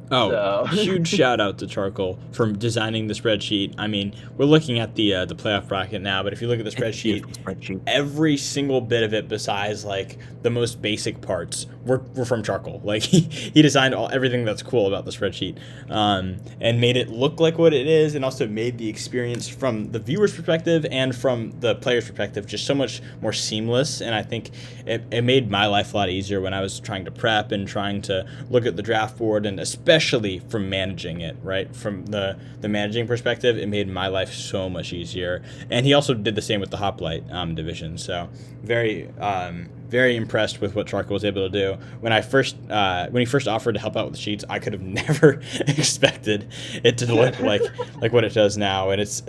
Oh, So huge shout out to Charcoal for designing the spreadsheet. I mean, we're looking at the playoff bracket now, but if you look at the spreadsheet, every single bit of it, besides like the most basic parts, were from Charcoal. Like he designed everything that's cool about the spreadsheet, and made it look like what it is, and also made the experience from the viewer's perspective and from the player's perspective just so much more seamless. And I think it made my life a lot easier when I was trying to prep and trying to look at the draft board, and especially from managing it, right? From the managing perspective, it made my life so much easier. And he also did the same with the Hoplite division. So very impressed with what Charcoal was able to do. When he first offered to help out with the sheets, I could have never expected it to look like what it does now. And it's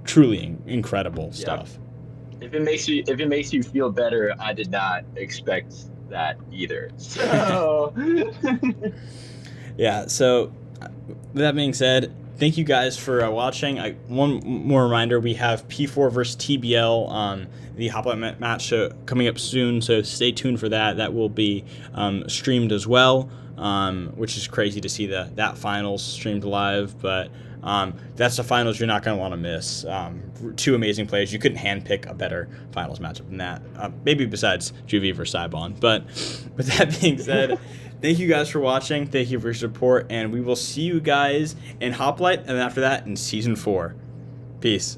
truly incredible stuff. If it makes you feel better, I did not expect that either. So yeah. So with that being said, thank you guys for watching. One more reminder: we have P4 versus TBL, the Hoplite match coming up soon. So stay tuned for that. That will be streamed as well, which is crazy to see that finals streamed live, but. That's the finals you're not going to want to miss. Two amazing players. You couldn't handpick a better finals matchup than that. Maybe besides Juvie versus Saibon. But with that being said, thank you guys for watching. Thank you for your support. And we will see you guys in Hoplite, and then after that in Season 4. Peace.